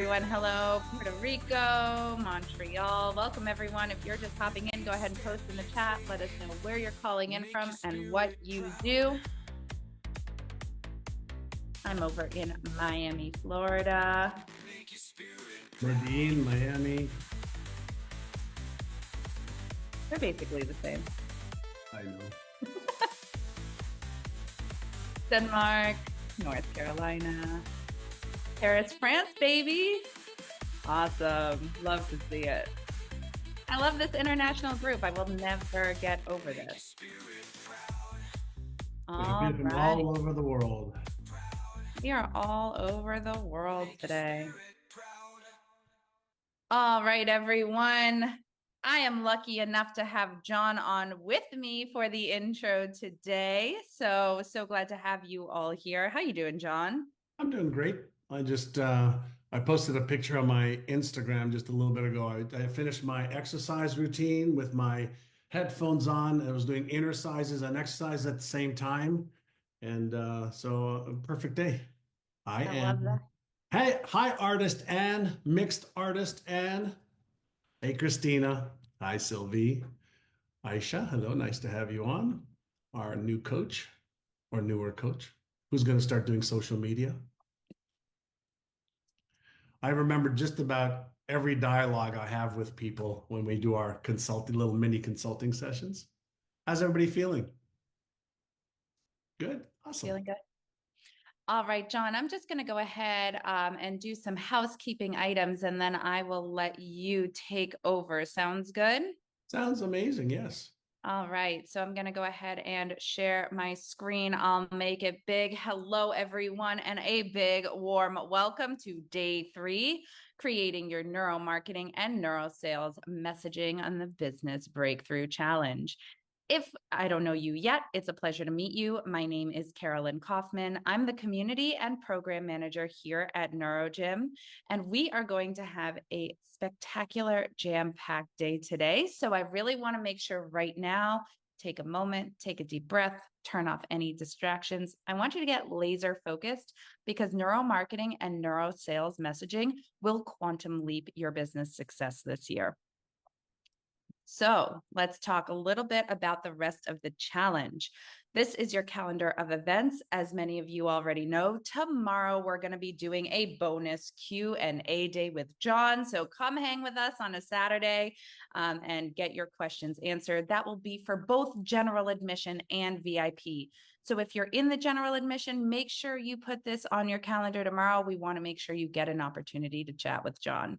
Everyone. Hello, Puerto Rico, Montreal. Welcome, everyone. If you're just hopping in, go ahead and post in the chat. Let us know where you're calling in from and what you do. I'm over in Miami, Florida. Medellin, Miami. They're basically the same. I know. Denmark, North Carolina, Paris, France, baby. Awesome. Love to see it. I love this international group. I will never get over this. All From right. all over the world. We are all over the world today. All right, everyone. I am lucky enough to have John on with me for the intro today. So glad to have you all here. How you doing, John? I'm doing great. I posted a picture on my Instagram just a little bit ago. I finished my exercise routine with my headphones on. I was doing exercises and exercise at the same time. And so a perfect day. I I love that. am. Hey, hi, artist Anne, mixed artist Anne. Hey, Christina. Hi, Sylvie. Aisha, hello, nice to have you on. Our new coach or newer coach who's going to start doing social media. I remember just about every dialogue I have with people when we do our consulting, little mini consulting sessions. How's everybody feeling? Good, awesome. Feeling good. All right, John, I'm just going to go ahead and do some housekeeping items and then I will let you take over. Sounds good? Sounds amazing, yes. All right, so I'm going to go ahead and share my screen. I'll make it big. Hello, everyone, and a big warm welcome to day 3, creating your neuromarketing and neurosales messaging on the Business Breakthrough Challenge. If I don't know you yet, it's a pleasure to meet you. My name is Carolyn Kaufman. I'm the community and program manager here at NeuroGym, and we are going to have a spectacular jam-packed day today. So I really want to make sure right now, take a moment, take a deep breath, turn off any distractions. I want you to get laser focused because neuromarketing and neurosales messaging will quantum leap your business success this year. So let's talk a little bit about the rest of the challenge. This is your calendar of events. As many of you already know, tomorrow we're going to be doing a bonus Q&A day with John. So come hang with us on a Saturday and get your questions answered. That will be for both general admission and VIP. So if you're in the general admission, make sure you put this on your calendar tomorrow. We want to make sure you get an opportunity to chat with John.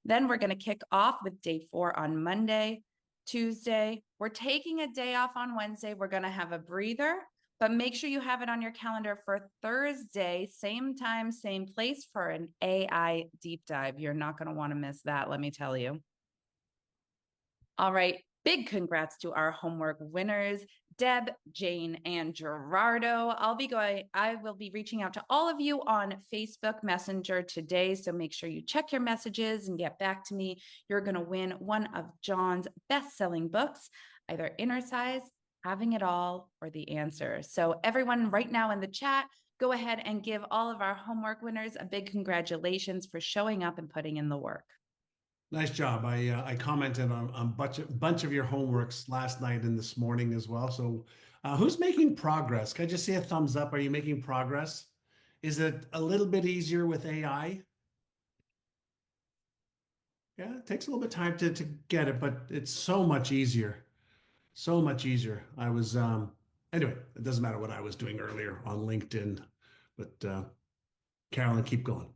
Then we're going to kick off with day 4 on Monday, Tuesday. We're taking a day off on Wednesday. We're going to have a breather, but make sure you have it on your calendar for Thursday, same time, same place for an AI deep dive. You're not going to want to miss that, let me tell you. All right. Big congrats to our homework winners, Deb, Jane, and Gerardo. I will be reaching out to all of you on Facebook Messenger today. So make sure you check your messages and get back to me. You're going to win one of John's best-selling books, either Inner Size, Having It All, or The Answer. So everyone right now in the chat, go ahead and give all of our homework winners a big congratulations for showing up and putting in the work. Nice job. I commented on a bunch of your homeworks last night and this morning as well. So who's making progress? Can I just see a thumbs up? Are you making progress? Is it a little bit easier with AI? Yeah, it takes a little bit of time to get it, but it's so much easier. So much easier. Anyway, it doesn't matter what I was doing earlier on LinkedIn, but Carolyn, keep going.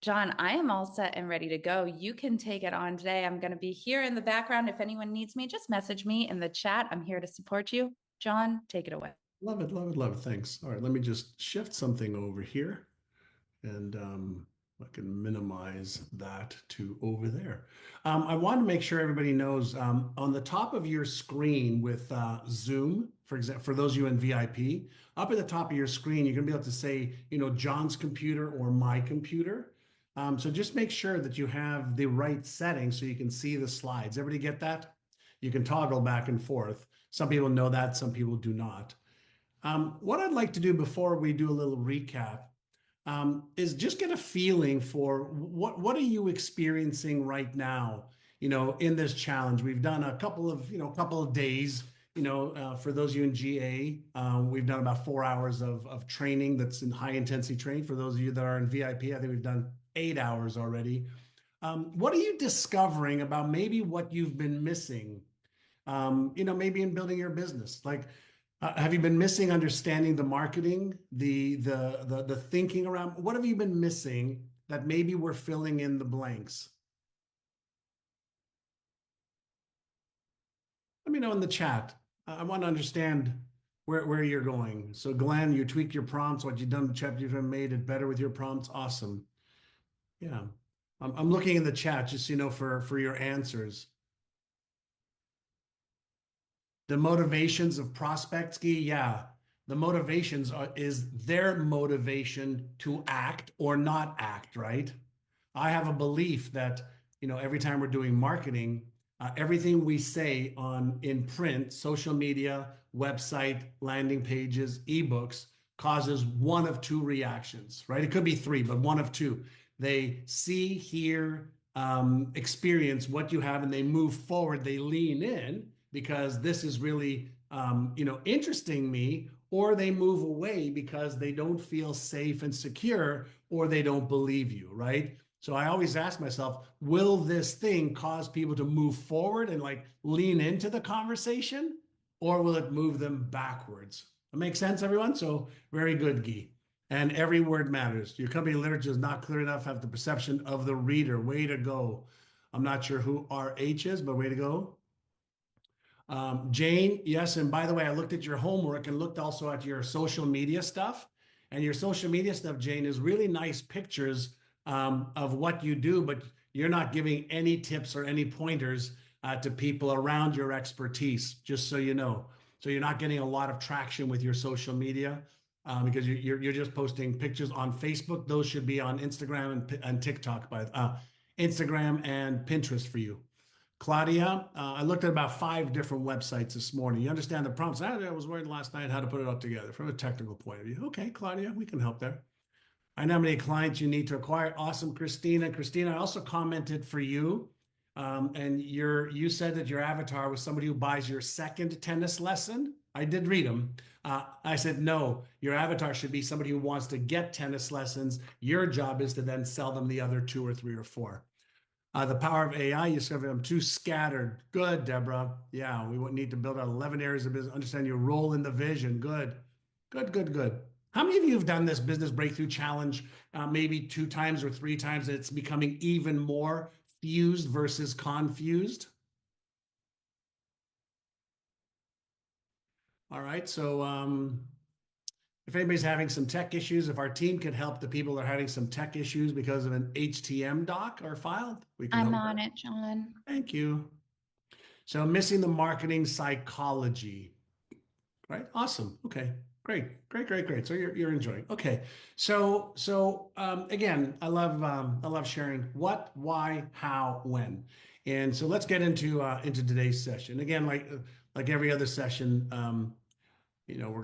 John, I am all set and ready to go. You can take it on today. I'm going to be here in the background. If anyone needs me, just message me in the chat. I'm here to support you. John, take it away. Love it, love it, love it. Thanks. All right, let me just shift something over here and I can minimize that to over there. I want to make sure everybody knows on the top of your screen with Zoom, for example, for those of you in VIP, up at the top of your screen, you're going to be able to say, John's computer or my computer. So just make sure that you have the right settings so you can see the slides. Everybody get that? You can toggle back and forth. Some people know that, some people do not. What I'd like to do before we do a little recap, is just get a feeling for what are you experiencing right now, in this challenge. We've done a couple of days, for those of you in GA, we've done about 4 hours of training that's in high intensity training. For those of you that are in VIP, I think we've done 8 hours already. What are you discovering about maybe what you've been missing, maybe in building your business? Like, have you been missing understanding the marketing, the thinking around? What have you been missing that maybe we're filling in the blanks? Let me know in the chat. I want to understand where you're going. So, Glenn, you tweak your prompts. What you've done, the chapter you've made it better with your prompts. Awesome. Yeah, I'm looking in the chat just for your answers. The motivations of prospects, yeah. The is their motivation to act or not act, right? I have a belief that, every time we're doing marketing, everything we say on in print, social media, website, landing pages, ebooks causes one of two reactions, right? It could be three, but one of two. They see, hear, experience what you have, and they move forward. They lean in because this is really, interesting me, or they move away because they don't feel safe and secure, or they don't believe you, right? So I always ask myself, will this thing cause people to move forward and like lean into the conversation, or will it move them backwards? That makes sense, everyone? So very good, Guy. And every word matters. Your company literature is not clear enough, have the perception of the reader. Way to go. I'm not sure who RH is, but way to go. Jane, yes. And by the way, I looked at your homework and looked also at your social media stuff. And your social media stuff, Jane, is really nice pictures of what you do, but you're not giving any tips or any pointers to people around your expertise, just so you know. So you're not getting a lot of traction with your social media because you're just posting pictures on Facebook. Those should be on Instagram and TikTok, by Instagram and Pinterest for you. Claudia, I looked at about 5 different websites this morning. You understand the prompts? I was worried last night how to put it all together from a technical point of view. Okay, Claudia, we can help there. I know how many clients you need to acquire. Awesome, Christina. Christina, I also commented for you, and you said that your avatar was somebody who buys your second tennis lesson. I did read them. I said no. Your avatar should be somebody who wants to get tennis lessons. Your job is to then sell them the other 2 or 3 or 4. The power of AI, you discover I'm too scattered. Good, Deborah. Yeah, we would need to build out 11 areas of business, understand your role in the vision. Good, good, good, good. How many of you have done this business breakthrough challenge maybe 2 times or 3 times, and it's becoming even more fused versus confused? All right, so if anybody's having some tech issues, if our team could help the people that are having some tech issues because of an HTM doc or file, we can I'm help on them. it, John. Thank you. So missing the marketing psychology, right? Awesome. Okay. Great. Great. Great. Great. So you're enjoying. Okay. So again, I love sharing what, why, how, when, and so let's get into today's session. Again, like every other session, we're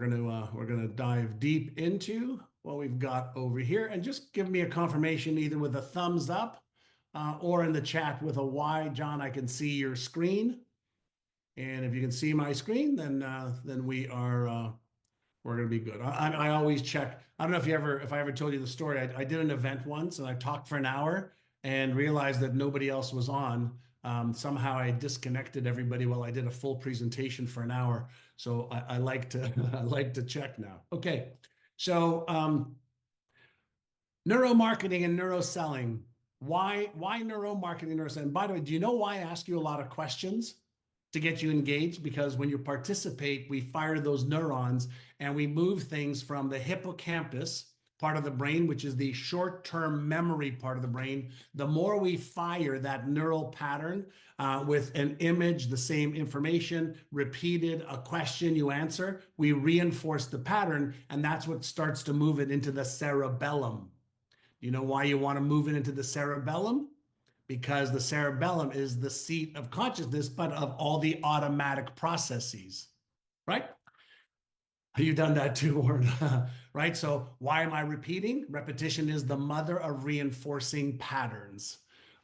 gonna dive deep into what we've got over here, and just give me a confirmation either with a thumbs up or in the chat with a Y. John, I can see your screen. And if you can see my screen, then we're gonna be good. I always check. I don't know if I ever told you the story. I did an event once and I talked for an hour and realized that nobody else was on. Somehow I disconnected everybody while I did a full presentation for an hour. So I like to I like to check now. Okay, so neuromarketing and neuroselling. Why neuromarketing and neuroselling? By the way, do you know why I ask you a lot of questions? To get you engaged, because when you participate, we fire those neurons and we move things from the hippocampus part of the brain, which is the short-term memory part of the brain. The more we fire that neural pattern with an image, the same information, repeated, a question you answer, we reinforce the pattern, and that's what starts to move it into the cerebellum. You know why you want to move it into the cerebellum? Because the cerebellum is the seat of consciousness, but of all the automatic processes, right? You've done that too, Warren. Right? So, why am I repeating? Repetition is the mother of reinforcing patterns.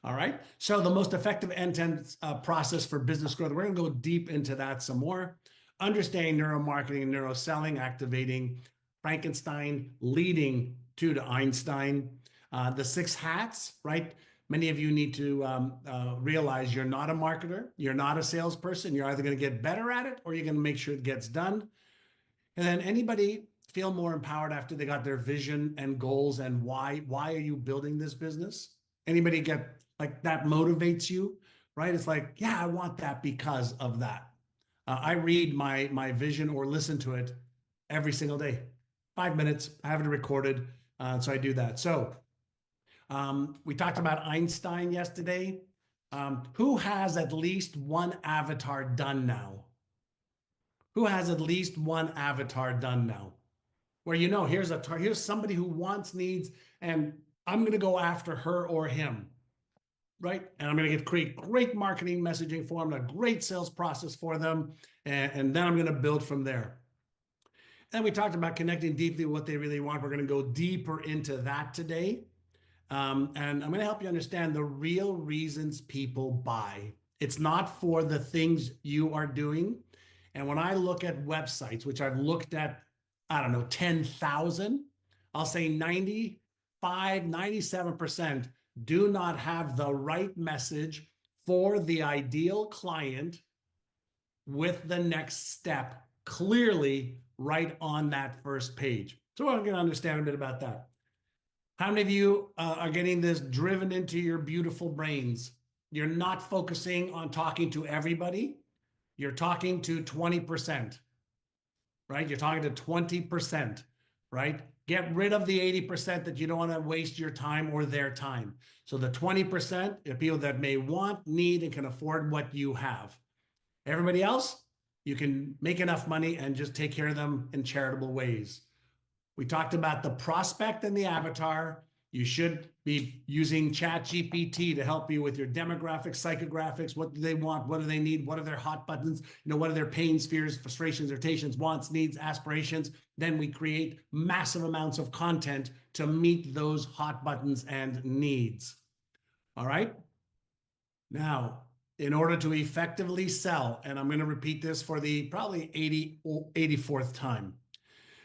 All right. So, the most effective end to end process for business growth, we're going to go deep into that some more. Understanding neuromarketing, neuroselling, activating Frankenstein, leading to Einstein. The six hats, right? Many of you need to realize you're not a marketer, you're not a salesperson. You're either going to get better at it or you're going to make sure it gets done. And then anybody feel more empowered after they got their vision and goals and why? Why are you building this business? Anybody get like that motivates you, right? It's like, yeah, I want that because of that. I read my vision or listen to it every single day. 5 minutes. I have it recorded, so I do that. So we talked about Einstein yesterday. Who has at least one avatar done now? Who has at least one avatar done now? Where here's somebody who wants, needs, and I'm going to go after her or him, right? And I'm going to create great marketing messaging for them, a great sales process for them, and then I'm going to build from there. And we talked about connecting deeply with what they really want. We're going to go deeper into that today. And I'm going to help you understand the real reasons people buy. It's not for the things you are doing. And when I look at websites, which I've looked at, I don't know, 10,000, I'll say 95, 97% do not have the right message for the ideal client with the next step clearly right on that first page. So I'm going to understand a bit about that. How many of you are getting this driven into your beautiful brains? You're not focusing on talking to everybody. You're talking to 20%, right? You're talking to 20%, right? Get rid of the 80% that you don't want to waste your time or their time. So the 20% are people that may want, need, and can afford what you have. Everybody else, you can make enough money and just take care of them in charitable ways. We talked about the prospect and the avatar. You should be using ChatGPT to help you with your demographics, psychographics. What do they want? What do they need? What are their hot buttons? What are their pains, fears, frustrations, irritations, wants, needs, aspirations? Then we create massive amounts of content to meet those hot buttons and needs. All right. Now, in order to effectively sell, and I'm going to repeat this for the probably 84th time,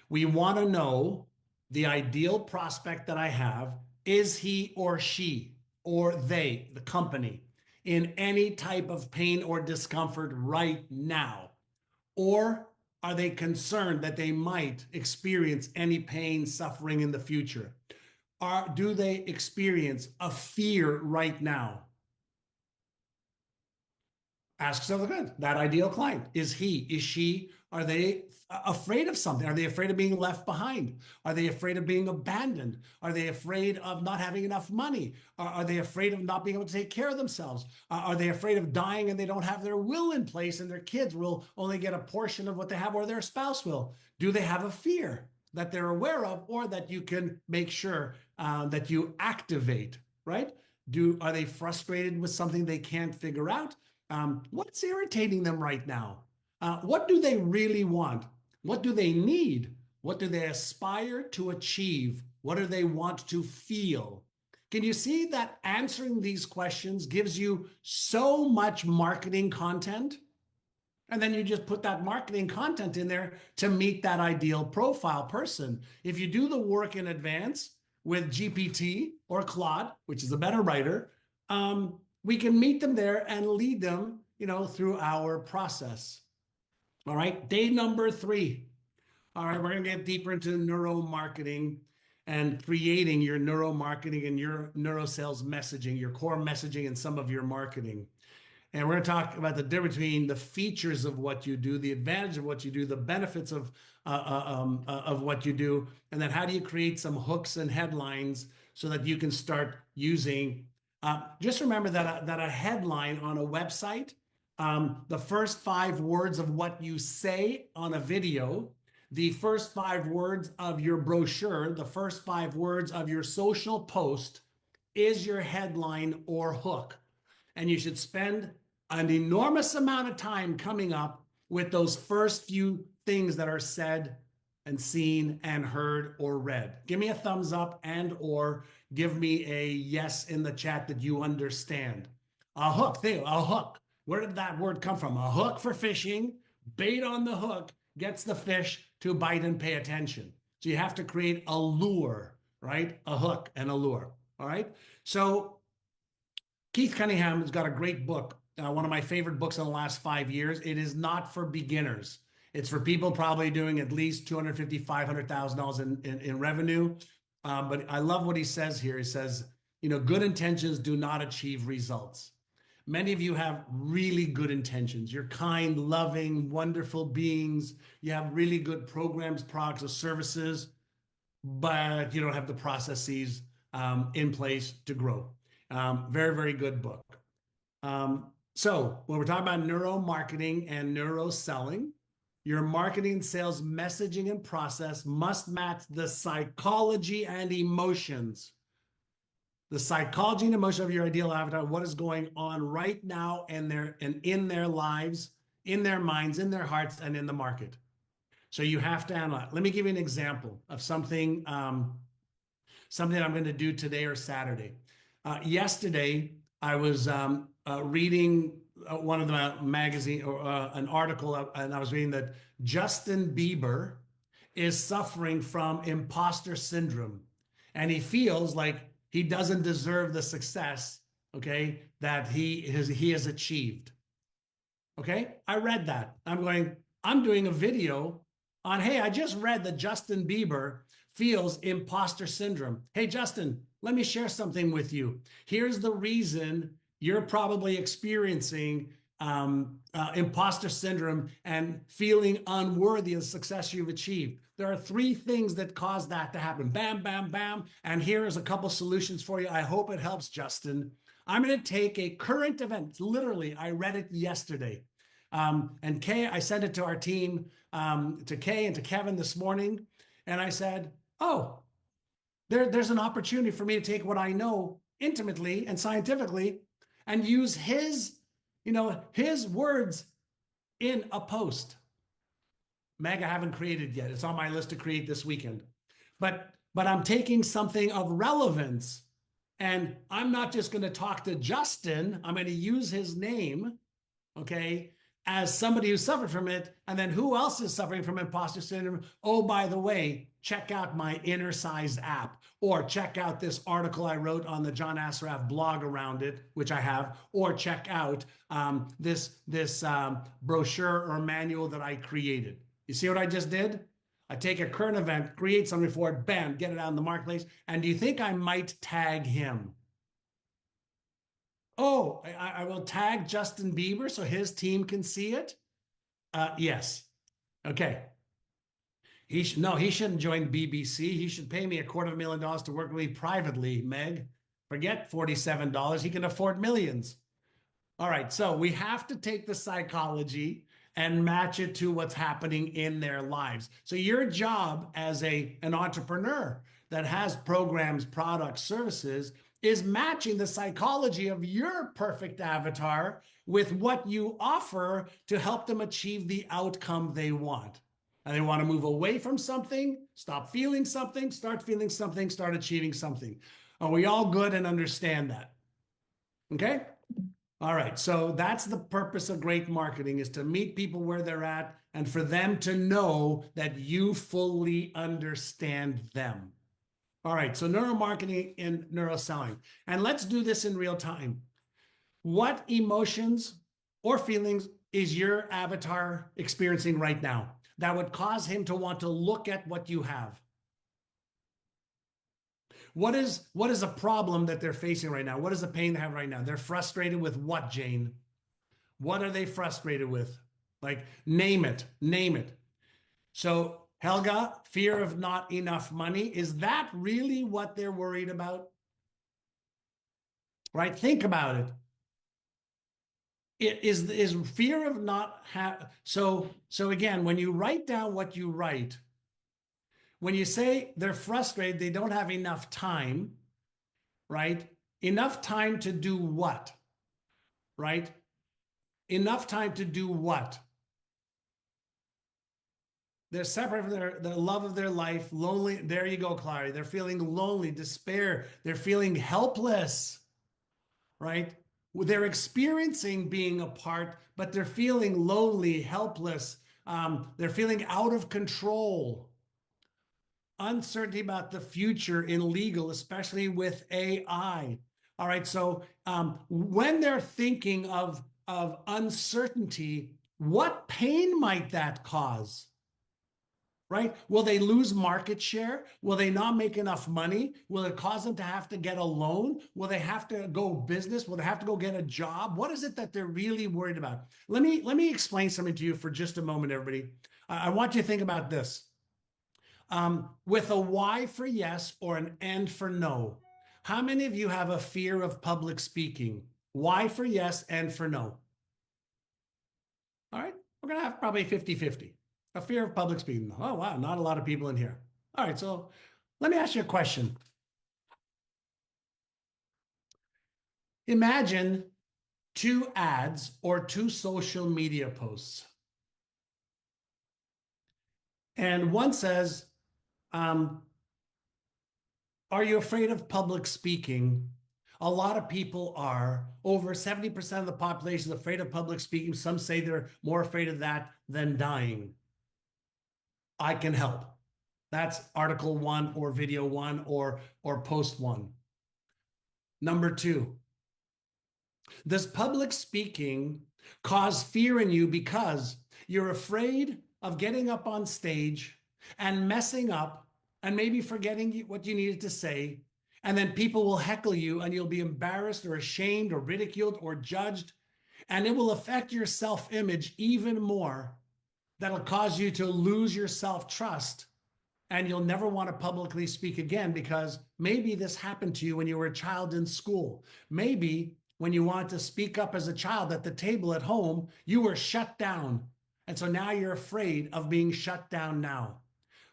we want to know the ideal prospect that I have. Is he or she or they, the company, in any type of pain or discomfort right now? Or are they concerned that they might experience any pain, suffering in the future? Do they experience a fear right now? Ask yourself again, that ideal client, is she, are they afraid of something? Are they afraid of being left behind? Are they afraid of being abandoned? Are they afraid of not having enough money? Are they afraid of not being able to take care of themselves? Are they afraid of dying and they don't have their will in place and their kids will only get a portion of what they have or their spouse will? Do they have a fear that they're aware of or that you can make sure that you activate, right? Are they frustrated with something they can't figure out? What's irritating them right now? What do they really want? What do they need? What do they aspire to achieve? What do they want to feel? Can you see that answering these questions gives you so much marketing content? And then you just put that marketing content in there to meet that ideal profile person. If you do the work in advance with GPT or Claude, which is a better writer, we can meet them there and lead them, through our process. All right, day number 3. All right, we're going to get deeper into neuromarketing and creating your neuromarketing and your neurosales messaging, your core messaging, and some of your marketing. And we're going to talk about the difference between the features of what you do, the advantage of what you do, the benefits of what you do, and then how do you create some hooks and headlines so that you can start using. Just remember that a headline on a website, the first 5 words of what you say on a video, the first 5 words of your brochure, the first 5 words of your social post is your headline or hook. And you should spend an enormous amount of time coming up with those first few things that are said and seen and heard or read? Give me a thumbs up and or give me a yes in the chat that you understand. A hook, Theo, a hook. Where did that word come from? A hook for fishing, bait on the hook gets the fish to bite and pay attention. So you have to create a lure, right? A hook and a lure. All right. So Keith Cunningham has got a great book, one of my favorite books in the last 5 years. It is not for beginners. It's for people probably doing at least $250,000, $500,000 in revenue. But I love what he says here. He says, good intentions do not achieve results. Many of you have really good intentions. You're kind, loving, wonderful beings. You have really good programs, products, or services, but you don't have the processes in place to grow. Very, very good book. So when we're talking about neuromarketing and neuro selling, your marketing, sales, messaging, and process must match the psychology and emotions. The psychology and emotion of your ideal avatar, what is going on right now in their lives, in their minds, in their hearts, and in the market. So you have to analyze. Let me give you an example of something something I'm going to do today or Saturday. Yesterday, I was reading one of the magazine or an article, and I was reading that Justin Bieber is suffering from imposter syndrome, and he feels like he doesn't deserve the success, okay, that he has achieved. Okay, I read that. I'm doing a video on, hey, I just read that Justin Bieber feels imposter syndrome. Hey, Justin, let me share something with you. Here's the reason you're probably experiencing imposter syndrome and feeling unworthy of the success you've achieved. There are three things that cause that to happen. Bam, bam, bam. And here is a couple solutions for you. I hope it helps, Justin. I'm going to take a current event. Literally, I read it yesterday. And Kay, I sent it to our team, to Kay and to Kevin this morning. And I said, oh, there's an opportunity for me to take what I know intimately and scientifically and use his words in a post. Meg, I haven't created yet. It's on my list to create this weekend. But I'm taking something of relevance, and I'm not just going to talk to Justin. I'm going to use his name, okay, as somebody who suffered from it. And then who else is suffering from imposter syndrome? Oh, by the way, check out my Inner Size app, or check out this article I wrote on the John Assaraf blog around it, which I have, or check out this brochure or manual that I created. You see what I just did? I take a current event, create something for it, bam, get it out in the marketplace. And do you think I might tag him? Oh, I will tag Justin Bieber so his team can see it. Yes. Okay. He shouldn't join BBC. He should pay me $250,000 to work with me privately, Meg. Forget $47. He can afford millions. All right, so we have to take the psychology and match it to what's happening in their lives. So your job as an entrepreneur that has programs, products, services is matching the psychology of your perfect avatar with what you offer to help them achieve the outcome they want. And they want to move away from something, stop feeling something, start feeling something, start achieving something. Are we all good and understand that? Okay? All right. So that's the purpose of great marketing, is to meet people where they're at and for them to know that you fully understand them. All right. So neuromarketing and neuroselling. And let's do this in real time. What emotions or feelings is your avatar experiencing right now that would cause him to want to look at what you have? What is a problem that they're facing right now? What is the pain they have right now? They're frustrated with what, Jane? What are they frustrated with? Like, name it, name it. So, Helga, fear of not enough money. Is that really what they're worried about? Right? Think about it. Is fear of not have so again, when you write down what you write, when you say they're frustrated, they don't have enough time, right? Enough time to do what? Right? Enough time to do what? They're separate from their love of their life, lonely. There you go, Clary. They're feeling lonely, despair. They're feeling helpless, right? They're experiencing being apart, but they're feeling lonely, helpless. They're feeling out of control, uncertainty about the future in legal, especially with AI. All right. So when they're thinking of uncertainty, what pain might that cause? Right? Will they lose market share? Will they not make enough money? Will it cause them to have to get a loan? Will they have to go business? Will they have to go get a job? What is it that they're really worried about? Let me explain something to you for just a moment, everybody. I want you to think about this. With a Y for yes or an N for no, how many of you have a fear of public speaking? Y for yes, N for no. All right. We're going to have probably 50-50. A fear of public speaking. Oh, wow. Not a lot of people in here. All right. So let me ask you a question. Imagine two ads or two social media posts. And one says, um, are you afraid of public speaking? A lot of people are. Over 70% of the population is afraid of public speaking. Some say they're more afraid of that than dying. I can help. That's article one or video one or post one. Number two, does public speaking cause fear in you because you're afraid of getting up on stage and messing up and maybe forgetting what you needed to say? And then people will heckle you and you'll be embarrassed or ashamed or ridiculed or judged. And it will affect your self image even more. That'll cause you to lose your self trust and you'll never want to publicly speak again because maybe this happened to you when you were a child in school. Maybe when you wanted to speak up as a child at the table at home, you were shut down. And so now you're afraid of being shut down now.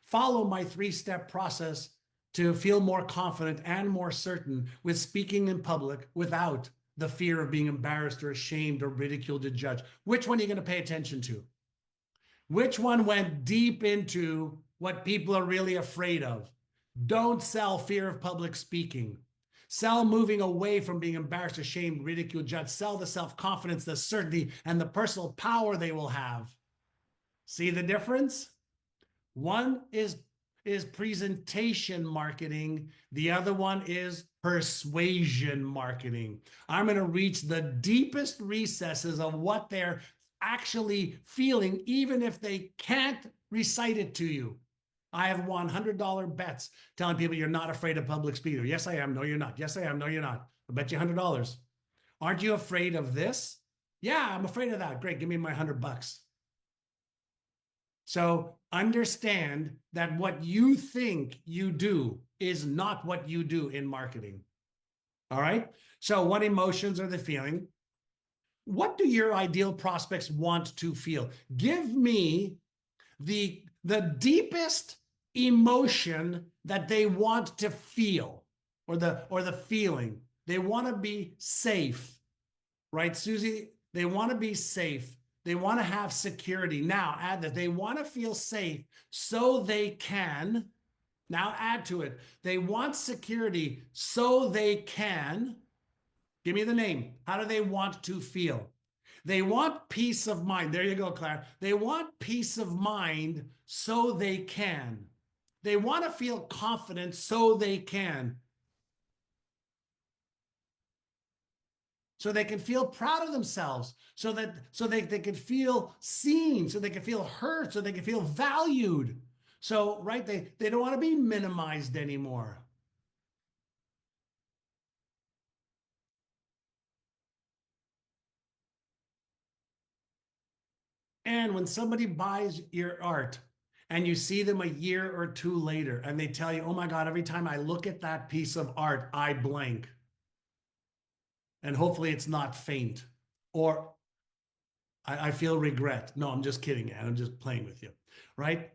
Follow my 3-step process to feel more confident and more certain with speaking in public without the fear of being embarrassed or ashamed or ridiculed or judged. Which one are you going to pay attention to? Which one went deep into what people are really afraid of? Don't sell fear of public speaking. Sell moving away from being embarrassed, ashamed, ridiculed, judged. Sell the self confidence, the certainty, and the personal power they will have. See the difference? One is presentation marketing. The other one is persuasion marketing. I'm going to reach the deepest recesses of what they're actually feeling, even if they can't recite it to you. I have won $100 bets telling people you're not afraid of public speaking. Yes, I am. No, you're not. Yes, I am. No, you're not. I bet you $100. Aren't you afraid of this? Yeah, I'm afraid of that. Great. Give me my $100. So understand that what you think you do is not what you do in marketing. All right. So what emotions are they feeling? What do your ideal prospects want to feel? Give me the deepest emotion that they want to feel or the feeling. They want to be safe, right, Susie? They want to be safe. They want to have security. Now, add that they want to feel safe so they can. Now, add to it. They want security so they can. Give me the name. How do they want to feel? They want peace of mind. There you go, Claire. They want peace of mind so they can. They want to feel confident so they can. So they can feel proud of themselves, so they can feel seen, so they can feel heard, so they can feel valued. So, right, they don't want to be minimized anymore. And when somebody buys your art and you see them a year or two later and they tell you, oh my God, every time I look at that piece of art, I blank. And hopefully it's not faint or I feel regret. No, I'm just kidding, and I'm just playing with you, right?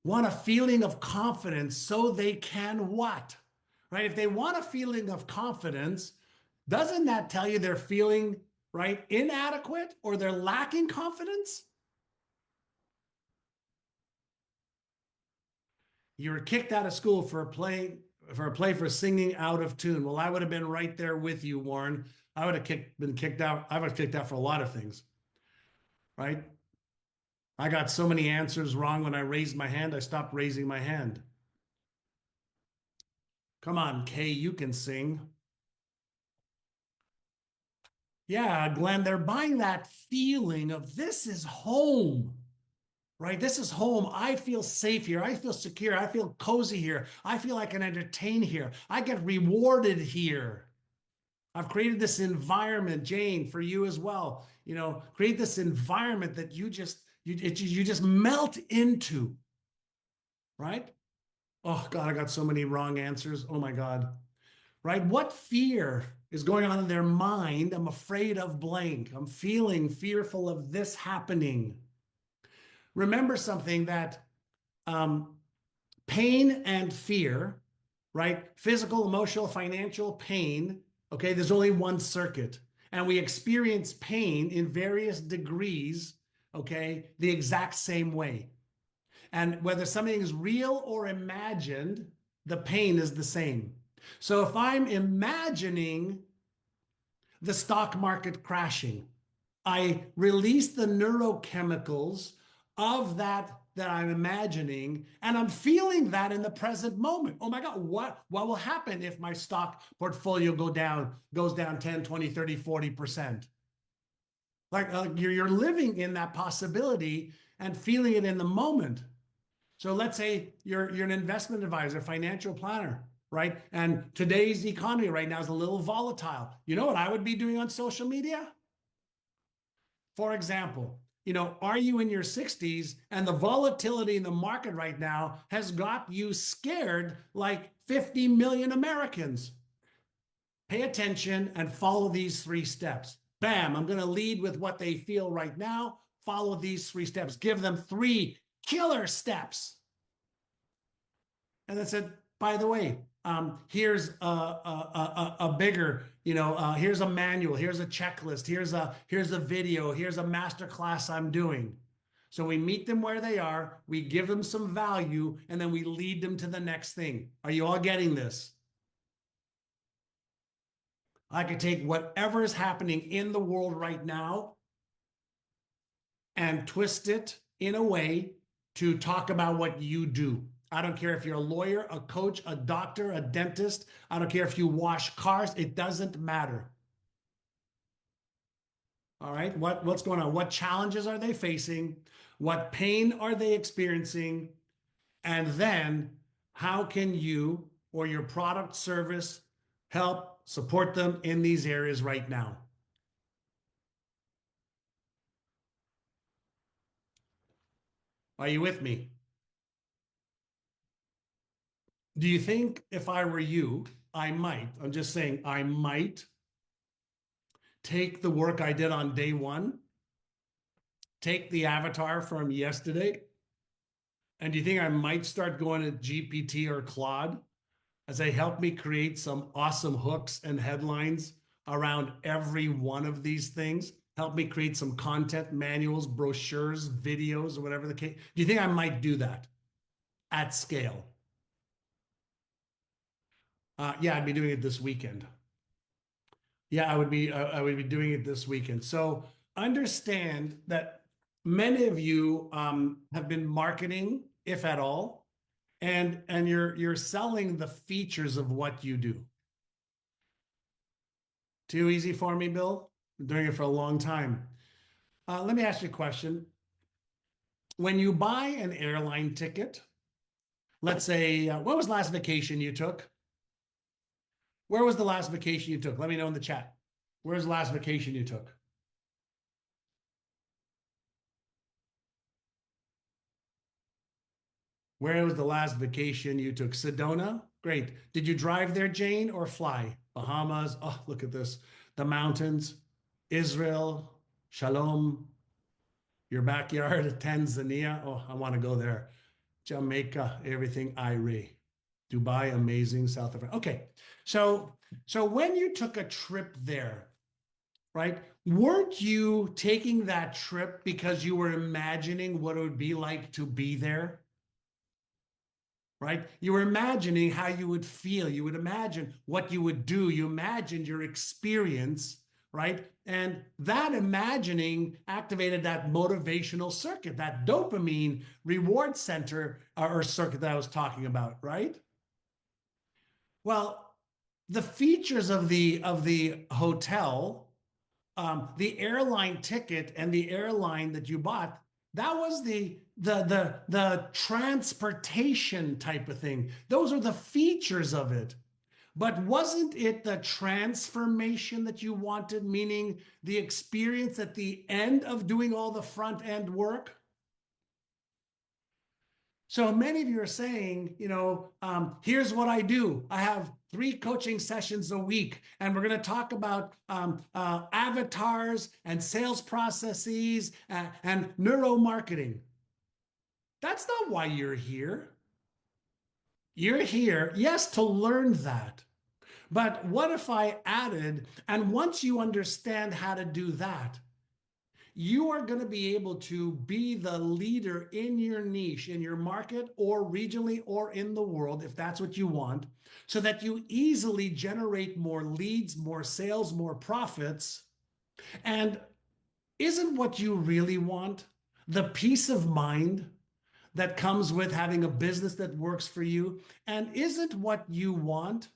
Want a feeling of confidence so they can what? Right? If they want a feeling of confidence, doesn't that tell you they're feeling right inadequate or they're lacking confidence? You were kicked out of school for a play for singing out of tune. Well, I would have been right there with you, Warren. I would have been kicked out. I was kicked out for a lot of things, right? I got so many answers wrong when I raised my hand, I stopped raising my hand. Come on, Kay, you can sing. Yeah, Glenn, they're buying that feeling of this is home, right? This is home. I feel safe here. I feel secure. I feel cozy here. I feel I can entertain here. I get rewarded here. I've created this environment, Jane, for you as well. Create this environment that you just melt into, right? Oh God, I got so many wrong answers. Oh my God. Right? What fear is going on in their mind? I'm afraid of blank. I'm feeling fearful of this happening. Remember something that um, pain and fear, right? Physical, emotional, financial pain. Okay, there's only one circuit. And we experience pain in various degrees, okay, the exact same way. And whether something is real or imagined, the pain is the same. So if I'm imagining the stock market crashing, I release the neurochemicals of that I'm imagining, and I'm feeling that in the present moment. Oh my God, what will happen if my stock portfolio goes down 10, 20, 30, 40%? Like you're living in that possibility and feeling it in the moment. So let's say you're an investment advisor, financial planner, right? And today's economy right now is a little volatile. You know what I would be doing on social media? For example, are you in your 60s and the volatility in the market right now has got you scared like 50 million Americans? Pay attention and follow these 3 steps. Bam, I'm going to lead with what they feel right now. Follow these 3 steps. Give them 3 killer steps. And then said, by the way, here's a bigger, here's a manual, here's a checklist, here's a video, here's a master class I'm doing. So we meet them where they are, we give them some value, and then we lead them to the next thing. Are you all getting this? I could take whatever is happening in the world right now and twist it in a way to talk about what you do. I don't care if you're a lawyer, a coach, a doctor, a dentist. I don't care if you wash cars. It doesn't matter. All right. What's going on? What challenges are they facing? What pain are they experiencing? And then how can you or your product service help support them in these areas right now? Are you with me? Do you think if I were you, I'm just saying, I might take the work I did on day one, take the avatar from yesterday, and do you think I might start going to GPT or Claude as they help me create some awesome hooks and headlines around every one of these things? Help me create some content manuals, brochures, videos, or whatever the case. Do you think I might do that at scale? Yeah, I'd be doing it this weekend. Yeah, I would be doing it this weekend. So understand that many of you have been marketing, if at all, and you're selling the features of what you do. Too easy for me, Bill? I'm doing it for a long time. Let me ask you a question. When you buy an airline ticket, let's say, what was the last vacation you took? Where was the last vacation you took? Let me know in the chat. Where's the last vacation you took? Where was the last vacation you took? Sedona? Great. Did you drive there, Jane, or fly? Bahamas? Oh, look at this. The mountains, Israel, Shalom, your backyard, Tanzania. Oh, I want to go there. Jamaica, everything Irie. Dubai, amazing. South Africa. Okay. So when you took a trip there, right? Weren't you taking that trip because you were imagining what it would be like to be there? right? You were imagining how you would feel. You would imagine what you would do. You imagined your experience, right? And that imagining activated that motivational circuit, that dopamine reward center or circuit that I was talking about, right? Well, the features of the hotel, the airline ticket and the airline that you bought, that was the transportation type of thing. Those are the features of it. But wasn't it the transformation that you wanted, meaning the experience at the end of doing all the front end work? So many of you are saying, here's what I do. I have 3 coaching sessions a week, and we're going to talk about avatars and sales processes and neuromarketing. That's not why you're here. You're here, yes, to learn that. But what if I added, and once you understand how to do that, you are going to be able to be the leader in your niche, in your market, or regionally, or in the world, if that's what you want, so that you easily generate more leads, more sales, more profits. And isn't what you really want the peace of mind that comes with having a business that works for you? And isn't what you want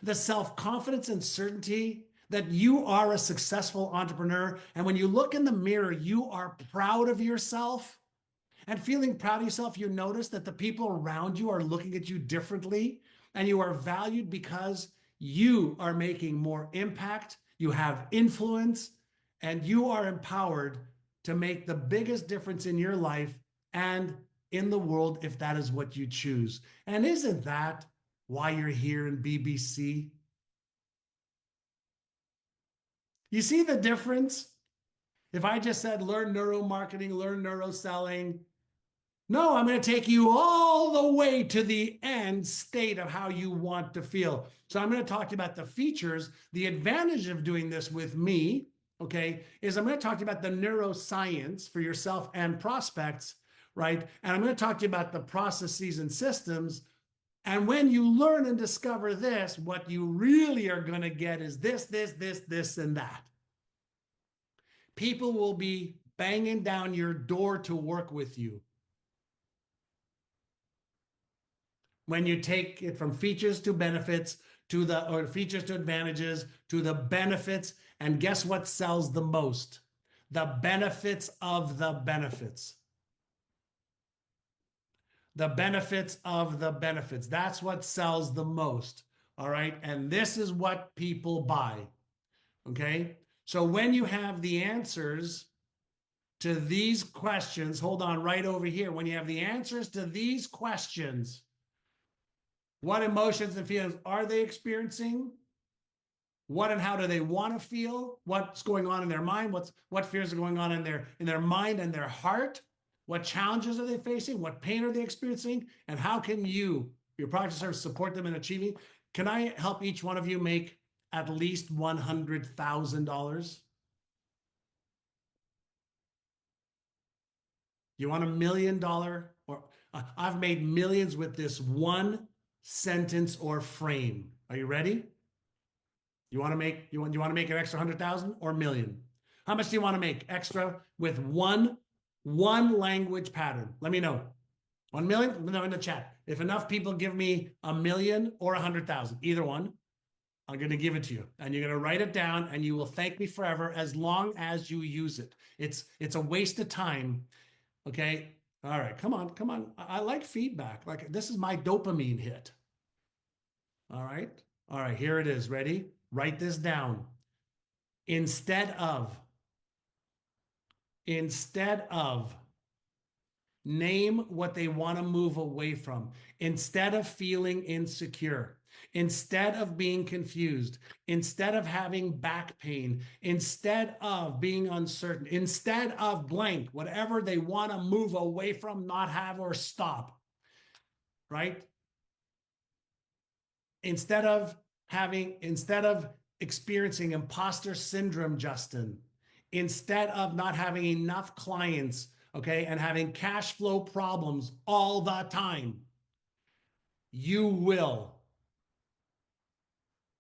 the self confidence and certainty that you are a successful entrepreneur? And when you look in the mirror, you are proud of yourself. And feeling proud of yourself, you notice that the people around you are looking at you differently, and you are valued because you are making more impact, you have influence, and you are empowered to make the biggest difference in your life and in the world if that is what you choose. And isn't that why you're here in BBC? You see the difference? If I just said learn neuromarketing, learn neuroselling, no, I'm going to take you all the way to the end state of how you want to feel. So I'm going to talk to you about the features. The advantage of doing this with me, okay, is I'm going to talk to you about the neuroscience for yourself and prospects, right? And I'm going to talk to you about the processes and systems. And when you learn and discover this, what you really are going to get is this, and that. People will be banging down your door to work with you when you take it from features to benefits or features to advantages to the benefits. And guess what sells the most? The benefits of the benefits. The benefits of the benefits. That's what sells the most. All right. And this is what people buy. Okay. So when you have the answers to these questions, hold on right over here. When you have the answers to these questions, what emotions and feelings are they experiencing? What and how do they want to feel? What's going on in their mind? What fears are going on in their mind and their heart? What challenges are they facing? What pain are they experiencing? And how can you, your product or service, support them in achieving? Can I help each one of you make at least $100,000? You want $1 million? Or I've made millions with this one sentence or frame. Are you ready? You want to make an extra 100,000 or a million? How much do you want to make extra with one language pattern? Let me know. 1 million? Let me know in the chat. If enough people give me a million or 100,000, either one, I'm going to give it to you, and you're going to write it down, and you will thank me forever as long as you use it. It's a waste of time. Okay. All right. Come on. Come on. I like feedback. Like, this is my dopamine hit. All right. All right. Here it is. Ready? Write this down. Instead of, instead of, name what they want to move away from. Instead of feeling insecure, instead of being confused, instead of having back pain, instead of being uncertain, instead of blank, whatever they want to move away from, not have, or stop, right? Instead of experiencing imposter syndrome, Justin, instead of not having enough clients, okay, and having cash flow problems all the time, You will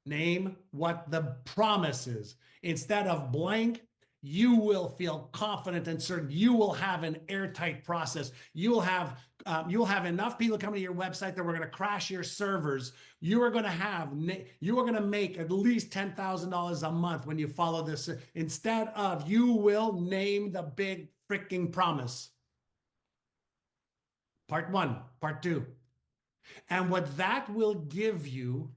name what the promise is. Instead of blank, you will feel confident and certain. You will have an airtight process. You will have enough people coming to your website that we're going to crash your servers. You are going to make at least $10,000 a month when you follow this. Instead of you will name the big freaking promise. Part one, part two. And what that will give you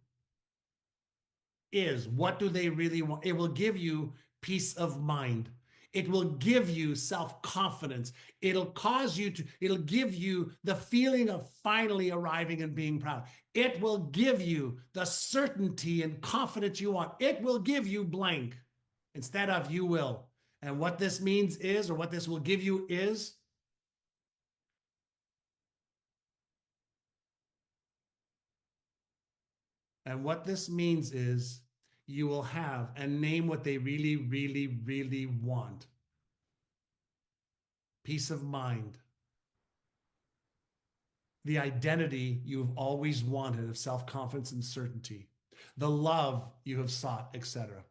is, what do they really want? It will give you peace of mind. It will give you self-confidence. It'll give you the feeling of finally arriving and being proud. It will give you the certainty and confidence you want. It will give you blank instead of you will. And what this means is, or what this will give you is, and what this means is you will have and name what they really, really, really want. Peace of mind, the identity you've always wanted of self-confidence and certainty, the love you have sought, etc.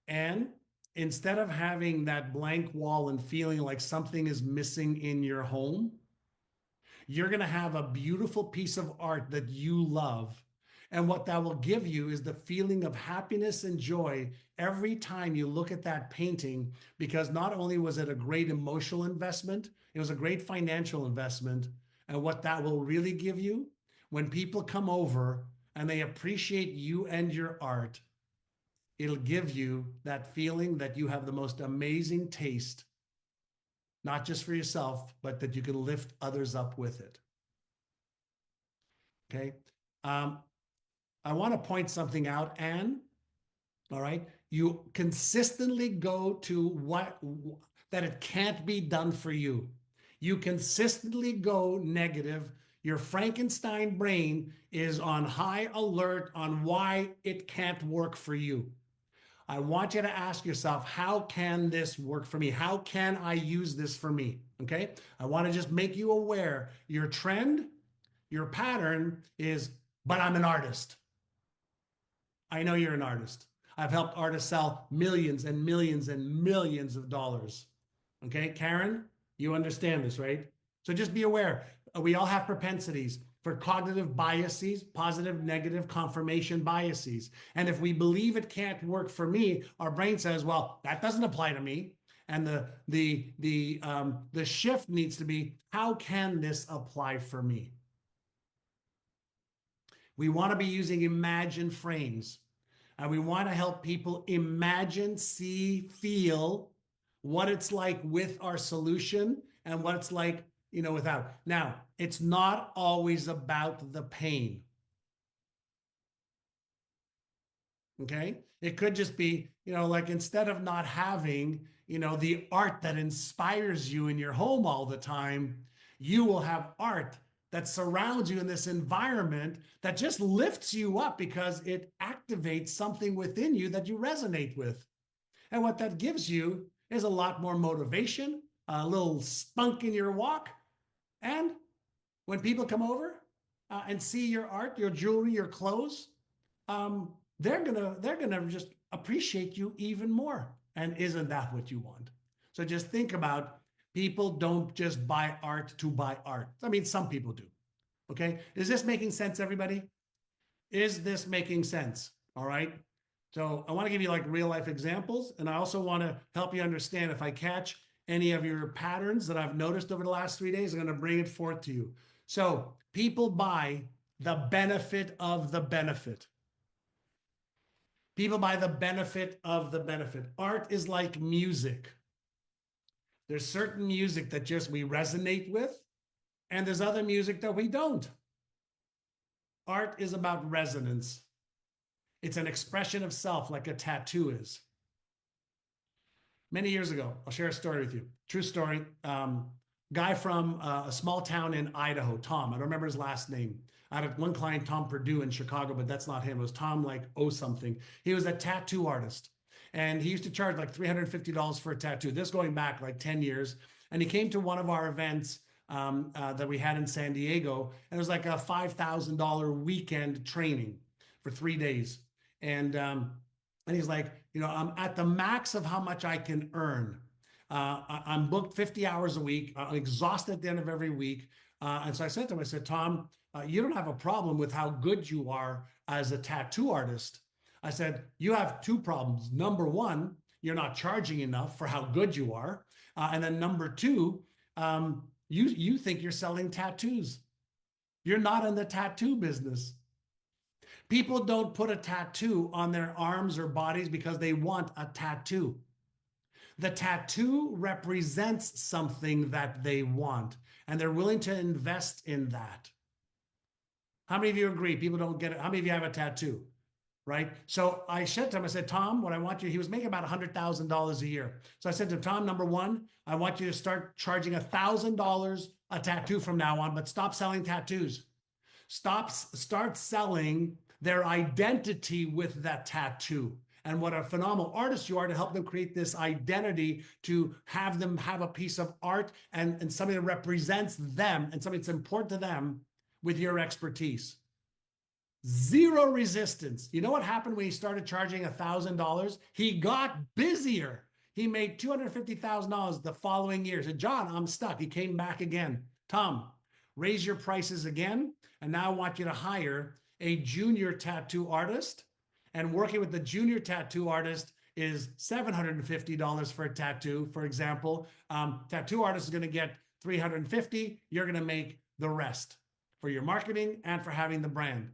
And instead of having that blank wall and feeling like something is missing in your home, you're going to have a beautiful piece of art that you love. And what that will give you is the feeling of happiness and joy every time you look at that painting, because not only was it a great emotional investment, it was a great financial investment. And what that will really give you, when people come over and they appreciate you and your art, it'll give you that feeling that you have the most amazing taste, not just for yourself, but that you can lift others up with it. Okay. Um, I want to point something out, Anne. All right. You consistently go to what that it can't be done for you. You consistently go negative. Your Frankenstein brain is on high alert on why it can't work for you. I want you to ask yourself, how can this work for me? How can I use this for me? Okay. I want to just make you aware. Your trend, your pattern is, but I'm an artist. I know you're an artist. I've helped artists sell millions and millions and millions of dollars. Okay, Karen, you understand this, right? So just be aware. We all have propensities for cognitive biases, positive, negative confirmation biases. And if we believe it can't work for me, our brain says, well, that doesn't apply to me. And the shift needs to be, how can this apply for me? We want to be using imagine frames. And we want to help people imagine, see, feel what it's like with our solution and what it's like, without. Now, it's not always about the pain. Okay. It could just be, like instead of not having, the art that inspires you in your home all the time, you will have art that surrounds you in this environment that just lifts you up because it activates something within you that you resonate with. And what that gives you is a lot more motivation, a little spunk in your walk. And when people come over and see your art, your jewelry, your clothes, they're gonna just appreciate you even more. And isn't that what you want? So just think about, people don't just buy art to buy art. I mean, some people do. Okay, is this making sense, everybody? Is this making sense? All right. So I want to give you like real life examples, and I also want to help you understand, if I catch any of your patterns that I've noticed over the last 3 days, I'm going to bring it forth to you. So people buy the benefit of the benefit. People buy the benefit of the benefit. Art is like music. There's certain music that just we resonate with, and there's other music that we don't. Art is about resonance. It's an expression of self, like a tattoo is. Many years ago, I'll share a story with you. True story. Guy from a small town in Idaho, Tom. I don't remember his last name. I had one client, Tom Purdue, in Chicago, but that's not him. It was Tom like O something. He was a tattoo artist, and he used to charge like $350 for a tattoo. This going back like 10 years. And he came to one of our events that we had in San Diego. And it was like a $5,000 weekend training for 3 days. And, um, and he's like, I'm at the max of how much I can earn. I'm booked 50 hours a week. I'm exhausted at the end of every week. And so I said to him, I said, Tom, you don't have a problem with how good you are as a tattoo artist. I said, you have two problems. Number one, you're not charging enough for how good you are. And then number two, you think you're selling tattoos. You're not in the tattoo business. People don't put a tattoo on their arms or bodies because they want a tattoo. The tattoo represents something that they want, and they're willing to invest in that. How many of you agree? People don't get it. How many of you have a tattoo? Right. So I said to him, I said, Tom, what I want you, he was making about $100,000 a year. So I said to him, Tom, number one, I want you to start charging $1,000 a tattoo from now on, but stop selling tattoos. Start selling their identity with that tattoo. And what a phenomenal artist you are to help them create this identity, to have them have a piece of art and something that represents them and something that's important to them with your expertise. Zero resistance. You know what happened when he started charging $1,000? He got busier. He made $250,000 the following year. He said, John, I'm stuck. He came back again. Tom, raise your prices again. And now I want you to hire a junior tattoo artist. And working with the junior tattoo artist is $750 for a tattoo. For example, tattoo artist is going to get $350. You're going to make the rest for your marketing and for having the brand.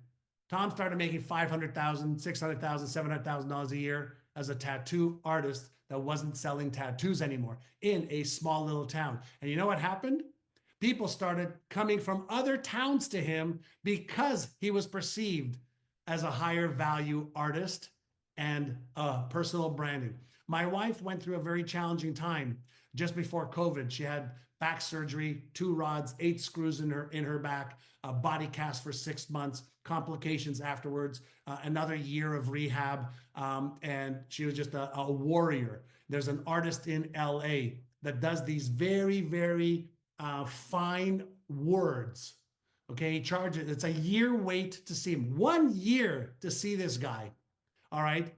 Tom started making $500,000, $600,000, $700,000 a year as a tattoo artist that wasn't selling tattoos anymore in a small little town. And you know what happened? People started coming from other towns to him because he was perceived as a higher value artist and personal branding. My wife went through a very challenging time just before COVID. She had back surgery, 2 rods, 8 screws in her back, a body cast for 6 months, complications afterwards, another year of rehab, and she was just a warrior. There's an artist in LA that does these very, very fine words. Okay, he charges. It's a year wait to see him. 1 year to see this guy. All right.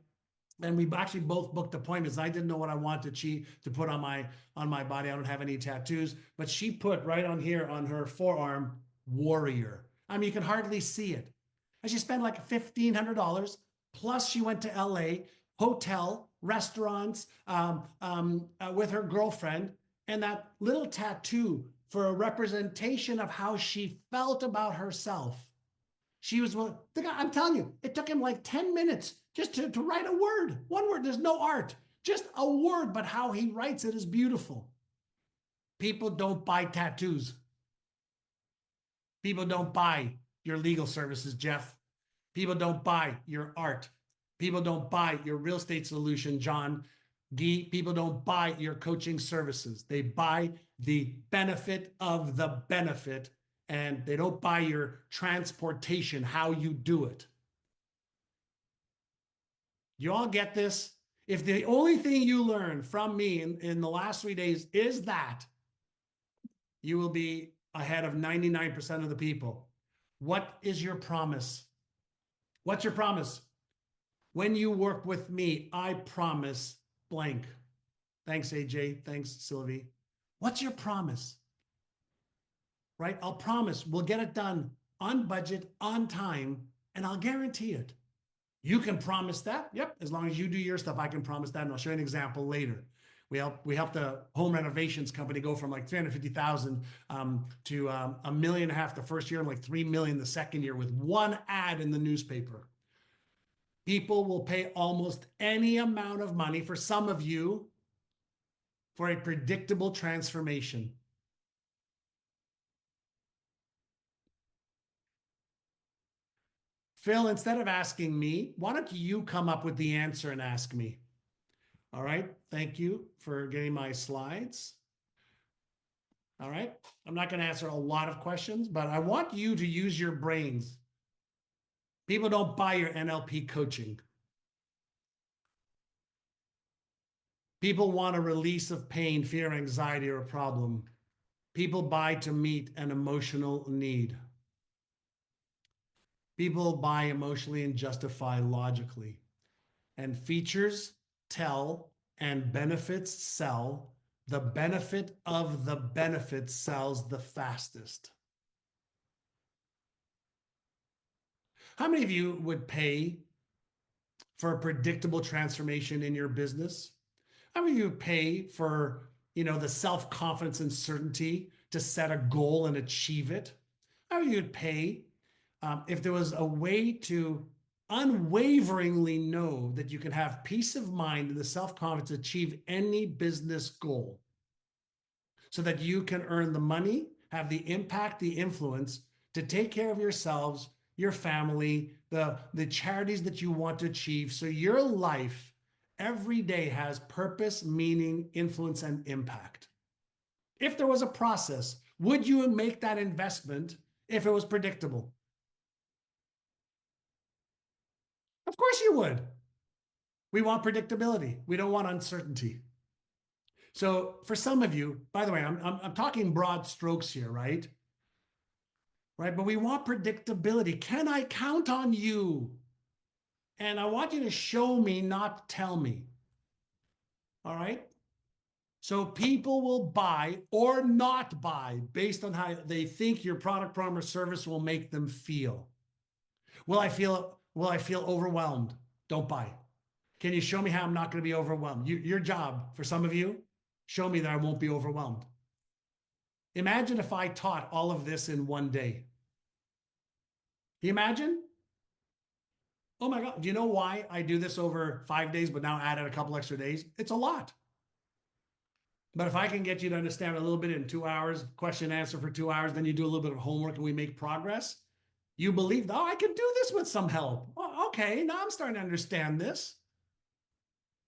And we actually both booked appointments. I didn't know what I wanted to put on my body. I don't have any tattoos, but she put right on here on her forearm warrior. I mean, you can hardly see it. And she spent like $1,500. Plus, she went to LA, hotel, restaurants with her girlfriend, and that little tattoo for a representation of how she felt about herself. She was, well, the guy, I'm telling you, it took him like 10 minutes just to write a word. One word, there's no art, just a word, but how he writes it is beautiful. People don't buy tattoos. People don't buy your legal services, Jeff. People don't buy your art. People don't buy your real estate solution, John. Guy, people don't buy your coaching services. They buy the benefit of the benefit, and they don't buy your transportation, how you do it. You all get this? If the only thing you learn from me in the last 3 days is that, you will be ahead of 99% of the people. What is your promise? What's your promise? When you work with me, I promise blank. Thanks, AJ. Thanks, Sylvie. What's your promise? Right? I'll promise we'll get it done on budget, on time, and I'll guarantee it. You can promise that. Yep. As long as you do your stuff, I can promise that. And I'll show you an example later. We help the home renovations company go from like 350,000 to $1.5 million the first year and like 3 million the second year with one ad in the newspaper. People will pay almost any amount of money for some of you for a predictable transformation. Phil, instead of asking me, why don't you come up with the answer and ask me? All right. Thank you for getting my slides. All right. I'm not going to answer a lot of questions, but I want you to use your brains. People don't buy your NLP coaching. People want a release of pain, fear, anxiety, or a problem. People buy to meet an emotional need. People buy emotionally and justify logically. And features tell and benefits sell. The benefit of the benefit sells the fastest. How many of you would pay for a predictable transformation in your business? How many of you would pay for, the self-confidence and certainty to set a goal and achieve it? How many of you would pay if there was a way to unwaveringly know that you can have peace of mind and the self-confidence to achieve any business goal so that you can earn the money, have the impact, the influence to take care of yourselves, your family, the charities that you want to achieve. So your life every day has purpose, meaning, influence, and impact. If there was a process, would you make that investment if it was predictable? Of course you would. We want predictability. We don't want uncertainty. So for some of you, by the way, I'm talking broad strokes here, right? Right. But we want predictability. Can I count on you? And I want you to show me, not tell me. All right. So people will buy or not buy based on how they think your product, program, or service will make them feel. Will I feel overwhelmed? Don't buy. Can you show me how I'm not going to be overwhelmed? Your job, for some of you, show me that I won't be overwhelmed. Imagine if I taught all of this in one day. Can you imagine? Oh my God. Do you know why I do this over 5 days, but now added a couple extra days? It's a lot. But if I can get you to understand a little bit in 2 hours, question and answer for 2 hours, then you do a little bit of homework and we make progress, you believe, oh, I can do this with some help. Oh, okay, now I'm starting to understand this.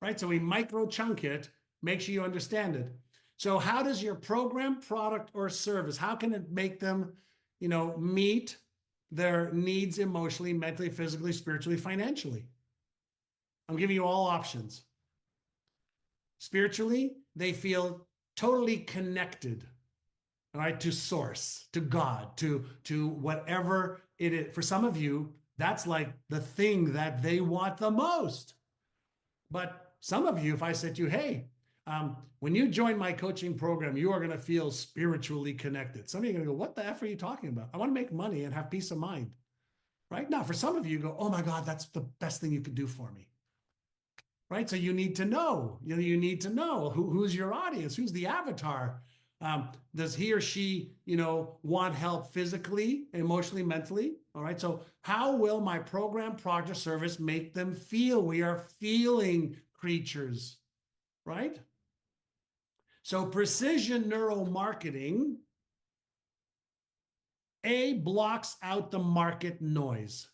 Right? So we micro chunk it, make sure you understand it. So how does your program, product, or service, how can it make them, meet their needs emotionally, mentally, physically, spiritually, financially? I'm giving you all options. Spiritually, they feel totally connected, right, to source, to God, to whatever it is. For some of you, that's like the thing that they want the most. But some of you, if I said to you, hey, when you join my coaching program, you are going to feel spiritually connected. Some of you are going to go, what the F are you talking about? I want to make money and have peace of mind. Right now, for some of you, go, oh my God, that's the best thing you could do for me. Right. So you need to know, you need to know who's your audience, who's the avatar. Does he or she, want help physically, emotionally, mentally? All right. So how will my program, project, service make them feel? We are feeling creatures, right? So precision neuromarketing, blocks out the market noise.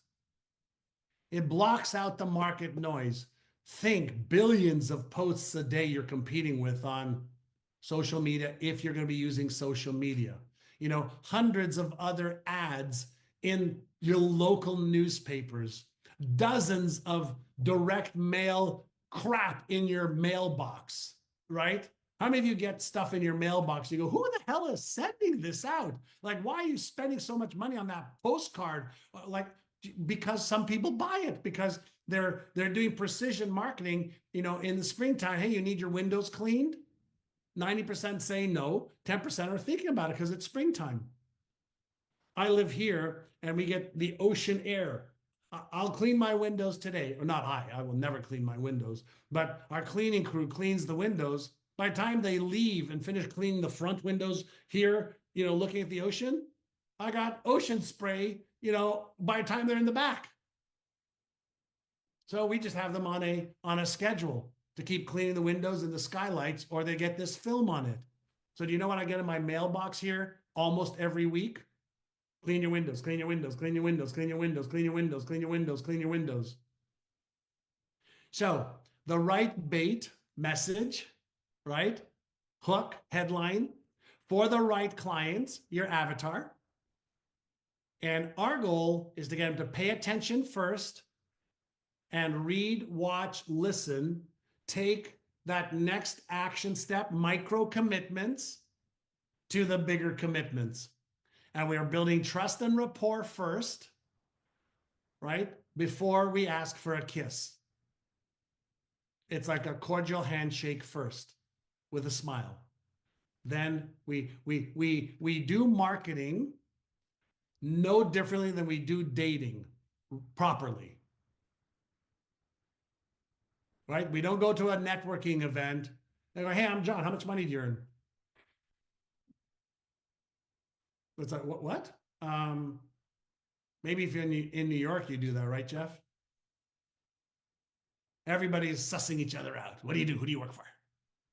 It blocks out the market noise. Think billions of posts a day you're competing with on social media if you're going to be using social media. Hundreds of other ads in your local newspapers, dozens of direct mail crap in your mailbox, right? How many of you get stuff in your mailbox? You go, who the hell is sending this out? Like, why are you spending so much money on that postcard? Like, because some people buy it because they're doing precision marketing, in the springtime. Hey, you need your windows cleaned. 90% say no, 10% are thinking about it because it's springtime. I live here and we get the ocean air. I'll clean my windows today, or not I will never clean my windows, but our cleaning crew cleans the windows. By the time they leave and finish cleaning the front windows here, looking at the ocean, I got ocean spray, by the time they're in the back. So we just have them on a schedule to keep cleaning the windows and the skylights, or they get this film on it. So do you know what I get in my mailbox here almost every week? Clean your windows, clean your windows, clean your windows, clean your windows, clean your windows, clean your windows, clean your windows. So the right bait message, right? Hook, headline for the right clients, your avatar. And our goal is to get them to pay attention first and read, watch, listen, take that next action step, micro commitments to the bigger commitments. And we are building trust and rapport first, right? Before we ask for a kiss. It's like a cordial handshake first with a smile. Then we do marketing no differently than we do dating properly, right? We don't go to a networking event and go, hey, I'm John. How much money do you earn? It's like, what? Maybe if you're in New York, you do that, right, Jeff? Everybody's sussing each other out. What do you do? Who do you work for?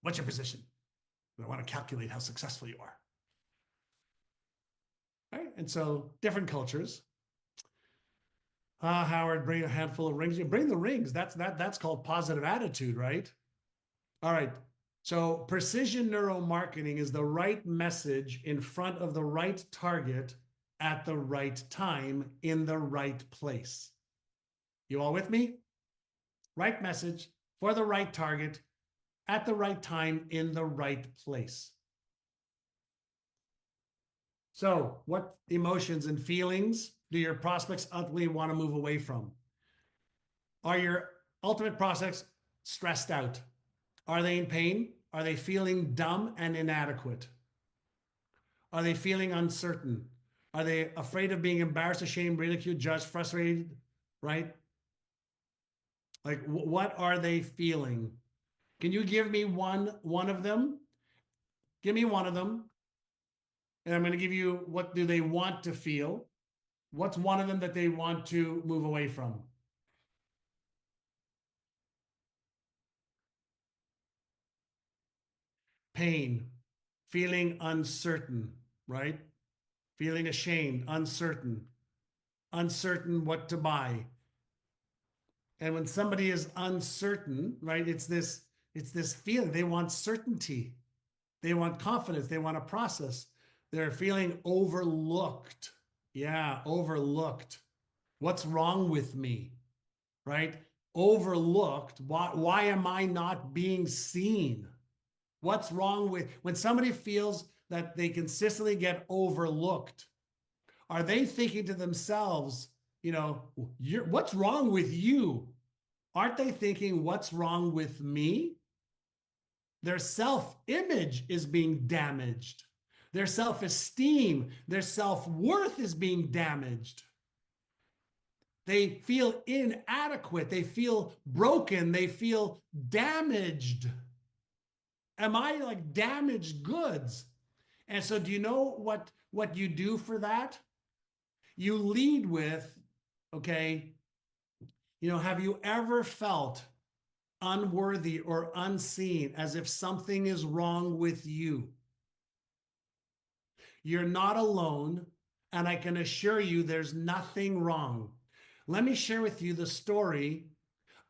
What's your position? I want to calculate how successful you are. Right? And so different cultures. Howard, bring a handful of rings. You bring the rings. That's called positive attitude, right? All right. So precision neuromarketing is the right message in front of the right target at the right time in the right place. You all with me? Right message for the right target at the right time in the right place. So, what emotions and feelings do your prospects ultimately want to move away from? Are your ultimate prospects stressed out? Are they in pain? Are they feeling dumb and inadequate? Are they feeling uncertain? Are they afraid of being embarrassed, ashamed, ridiculed, judged, frustrated? Right? Like, what are they feeling? Can you give me one of them? Give me one of them, and I'm going to give you what do they want to feel. What's one of them that they want to move away from? Pain, feeling uncertain, right? Feeling ashamed, uncertain what to buy. And when somebody is uncertain, right, it's this feeling. They want certainty. They want confidence. They want a process. They're feeling overlooked. Yeah, overlooked. What's wrong with me? Right? Overlooked. Why am I not being seen? What's wrong with when somebody feels that they consistently get overlooked? Are they thinking to themselves, what's wrong with you? Aren't they thinking, what's wrong with me? Their self image is being damaged. Their self esteem, their self worth is being damaged. They feel inadequate. They feel broken. They feel damaged. Am I like damaged goods? And so, do you know what you do for that? You lead with, okay, have you ever felt unworthy or unseen as if something is wrong with you? You're not alone, and I can assure you there's nothing wrong. Let me share with you the story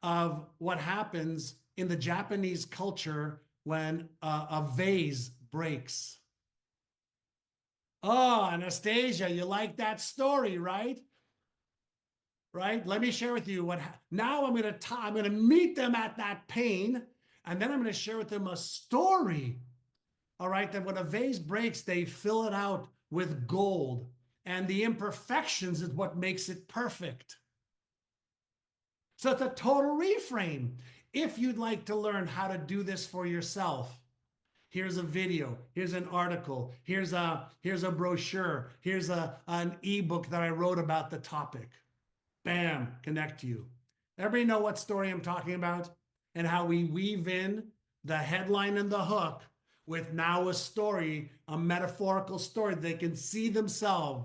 of what happens in the Japanese culture when a vase breaks. Oh, Anastasia, you like that story, right? Right? Let me share with you what. Now I'm going to meet them at that pain, and then I'm going to share with them a story. All right, that when a vase breaks, they fill it out with gold, and the imperfections is what makes it perfect. So it's a total reframe. If you'd like to learn how to do this for yourself, here's a video, here's an article, here's a brochure, here's an ebook that I wrote about the topic. Bam, connect you. Everybody know what story I'm talking about and how we weave in the headline and the hook with now a story, a metaphorical story they can see themselves.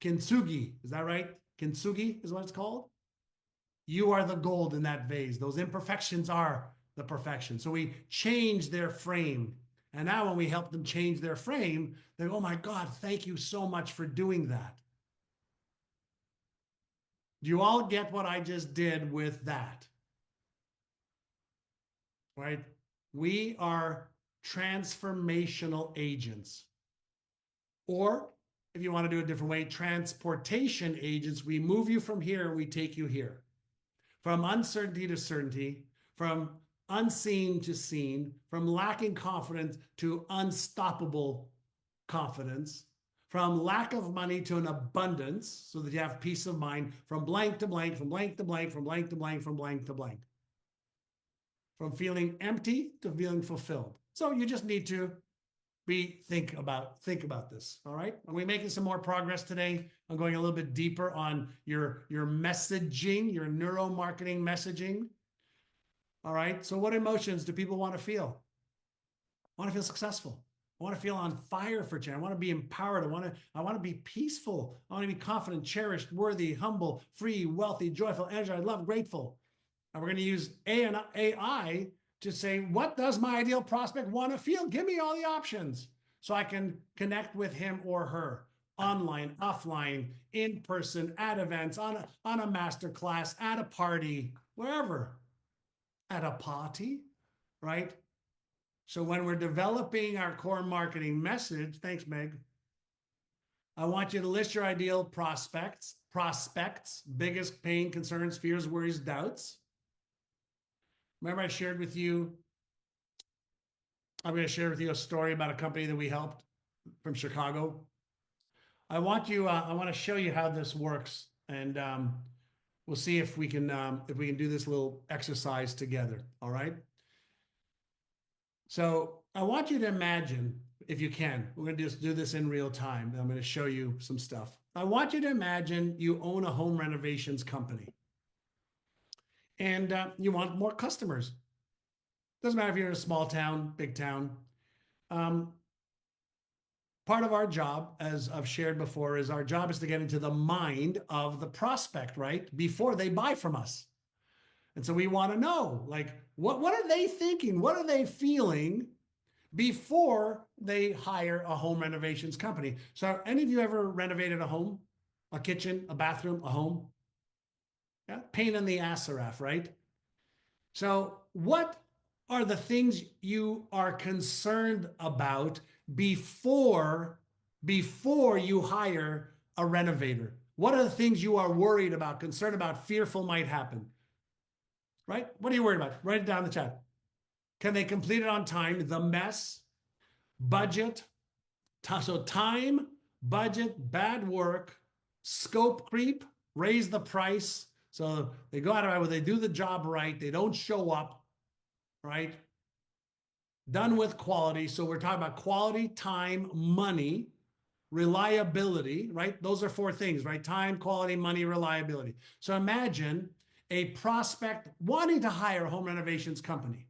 Kintsugi, is that right? Kintsugi is what it's called. You are the gold in that vase. Those imperfections are the perfection. So we change their frame. And now when we help them change their frame, they go, oh my God, thank you so much for doing that. Do you all get what I just did with that? Right? We are transformational agents. Or if you want to do it a different way, transportation agents. We move you from here and we take you here. From uncertainty to certainty, from unseen to seen, from lacking confidence to unstoppable confidence, from lack of money to an abundance, so that you have peace of mind, from blank to blank, from blank to blank, from blank to blank, from blank to blank, from feeling empty to feeling fulfilled. So you just need to think about this. All right. Are we making some more progress today? I'm going a little bit deeper on your messaging, your neuromarketing messaging. All right. So what emotions do people want to feel? I want to feel successful. I want to feel on fire for change. I want to be empowered. I want to be peaceful. I want to be confident, cherished, worthy, humble, free, wealthy, joyful, energized, loved, grateful. And we're going to use AI to say, what does my ideal prospect want to feel? Give me all the options so I can connect with him or her online, offline, in person, at events, on a master class, at a party, wherever, at a party, right? So when we're developing our core marketing message, thanks, Meg, I want you to list your ideal prospects, biggest pain, concerns, fears, worries, doubts. Remember I shared with you, I'm going to share with you a story about a company that we helped from Chicago. I want to show you how this works, and we'll see if we can do this little exercise together. All right. So I want you to imagine, if you can, we're going to just do this in real time. I'm going to show you some stuff. I want you to imagine you own a home renovations company, and you want more customers. Doesn't matter if you're in a small town, big town. Um, Part of our job, as I've shared before, is our job is to get into the mind of the prospect, right? Before they buy from us. And so we want to know, like, what are they thinking? What are they feeling before they hire a home renovations company? So any of you ever renovated a home, a kitchen, a bathroom, a home? Yeah, pain in the ass, right? So, what are the things you are concerned about before you hire a renovator? What are the things you are worried about, concerned about, fearful might happen? Right? What are you worried about? Write it down in the chat. Can they complete it on time? The mess, budget, so time, budget, bad work, scope creep, raise the price. So they go out of it, they do the job right, they don't show up, right? Done with quality. So we're talking about quality, time, money, reliability, right? Those are four things, right? Time, quality, money, reliability. So imagine a prospect wanting to hire a home renovations company.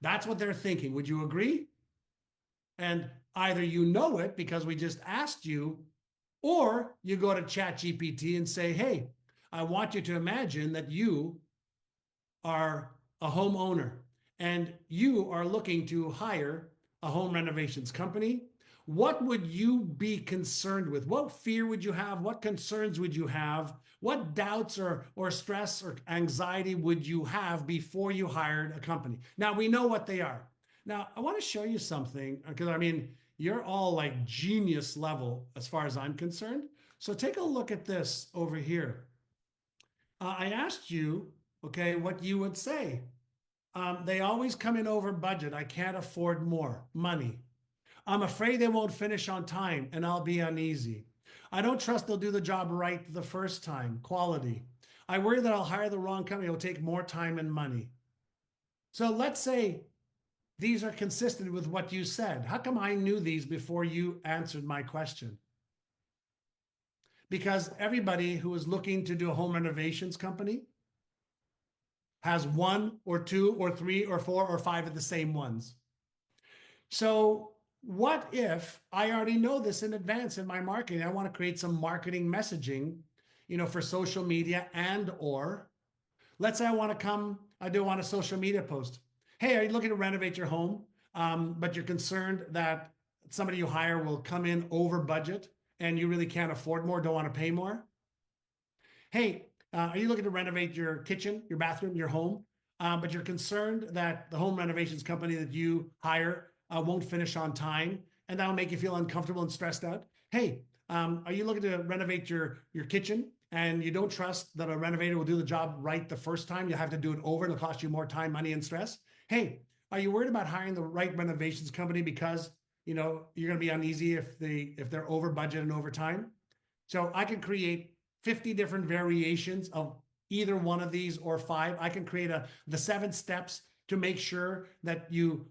That's what they're thinking. Would you agree? And either you know it because we just asked you, or you go to ChatGPT and say, hey, I want you to imagine that you are a homeowner and you are looking to hire a home renovations company. What would you be concerned with? What fear would you have? What concerns would you have? What doubts or stress or anxiety would you have before you hired a company? Now, we know what they are. Now, I want to show you something because I mean, you're all like genius level as far as I'm concerned. So take a look at this over here. I asked you, okay, what you would say. They always come in over budget. I can't afford more money. I'm afraid they won't finish on time and I'll be uneasy. I don't trust they'll do the job right the first time. Quality. I worry that I'll hire the wrong company. It'll take more time and money. So let's say these are consistent with what you said. How come I knew these before you answered my question? Because everybody who is looking to do a home renovations company has one or two or three or four or five of the same ones. So what if I already know this in advance in my marketing? I want to create some marketing messaging, for social media, and or let's say I do want a social media post. Hey, are you looking to renovate your home? But you're concerned that somebody you hire will come in over budget and you really can't afford more, don't want to pay more. Hey, are you looking to renovate your kitchen, your bathroom, your home? But you're concerned that the home renovations company that you hire won't finish on time, and that'll make you feel uncomfortable and stressed out. Hey, are you looking to renovate your kitchen, and you don't trust that a renovator will do the job right the first time? You'll have to do it over, and it'll cost you more time, money, and stress. Hey, are you worried about hiring the right renovations company because you're going to be uneasy if they're over budget and over time. So I can create 50 different variations of either one of these or five. I can create the 7 steps to make sure that you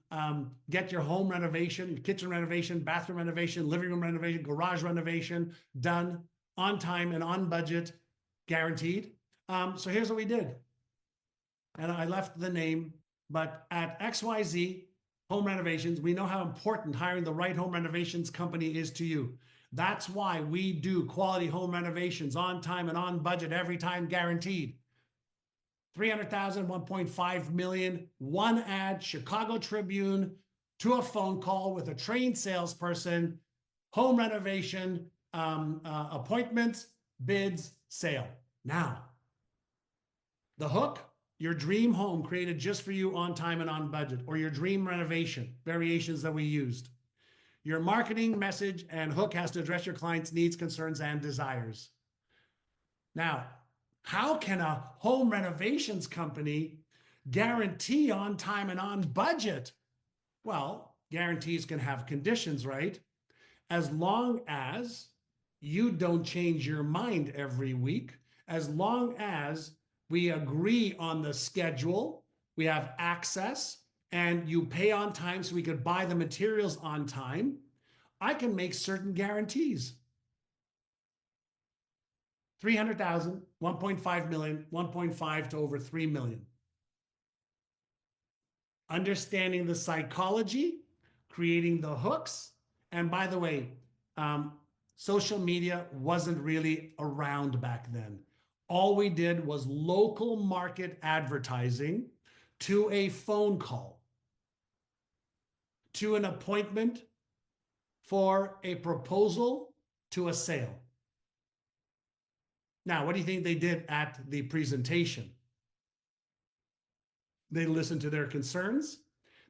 get your home renovation, kitchen renovation, bathroom renovation, living room renovation, garage renovation done on time and on budget, guaranteed. So here's what we did. And I left the name, but at XYZ Home Renovations, we know how important hiring the right home renovations company is to you. That's why we do quality home renovations on time and on budget, every time guaranteed. 300,000, 1.5 million, one ad, Chicago Tribune, to a phone call with a trained salesperson, home renovation, appointments, bids, sale. Now, the hook, your dream home created just for you on time and on budget, or your dream renovation, variations that we used. Your marketing message and hook has to address your client's needs, concerns, and desires. Now, how can a home renovations company guarantee on time and on budget? Well, guarantees can have conditions, right? As long as you don't change your mind every week, as long as we agree on the schedule, we have access, and you pay on time so we could buy the materials on time, I can make certain guarantees. 300,000, 1.5 million, 1.5 to over 3 million. Understanding the psychology, creating the hooks. And by the way, social media wasn't really around back then. All we did was local market advertising to a phone call, to an appointment, for a proposal, to a sale. Now, what do you think they did at the presentation? They listened to their concerns.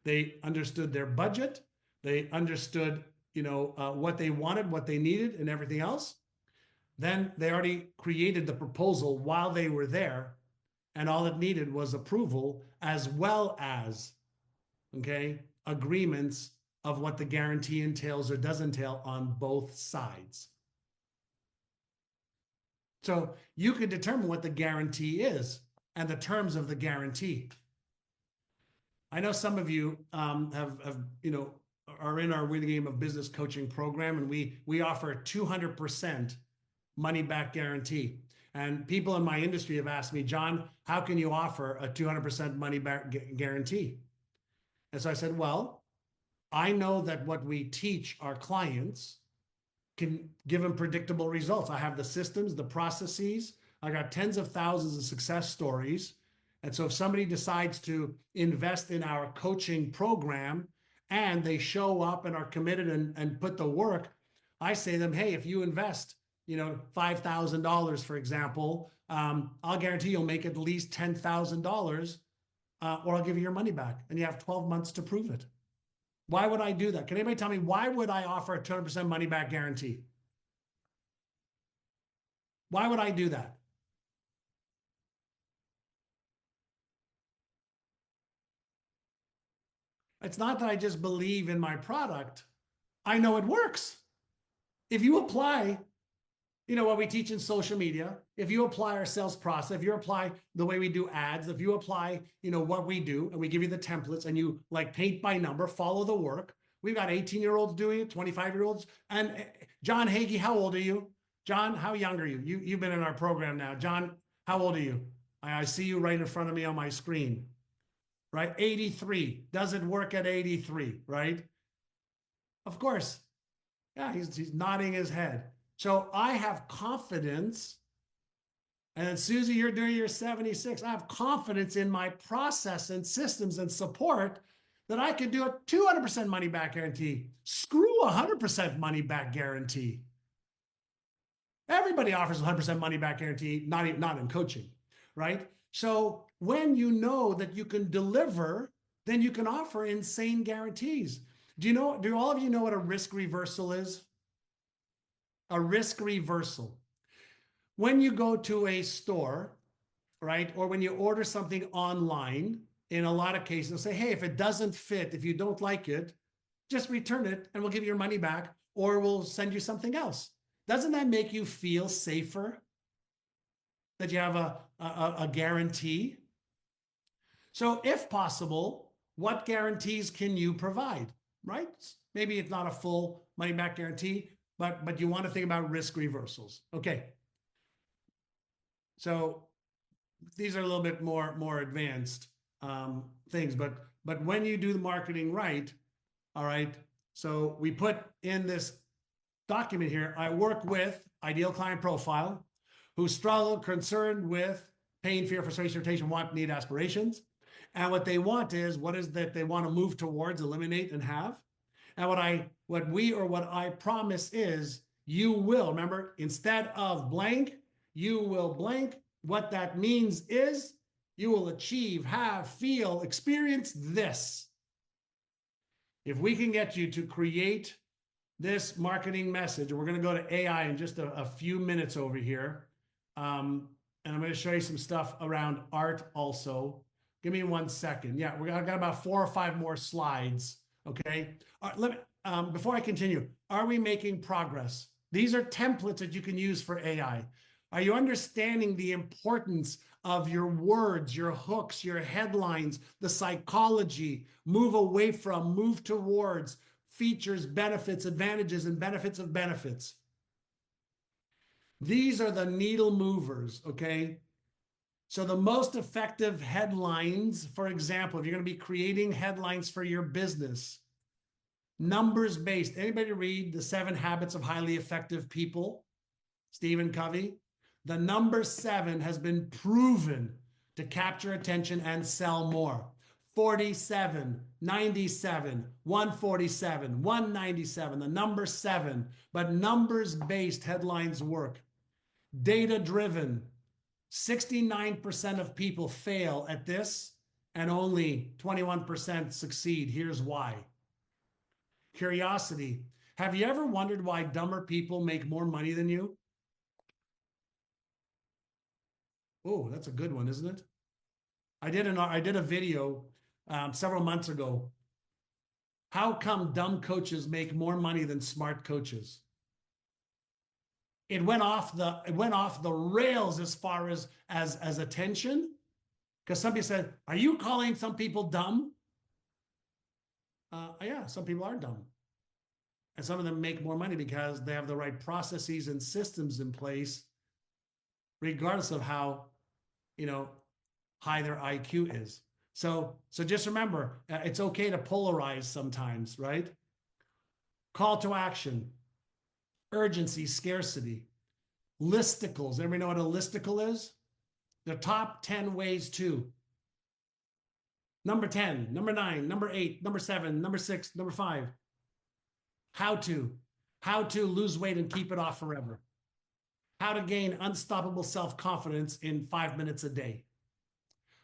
They understood their budget. They understood, what they wanted, what they needed, and everything else. Then they already created the proposal while they were there, and all it needed was approval, as well as, okay, agreements of what the guarantee entails or does entail on both sides. So you can determine what the guarantee is and the terms of the guarantee. I know some of you are in our Winning Game of Business coaching program, and we offer a 200% money back guarantee. And people in my industry have asked me, John, how can you offer a 200% money back guarantee? And so I said, well, I know that what we teach our clients can give them predictable results. I have the systems, the processes. I got tens of thousands of success stories. And so if somebody decides to invest in our coaching program and they show up and are committed and put the work, I say to them, hey, if you invest, $5,000, for example, I'll guarantee you'll make at least $10,000, or I'll give you your money back. And you have 12 months to prove it. Why would I do that? Can anybody tell me, why would I offer a 200% money back guarantee? Why would I do that? It's not that I just believe in my product. I know it works. If you apply, what we teach in social media, if you apply our sales process, if you apply the way we do ads, if you apply, what we do, and we give you the templates and you like paint by number, follow the work. We've got 18-year-olds doing it, 25-year-olds. And John Hagee, how old are you? John, how young are you? You've been in our program now. John, how old are you? I see you right in front of me on my screen, right? 83. Does it work at 83, right? Of course. Yeah, he's nodding his head. So I have confidence. And Susie, you're doing your 76. I have confidence in my process and systems and support that I could do a 200% money back guarantee. Screw 100% money back guarantee. Everybody offers 100% money back guarantee, not in coaching, right? So when you know that you can deliver, then you can offer insane guarantees. Do all of you know what a risk reversal is? A risk reversal. When you go to a store, right, or when you order something online, in a lot of cases, they'll say, hey, if it doesn't fit, if you don't like it, just return it and we'll give you your money back or we'll send you something else. Doesn't that make you feel safer that you have a guarantee? So, if possible, what guarantees can you provide? Right? Maybe it's not a full money back guarantee, but you want to think about risk reversals. Okay. So these are a little bit more advanced things, but when you do the marketing right, all right. So we put in this document here. I work with ideal client profile who struggle, concerned with pain, fear, frustration, irritation, want, need, aspirations. And what they want is what is that they want to move towards, eliminate, and have. And what I promise is you will remember instead of blank, you will blank. What that means is you will achieve, have, feel, experience this. If we can get you to create this marketing message, and we're going to go to AI in just a few minutes over here. And I'm going to show you some stuff around art also. Give me 1 second. Yeah, I've got about 4 or 5 more slides. Okay. All right, before I continue, are we making progress? These are templates that you can use for AI. Are you understanding the importance of your words, your hooks, your headlines, the psychology, move away from, move towards, features, benefits, advantages, and benefits of benefits? These are the needle movers, okay? So the most effective headlines, for example, if you're going to be creating headlines for your business, numbers based. Anybody read The 7 Habits of Highly Effective People? Stephen Covey. The number 7 has been proven to capture attention and sell more. 47, 97, 147, 197, the number 7. But numbers based headlines work. Data driven. 69% of people fail at this and only 21% succeed. Here's why. Curiosity. Have you ever wondered why dumber people make more money than you? Oh, that's a good one, isn't it? I did a video several months ago. How come dumb coaches make more money than smart coaches? It went off the rails as far as attention, because somebody said, "Are you calling some people dumb?" Yeah, some people are dumb, and some of them make more money because they have the right processes and systems in place, regardless of how high their IQ is. So just remember, it's okay to polarize sometimes, right? Call to action, urgency, scarcity, listicles. Everybody know what a listicle is? The top 10 ways to. Number 10, number 9, number 8, number 7, number 6, number 5. How to lose weight and keep it off forever. How to gain unstoppable self-confidence in 5 minutes a day.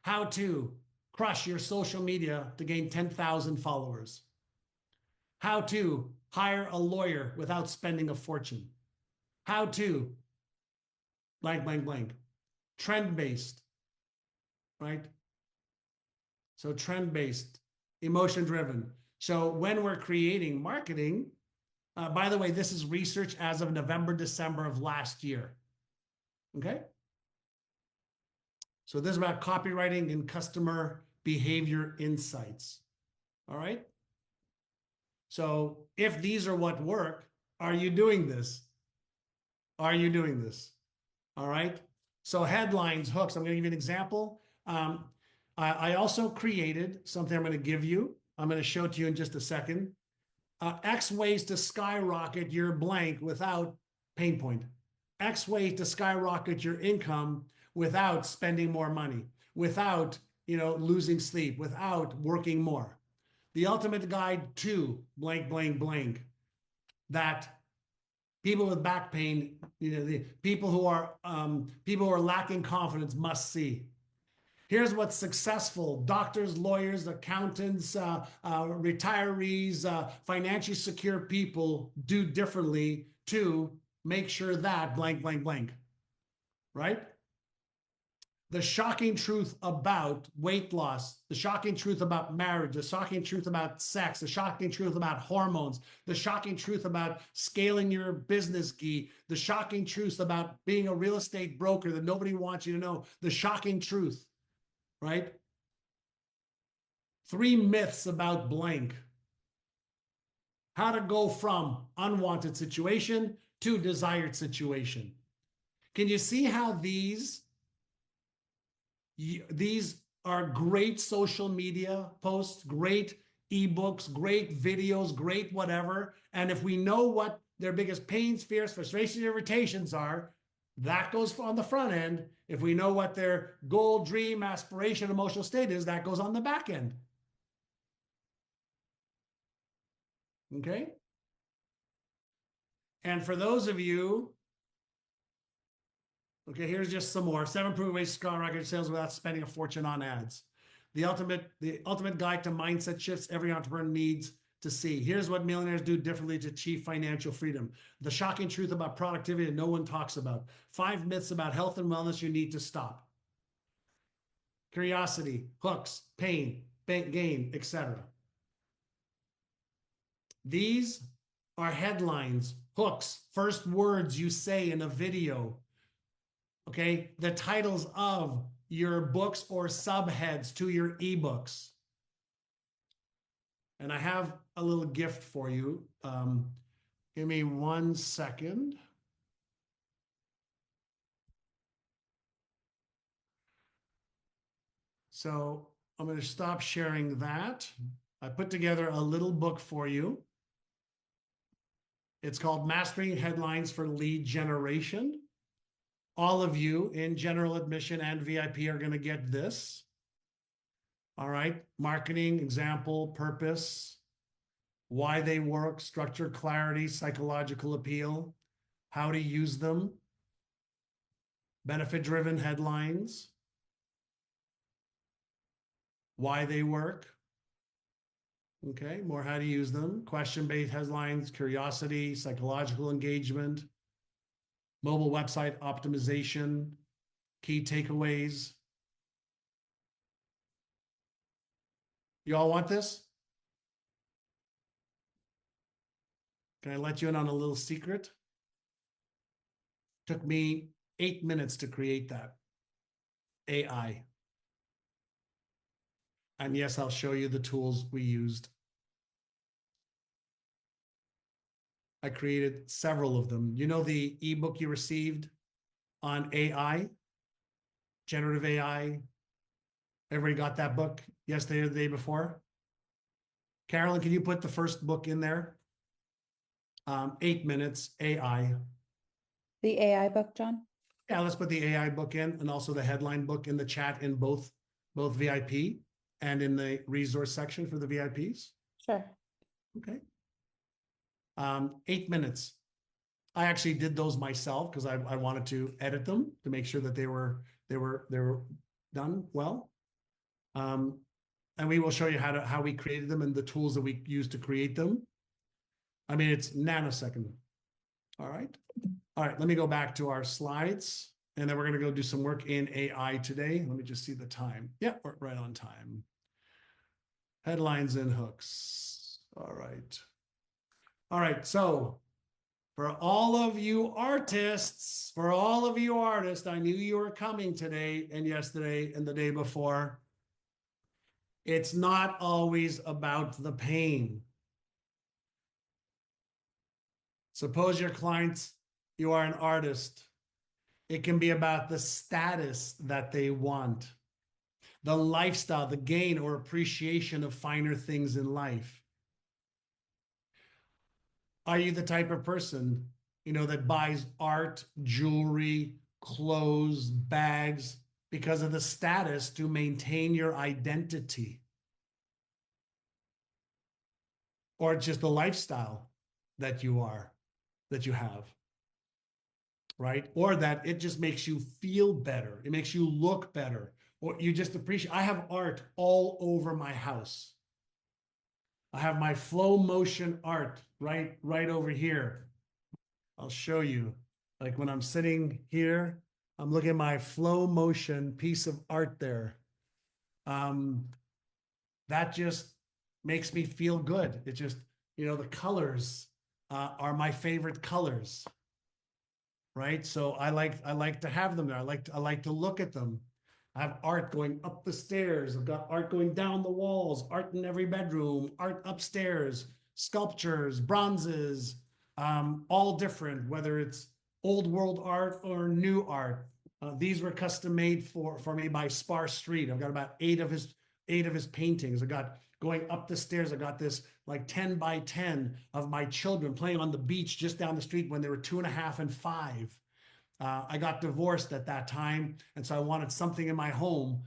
How to crush your social media to gain 10,000 followers. How to hire a lawyer without spending a fortune. How to blank, blank, blank. Trend-based, right? So trend-based, emotion-driven. So when we're creating marketing, by the way, this is research as of November, December of last year. Okay? So this is about copywriting and customer behavior insights. All right? So if these are what work, are you doing this? Are you doing this? All right? So headlines, hooks. I'm going to give you an example. I also created something I'm going to give you. I'm going to show it to you in just a second. X ways to skyrocket your blank without pain point. X ways to skyrocket your income without spending more money, without losing sleep, without working more. The ultimate guide to blank, blank, blank. That people with back pain, the people who are lacking confidence must see. Here's what successful doctors, lawyers, accountants, retirees, financially secure people do differently to make sure that blank, blank, blank, right? The shocking truth about weight loss, the shocking truth about marriage, the shocking truth about sex, the shocking truth about hormones, the shocking truth about scaling your business key, the shocking truth about being a real estate broker that nobody wants you to know, the shocking truth, right? 3 myths about blank. How to go from unwanted situation to desired situation. Can you see how these are great social media posts, great ebooks, great videos, great whatever. And if we know what their biggest pains, fears, frustrations, irritations are, that goes on the front end. If we know what their goal, dream, aspiration, emotional state is, that goes on the back end. Okay. And for those of you, okay, here's just some more. 7 proven ways to skyrocket sales without spending a fortune on ads. The ultimate guide to mindset shifts every entrepreneur needs to see. Here's what millionaires do differently to achieve financial freedom. The shocking truth about productivity that no one talks about. 5 myths about health and wellness you need to stop. Curiosity, hooks, pain, gain, etc. These are headlines, hooks, first words you say in a video. Okay, the titles of your books or subheads to your ebooks. And I have a little gift for you. Give me 1 second. So I'm going to stop sharing that. I put together a little book for you. It's called Mastering Headlines for Lead Generation. All of you in general admission and VIP are going to get this. All right. Marketing, example, purpose, why they work, structure, clarity, psychological appeal, how to use them, benefit-driven headlines, why they work. Okay, more how to use them, question-based headlines, curiosity, psychological engagement, mobile website optimization, key takeaways. You all want this? Can I let you in on a little secret? Took me 8 minutes to create that. AI. And yes, I'll show you the tools we used. I created several of them. You know the ebook you received on AI, generative AI? Everybody got that book yesterday or the day before? Carolyn, can you put the first book in there? 8 minutes, AI. The AI book, John? Yeah, let's put the AI book in and also the headline book in the chat in both VIP and in the resource section for the VIPs. Sure. Okay. 8 minutes. I actually did those myself because I wanted to edit them to make sure that they were done well. And we will show you how we created them and the tools that we used to create them. I mean, it's nanosecond. All right. All right, let me go back to our slides and then we're going to go do some work in AI today. Let me just see the time. Yeah, we're right on time. Headlines and hooks. All right. All right, so for all of you artists, I knew you were coming today and yesterday and the day before. It's not always about the pain. Suppose your clients, you are an artist. It can be about the status that they want, the lifestyle, the gain or appreciation of finer things in life. Are you the type of person, that buys art, jewelry, clothes, bags because of the status to maintain your identity? Or just the lifestyle that you have, right? Or that it just makes you feel better. It makes you look better. Or you just appreciate. I have art all over my house. I have my flow motion art right over here. I'll show you. Like when I'm sitting here, I'm looking at my flow motion piece of art there. Um, that just makes me feel good. It just, the colors are my favorite colors, right? So I like to have them there. I like to look at them. I have art going up the stairs. I've got art going down the walls, art in every bedroom, art upstairs, sculptures, bronzes, all different, whether it's old world art or new art. These were custom made for me by Spar Street. I've got about eight of his paintings. I got going up the stairs. I got this like 10 by 10 of my children playing on the beach just down the street when they were 2.5 and 5. I got divorced at that time, and so I wanted something in my home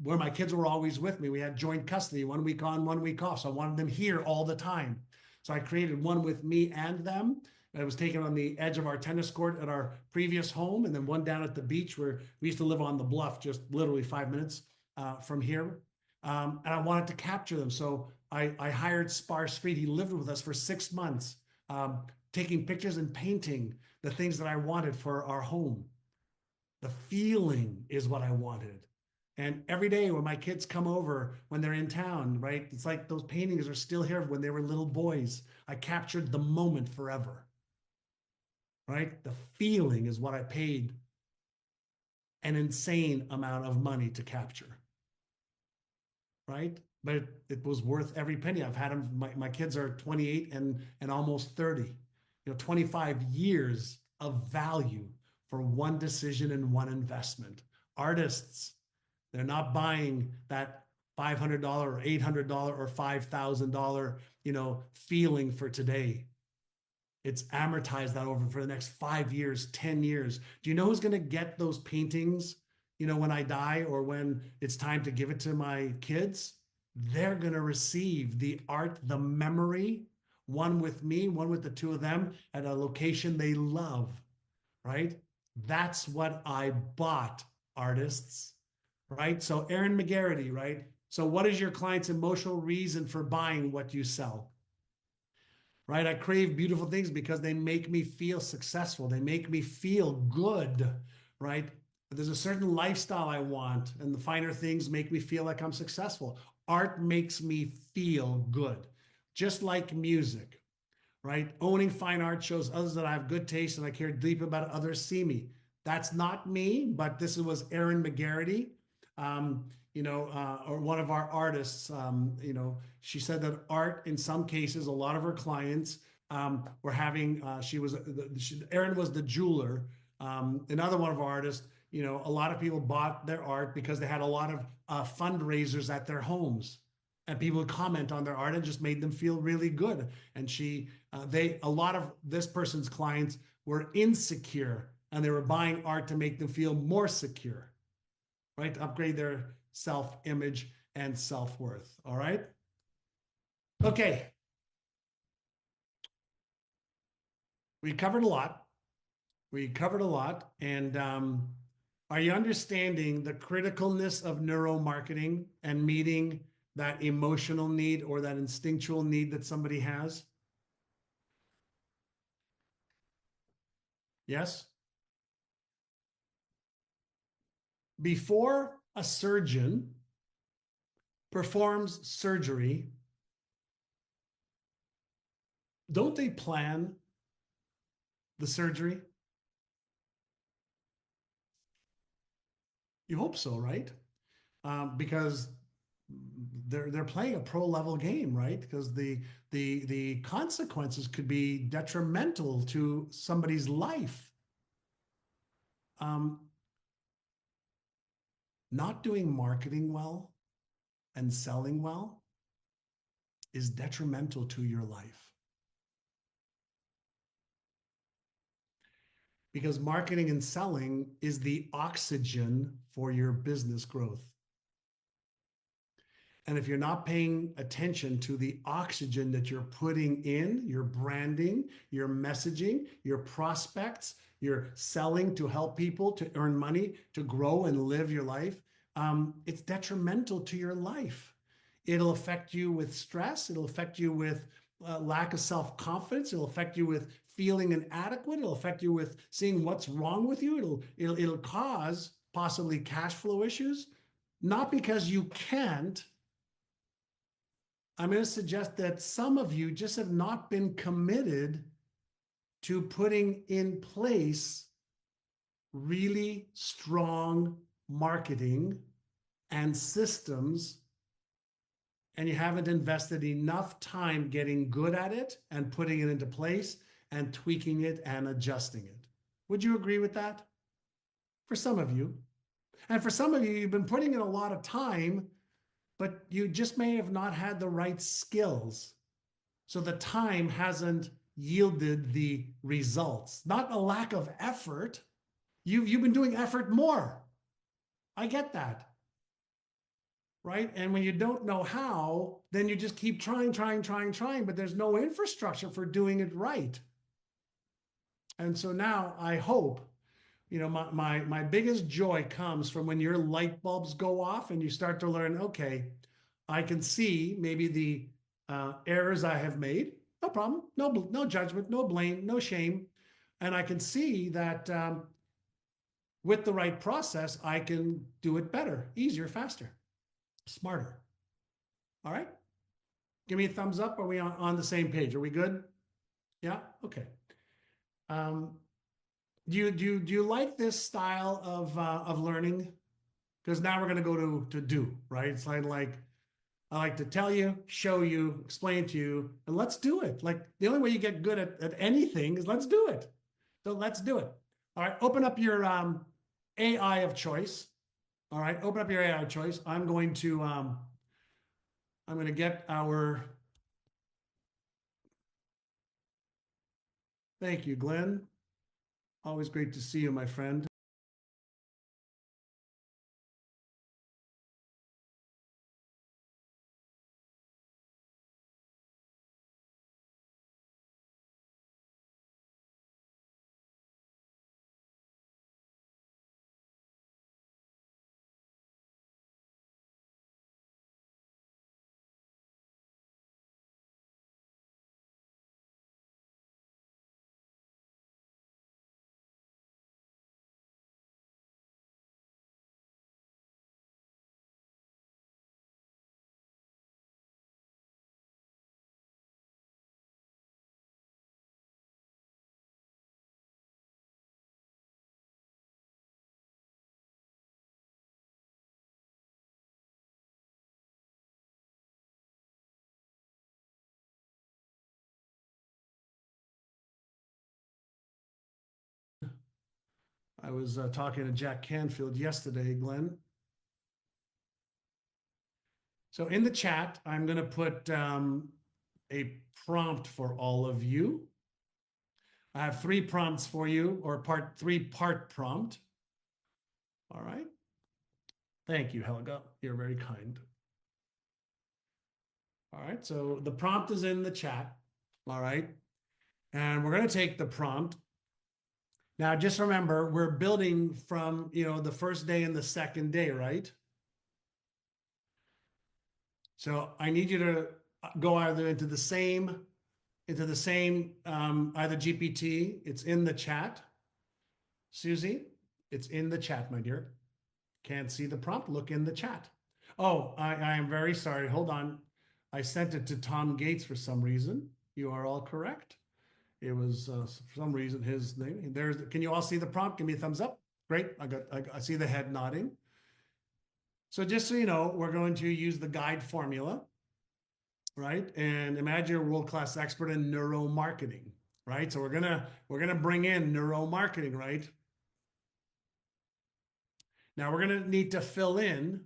where my kids were always with me. We had joint custody, 1 week on, 1 week off. So I wanted them here all the time. So I created one with me and them. It was taken on the edge of our tennis court at our previous home, and then one down at the beach where we used to live on the bluff, just literally 5 minutes from here. And I wanted to capture them. So I hired Spar Street. He lived with us for 6 months, taking pictures and painting the things that I wanted for our home. The feeling is what I wanted. And every day when my kids come over, when they're in town, right, it's like those paintings are still here when they were little boys. I captured the moment forever, right? The feeling is what I paid an insane amount of money to capture, right? But it was worth every penny. I've had them, my kids are 28 and almost 30, 25 years of value for one decision and one investment. Artists, they're not buying that $500 or $800 or $5,000, feeling for today. It's amortized that over for the next 5 years, 10 years. Do you know who's going to get those paintings, when I die or when it's time to give it to my kids? They're going to receive the art, the memory, one with me, one with the two of them at a location they love, right? That's what I bought, artists, right? So, Aaron McGarity, right? So, what is your client's emotional reason for buying what you sell? Right? I crave beautiful things because they make me feel successful. They make me feel good, right? There's a certain lifestyle I want, and the finer things make me feel like I'm successful. Art makes me feel good, just like music, right? Owning fine art shows others that I have good taste and I care deep about others see me. That's not me, but this was Erin McGarity, or one of our artists. She said that art, in some cases, a lot of her clients were having. Erin was the jeweler. Another one of our artists. A lot of people bought their art because they had a lot of fundraisers at their homes, and people would comment on their art and just made them feel really good. And a lot of this person's clients were insecure and they were buying art to make them feel more secure, right? To upgrade their self image and self worth. All right. Okay. We covered a lot. We covered a lot. And are you understanding the criticalness of neuromarketing and meeting that emotional need or that instinctual need that somebody has? Yes. Before a surgeon performs surgery, don't they plan the surgery? You hope so, right? Because they're playing a pro level game, right? Because the consequences could be detrimental to somebody's life. Um, Not doing marketing well and selling well is detrimental to your life. Because marketing and selling is the oxygen for your business growth. And if you're not paying attention to the oxygen that you're putting in, your branding, your messaging, your prospects, your selling to help people to earn money, to grow and live your life, it's detrimental to your life. It'll affect you with stress. It'll affect you with lack of self-confidence. It'll affect you with feeling inadequate. It'll affect you with seeing what's wrong with you. It'll cause possibly cash flow issues, not because you can't. I'm going to suggest that some of you just have not been committed to putting in place really strong marketing and systems, and you haven't invested enough time getting good at it and putting it into place and tweaking it and adjusting it. Would you agree with that? For some of you. And for some of you, you've been putting in a lot of time, but you just may have not had the right skills. So the time hasn't yielded the results. Not a lack of effort. You've been doing effort more. I get that. Right. And when you don't know how, then you just keep trying, but there's no infrastructure for doing it right. And so now I hope, my biggest joy comes from when your light bulbs go off and you start to learn, okay, I can see maybe the errors I have made. No problem. No judgment, no blame, no shame. And I can see that with the right process, I can do it better, easier, faster, smarter. All right. Give me a thumbs up. Are we on the same page? Are we good? Yeah. Okay. Um, do you like this style of learning? Because now we're going to go to do, right? It's like I like to tell you, show you, explain to you, and let's do it. Like the only way you get good at anything is let's do it. So let's do it. All right. Open up your AI of choice. All right. Open up your AI of choice. I'm going to get our. Thank you, Glenn. Always great to see you, my friend. I was talking to Jack Canfield yesterday, Glenn. So in the chat, I'm going to put a prompt for all of you. I have 3 prompts for you, or three-part prompt. All right. Thank you, Helga. You're very kind. All right. So the prompt is in the chat. All right. And we're going to take the prompt. Now, just remember, we're building from, the first day and the second day, right? So I need you to go either into the same either GPT. It's in the chat. Susie, it's in the chat, my dear. Can't see the prompt. Look in the chat. Oh, I am very sorry. Hold on. I sent it to Tom Gates for some reason. You are all correct. It was for some reason his name. Can you all see the prompt? Give me a thumbs up. Great. I see the head nodding. So just so you know, we're going to use the guide formula, right? And imagine you're a world-class expert in neuromarketing, right? So we're gonna bring in neuromarketing, right? Now we're gonna need to fill in,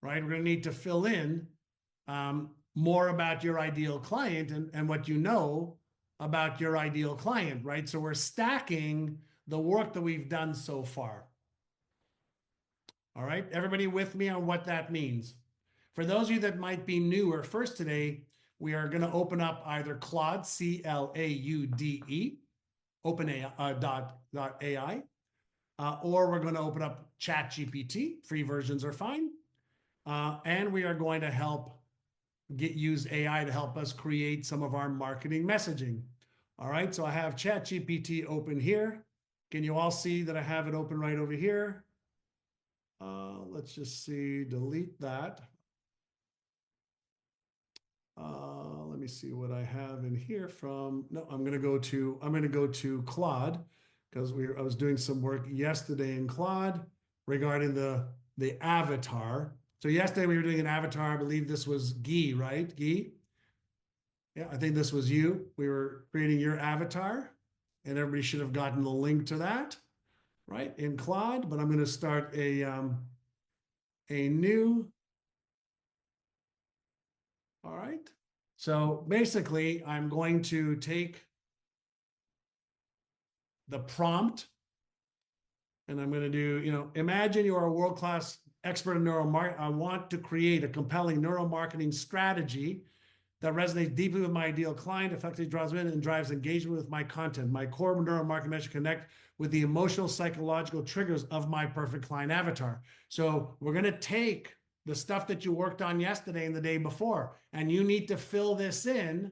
right? We're gonna need to fill in more about your ideal client and what you know about your ideal client, right? So we're stacking the work that we've done so far. All right, everybody with me on what that means? For those of you that might be newer, first today, we are going to open up either Claude, CLAUDE, OpenAI, or we're going to open up ChatGPT. Free versions are fine. And we are going to help use AI to help us create some of our marketing messaging. All right, so I have ChatGPT open here. Can you all see that I have it open right over here? Let's just see, delete that. Let me see what I have in here from. No, I'm gonna go to Claude because I was doing some work yesterday in Claude regarding the avatar. So yesterday we were doing an avatar. I believe this was Guy, right? Guy? Yeah, I think this was you. We were creating your avatar, and everybody should have gotten the link to that, right? In Claude, but I'm going to start a new. All right. So basically, I'm going to take the prompt and I'm going to do, imagine you are a world-class expert in neuromarketing. I want to create a compelling neuromarketing strategy that resonates deeply with my ideal client, effectively draws them in and drives engagement with my content. My core neuromarketing message connect with the emotional, psychological triggers of my perfect client avatar. So we're going to take the stuff that you worked on yesterday and the day before, and you need to fill this in,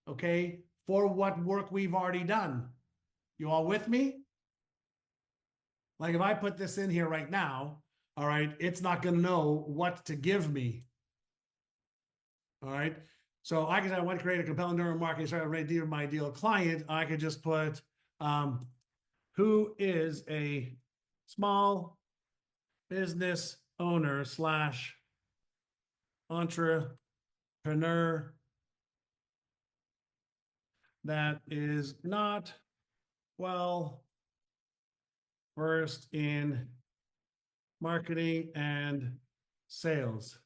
okay, for what work we've already done. You all with me? Like if I put this in here right now, all right, it's not going to know what to give me. All right. So like I said, I want to create a compelling neuromarketing strategy to my ideal client. I could just put who is a small business owner slash entrepreneur that is not well versed in marketing and sales.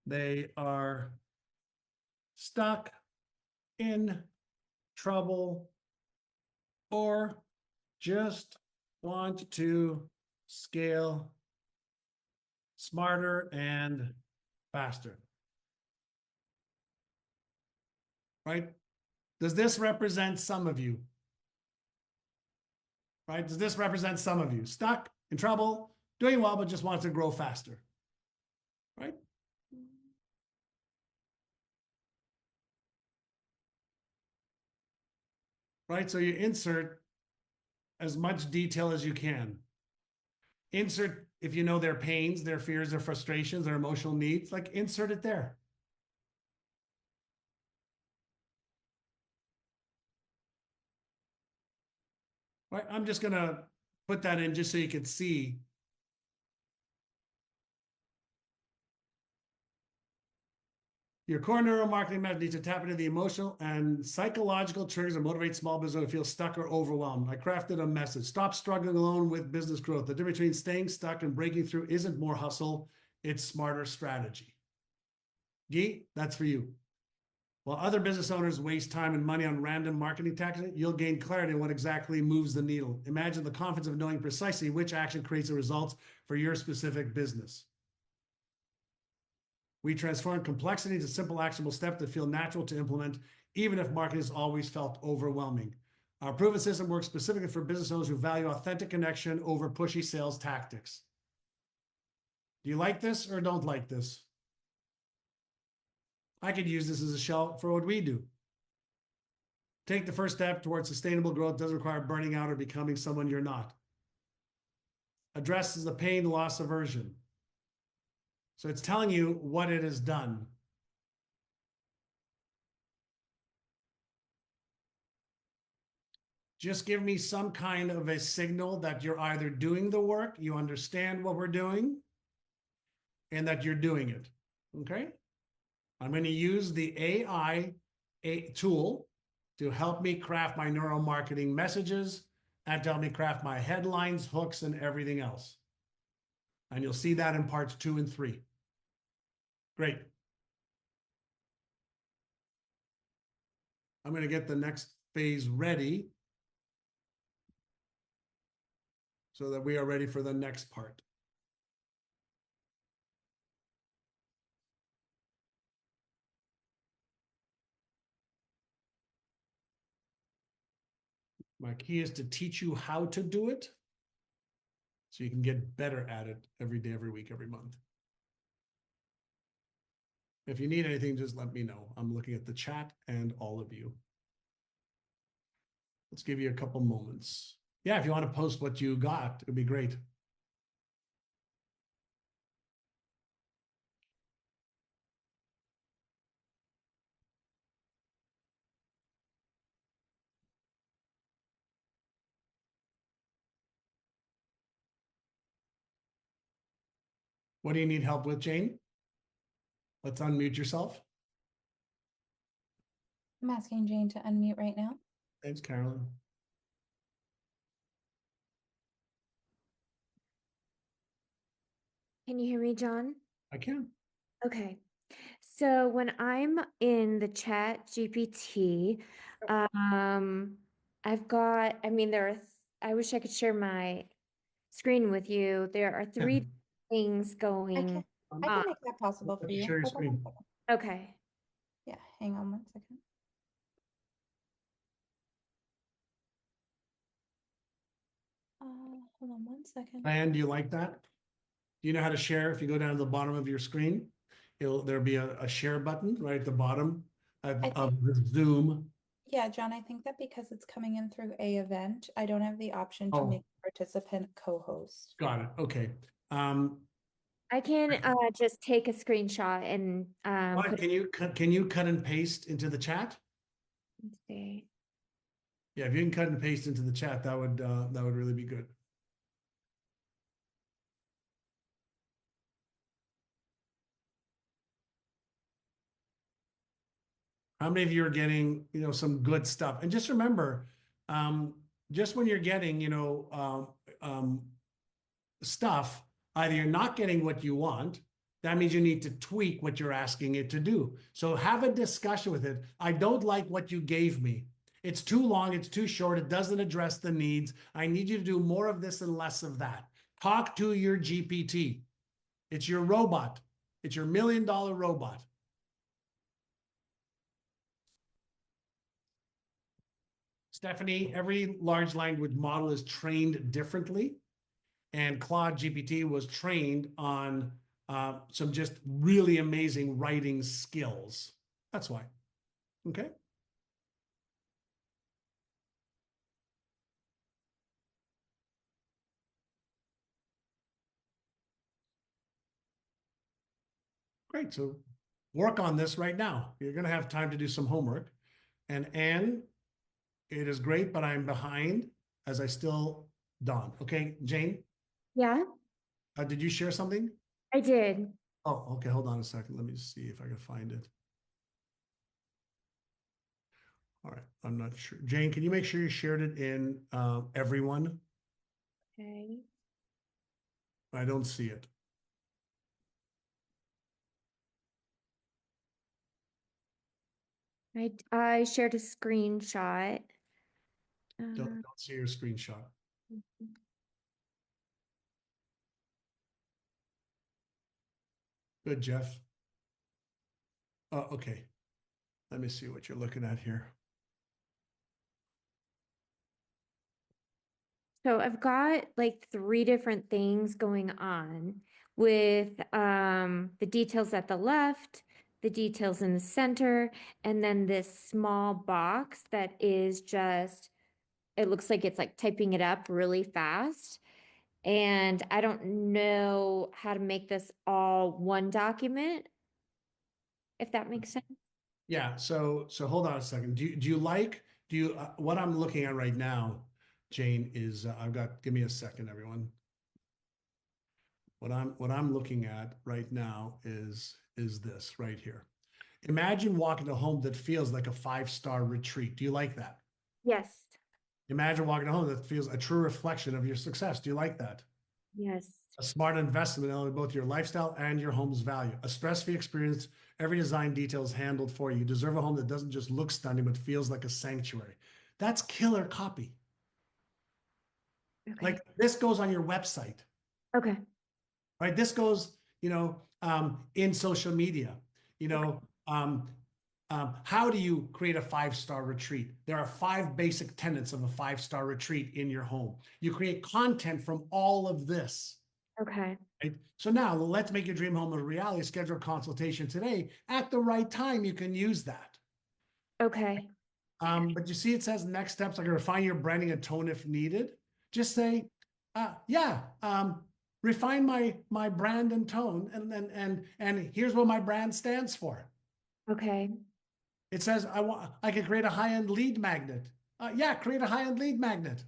They are stuck in trouble or just want to scale smarter and faster. Right? Does this represent some of you? Right? Does this represent some of you? Stuck, in trouble, doing well, but just wants to grow faster. Right? Right? So you insert as much detail as you can. Insert if you know their pains, their fears, their frustrations, their emotional needs, like insert it there. Right? I'm just going to put that in just so you can see. Your core neuromarketing method needs to tap into the emotional and psychological triggers that motivate small business to feel stuck or overwhelmed. I crafted a message. Stop struggling alone with business growth. The difference between staying stuck and breaking through isn't more hustle, it's smarter strategy. Gee, that's for you. While other business owners waste time and money on random marketing tactics, you'll gain clarity on what exactly moves the needle. Imagine the confidence of knowing precisely which action creates the results for your specific business. We transform complexity into simple, actionable steps that feel natural to implement, even if marketing has always felt overwhelming. Our proven system works specifically for business owners who value authentic connection over pushy sales tactics. Do you like this or don't like this? I could use this as a shell for what we do. Take the first step towards sustainable growth doesn't require burning out or becoming someone you're not. Addresses the pain, loss, aversion. So it's telling you what it has done. Just give me some kind of a signal that you're either doing the work, you understand what we're doing, and that you're doing it. Okay? I'm going to use the AI tool to help me craft my neuromarketing messages and to help me craft my headlines, hooks, and everything else. And you'll see that in parts 2 and 3. Great. I'm going to get the next phase ready so that we are ready for the next part. My key is to teach you how to do it so you can get better at it every day, every week, every month. If you need anything, just let me know. I'm looking at the chat and all of you. Let's give you a couple moments. Yeah, if you want to post what you got, it'd be great. What do you need help with, Jane? Let's unmute yourself. I'm asking Jane to unmute right now. Thanks, Carolyn. Can you hear me, John? I can. Okay. So when I'm in the chat GPT, I've got, I mean, I wish I could share my screen with you. There are three things I going can I on. can make that possible for Let you you. share your Hold on one screen. second. Okay. Yeah, hang on one second. Hold on one second. And do you like that? Do you know how to share? If you go down to the bottom of your screen, there'll be a share button right at the bottom I of think, the Zoom. yeah, John, I think that because it's coming in through a event, I don't have the option to Oh, make participant co-host. got it. Okay. Um, I can just take a screenshot and What, put can you cut and paste into the chat? let's see. Yeah, if you can cut and paste into the chat, that would really be good. How many of you are getting, some good stuff? And just remember, just when you're getting, stuff, either you're not getting what you want, that means you need to tweak what you're asking it to do. So have a discussion with it. I don't like what you gave me. It's too long, it's too short, it doesn't address the needs. I need you to do more of this and less of that. Talk to your GPT. It's your robot. It's your $1 million robot. Stephanie, every large language model is trained differently. And Claude GPT was trained on some just really amazing writing skills. That's why. Okay. Great. So work on this right now. You're going to have time to do some homework. And Anne, it is great, but I'm behind as I still dawn. Okay, Jane, Yeah, did you share something? I did. Oh, okay. Hold on a second. Let me see if I can find it. All right. I'm not sure. Jane, can you make sure you shared it in everyone? Okay. I don't see it. I shared a screenshot. Don't see your screenshot. Good, Jeff. Oh, okay. Let me see what you're looking at here. So I've got like three different things going on with the details at the left, the details in the center, and then this small box that is just, it looks like it's like typing it up really fast. And I don't know how to make this all one document, if that makes sense. Yeah. So hold on a second. What I'm looking at right now, Jane, is give me a second, everyone. What I'm looking at right now is this right here. Imagine walking to a home that feels like a 5-star retreat. Do you like that? Yes. Imagine walking to a home that feels a true reflection of your success. Do you like that? Yes. A smart investment in both your lifestyle and your home's value. A stress-free experience. Every design detail is handled for you. You deserve a home that doesn't just look stunning, but feels like a sanctuary. That's killer copy. Okay. Like this goes on your website, Okay. right? This goes, in social media. You Okay. know, how do you create a 5-star retreat? There are 5 basic tenets of a 5-star retreat in your home. You create content from all of this. Okay. Right? So now let's make your dream home a reality. Schedule a consultation today. At the right time, you can use that. Okay. But you see, it says next steps like refine your branding and tone if needed. Just say, refine my brand and tone, and here's what my brand stands for. Okay. It says I can create a high-end lead magnet. Create a high-end lead magnet.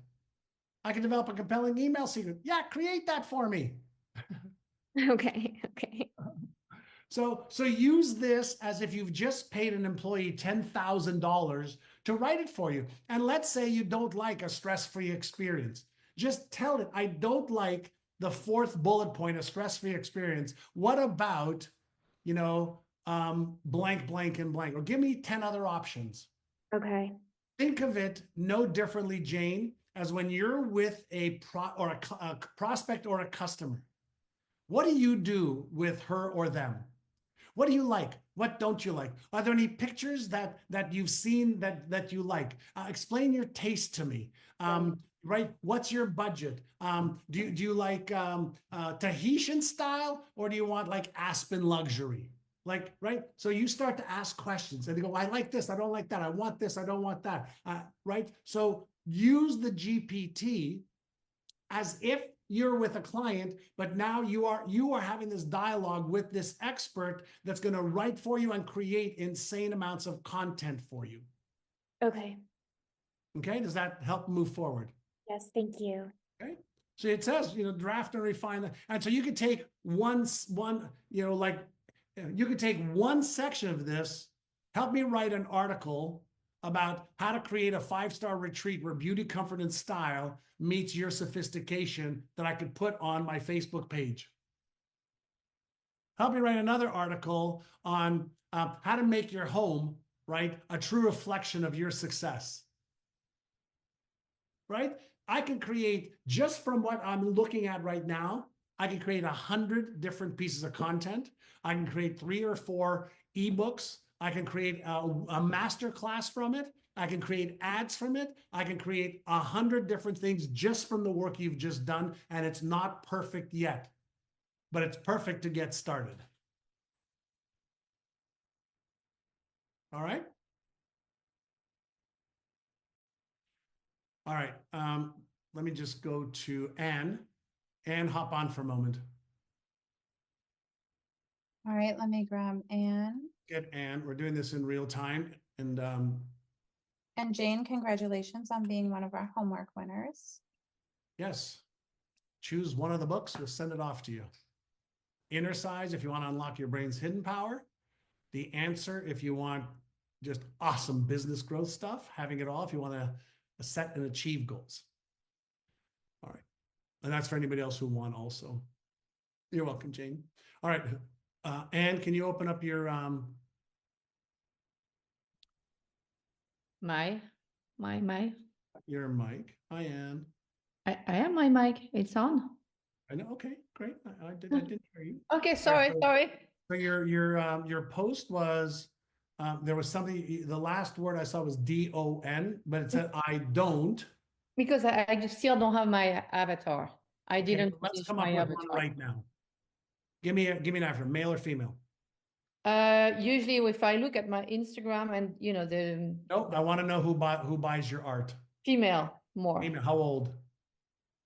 I can develop a compelling email secret. Yeah, create that for me. Okay. Okay. So use this as if you've just paid an employee $10,000 to write it for you. And let's say you don't like a stress-free experience. Just tell it, I don't like the fourth bullet point, a stress-free experience. What about, blank, blank, and blank? Or give me 10 other options. Okay. Think of it no differently, Jane, as when you're with a prospect or a customer. What do you do with her or them? What do you like? What don't you like? Are there any pictures that you've seen that you like? Explain your taste to me. Right? What's your budget? Do you like Tahitian style, or do you want like Aspen luxury? Like, right? So you start to ask questions, and they go, I like this, I don't like that, I want this, I don't want that. Right? So use the GPT as if you're with a client, but now you are having this dialogue with this expert that's going to write for you and create insane amounts of content for you. Okay. Okay, does that help move forward? Yes, thank you. Okay, so it says, draft and refine that, and so you could take one, you could take one section of this. Help me write an article about how to create a 5-star retreat where beauty, comfort, and style meets your sophistication that I could put on my Facebook page. Help me write another article on how to make your home, right, a true reflection of your success. Right? I can create, just from what I'm looking at right now, I can create 100 different pieces of content. I can create 3 or 4 ebooks. I can create a master class from it. I can create ads from it. I can create 100 different things just from the work you've just done. And it's not perfect yet, but it's perfect to get started. All right. All right. Let me just go to Anne. Anne, hop on for a moment. All right, let me grab Anne. Get Anne. We're doing this in real time. And Jane, congratulations on being one of our homework winners. yes, choose one of the books. We'll send it off to you. Inner Size, if you want to unlock your brain's hidden power. The Answer, if you want just awesome business growth stuff. Having it all, if you want to set and achieve goals. All right. And that's for anybody else who won also. You're welcome, Jane. All right. Anne, can you open up your My. your mic? Hi, Anne. I have my mic. It's on. I know. Okay, great. I didn't hear you. Okay, sorry. So your post was there was something. The last word I saw was DON, but it said I don't. Because I just still don't have my avatar. I Okay, didn't let's finish come my up with one avatar. right now. Give me an answer, male or female. Usually if I look at my Instagram and the Nope, I want to know who buys your art. female more. Female, how old?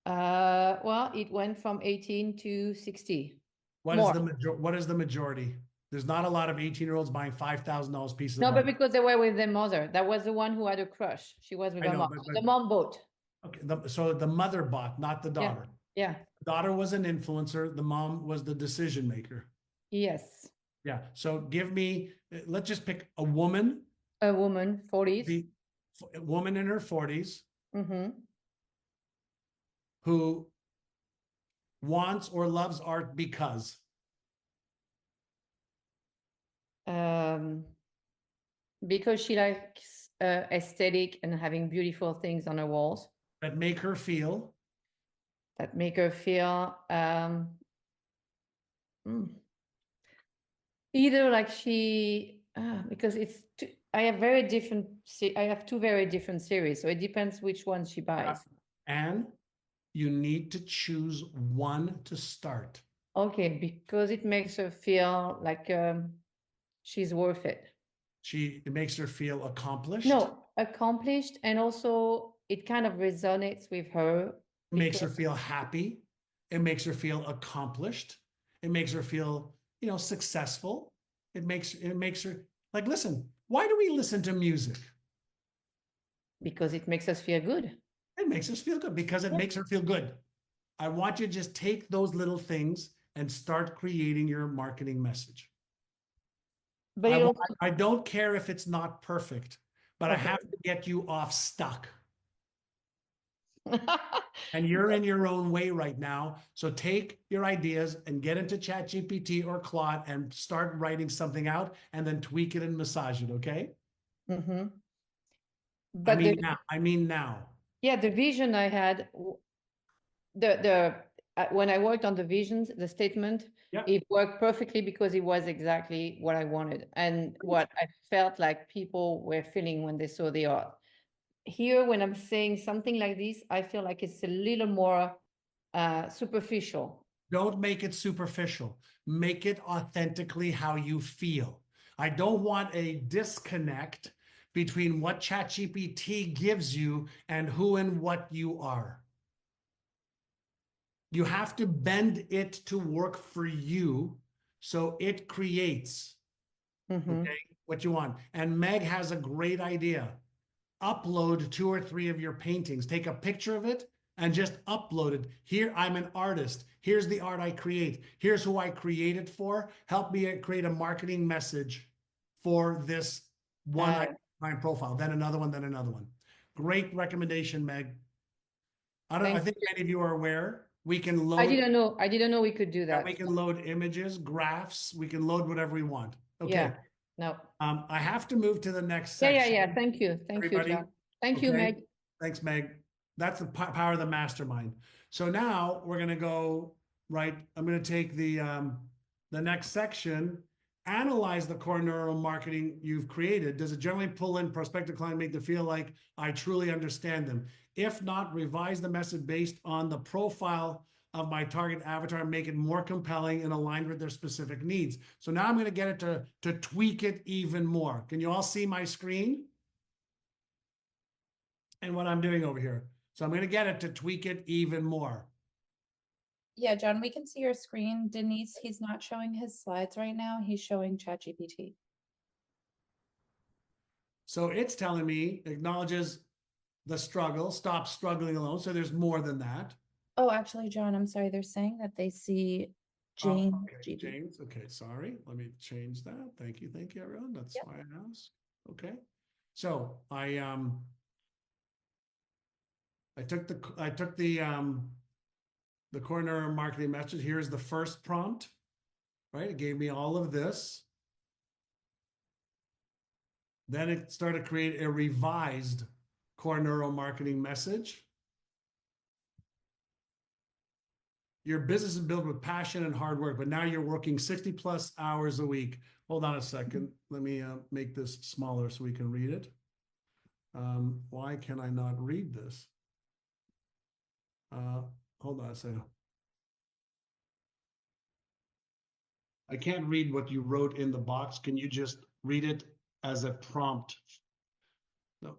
Well, it went from 18 to 60. What is the majority? There's not a lot of 18-year-olds buying $5,000 pieces No, of but art. because they were with their mother. That was the one who had a crush. She was with I her know, mom. but The mom bought. okay, so the mother bought, not the daughter. Yeah. The daughter was an influencer. The mom was the decision maker. Yes. Yeah. So give me, let's just pick a woman. A woman, 40s. A woman in her 40s Mm-hmm. who wants or loves art because Because she likes aesthetic and having beautiful things on her walls that make her feel either like she because I have two very different series, so it depends which one she buys. and You need to choose one to start. Okay, because it makes her feel like she's worth it. It makes her feel accomplished. No, accomplished, and also it kind of resonates with her. It makes her because- feel happy. It makes her feel accomplished. It makes her feel, successful. It makes her like, listen, why do we listen to music? because it makes us feel good. It makes us feel good because it Yeah. makes her feel good. I want you to just take those little things and start creating your marketing message. But it also, I don't care if it's not perfect, but I Okay. have to get you off stuck. And you're in your own way right now. So take your ideas and get into ChatGPT or Claude and start writing something out and then tweak it and massage it, okay? Mhm. But I mean now. yeah, the vision I had, when I worked on the visions, the statement, Yeah. it worked perfectly because it was exactly what I wanted and what I felt like people were feeling when they saw the art. Here, when I'm saying something like this, I feel like it's a little more superficial. Don't make it superficial. Make it authentically how you feel. I don't want a disconnect between what ChatGPT gives you and who and what you are. You have to bend it to work for you so it creates, Mhm. okay, what you want. And Meg has a great idea. Upload 2 or 3 of your paintings. Take a picture of it and just upload it. Here, I'm an artist. Here's the art I create. Here's who I create it for. Help me create a marketing message for this one profile, then another one, then another one. Great recommendation, Meg. I think many of you are aware. We can load. I didn't know we could do that. We can load images, graphs. We can load whatever we want. Okay. Yeah. No. I have to move to the next Yeah, section. yeah. Thank you. Thank you, Everybody. John. Thank you, Okay. Meg. Thanks, Meg. That's the power of the mastermind. So now we're going to go right. I'm going to take the next section, analyze the core neural marketing you've created. Does it generally pull in prospective client, make them feel like I truly understand them? If not, revise the message based on the profile of my target avatar and make it more compelling and aligned with their specific needs. So now I'm going to get it to tweak it even more. Can you all see my screen? And what I'm doing over here. So I'm going to get it to tweak it even more. Yeah, John, we can see your screen. Denise, he's not showing his slides right now. He's showing ChatGPT. So it's telling me, acknowledges the struggle, stop struggling alone. So there's more than that. Oh, actually, John, I'm sorry. They're saying that they see Jane. Okay, James. Okay, sorry. Let me change that. Thank you, everyone. That's why I asked. Okay. So I took the core neural marketing message. Here's the first prompt, right? It gave me all of this. Then it started to create a revised core neural marketing message. Your business is built with passion and hard work, but now you're working 60 plus hours a week. Hold on a second. Let me make this smaller so we can read it. Why can I not read this? Hold on a second. I can't read what you wrote in the box. Can you just read it as a prompt? No.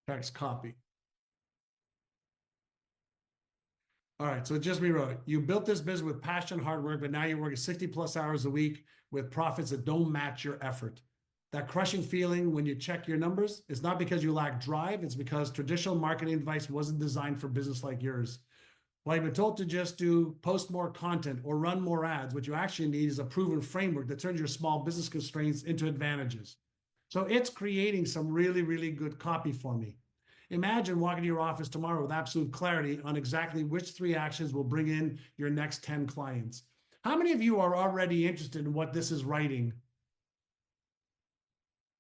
Text copy. All right, so just rewrote it. You built this business with passion, hard work, but now you're working 60 plus hours a week with profits that don't match your effort. That crushing feeling when you check your numbers is not because you lack drive, it's because traditional marketing advice wasn't designed for business like yours. Well, you've been told to just post more content or run more ads. What you actually need is a proven framework that turns your small business constraints into advantages. So it's creating some really, really good copy for me. Imagine walking to your office tomorrow with absolute clarity on exactly which 3 actions will bring in your next 10 clients. How many of you are already interested in what this is writing?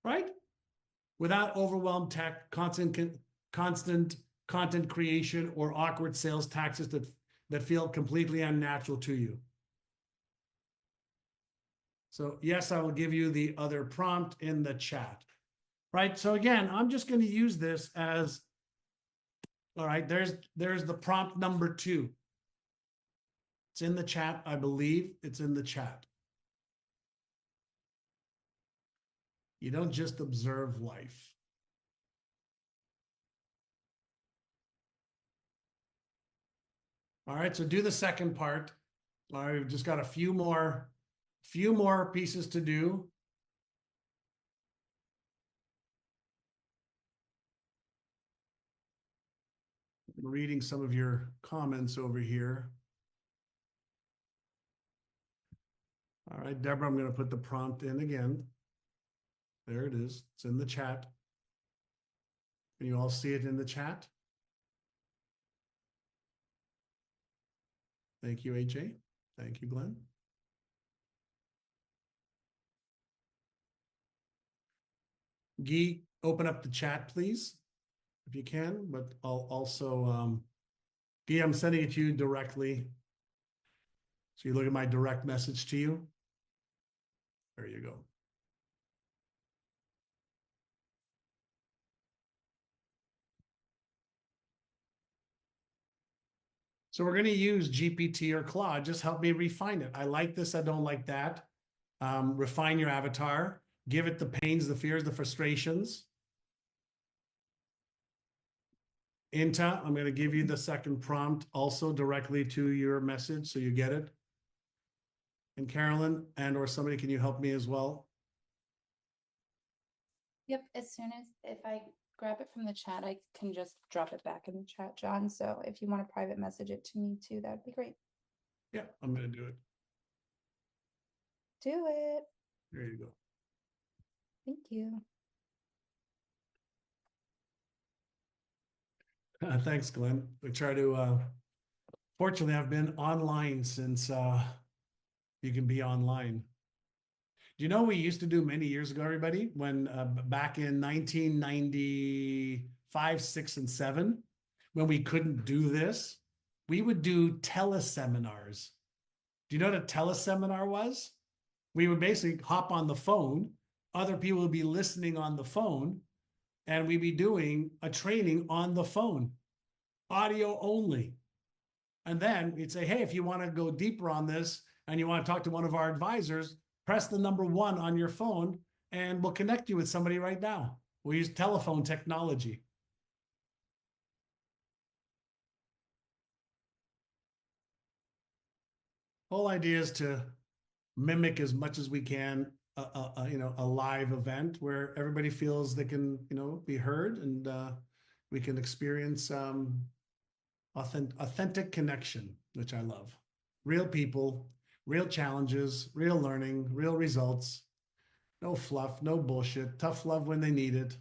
Right? Without overwhelmed tech, constant content creation, or awkward sales taxes that feel completely unnatural to you. So yes, I will give you the other prompt in the chat. right? So again, I'm just going to use this as, all right, there's the prompt number 2. It's in the chat. I believe it's in the chat. You don't just observe life. All right, so do the second part. All right, we've just got a few more pieces to do. I'm reading some of your comments over here. All right, Deborah, I'm going to put the prompt in again. There it is. It's in the chat. Can you all see it in the chat? Thank you, AJ. Thank you, Glenn. Guy, open up the chat, please, if you can. But I'll also, Guy, I'm sending it to you directly. So you look at my direct message to you. There you go. So we're going to use GPT or Claude. Just help me refine it. I like this. I don't like that. Refine your avatar. Give it the pains, the fears, the frustrations. Inta, I'm going to give you the second prompt also directly to your message so you get it. And Carolyn and or somebody, can you help me as well? Yep, as soon as if I grab it from the chat, I can just drop it back in the chat, John. So if you want to private message it to me too, that'd be great. Yeah, I'm going to do it. Do it. There you go. Thank you. Thanks, Glenn. We try to, fortunately, I've been online since you can be online. Do you know we used to do many years ago, everybody, when back in 1995, 6, and 7, when we couldn't do this, we would do teleseminars. Do you know what a teleseminar was? We would basically hop on the phone. Other people would be listening on the phone, and we'd be doing a training on the phone, audio only. And then we'd say, hey, if you want to go deeper on this and you want to talk to one of our advisors, press the number 1 on your phone and we'll connect you with somebody right now. We use telephone technology. Whole idea is to mimic as much as we can a live event where everybody feels they can be heard, and we can experience authentic connection, which I love. Real people, real challenges, real learning, real results. No fluff, no bullshit. Tough love when they need it.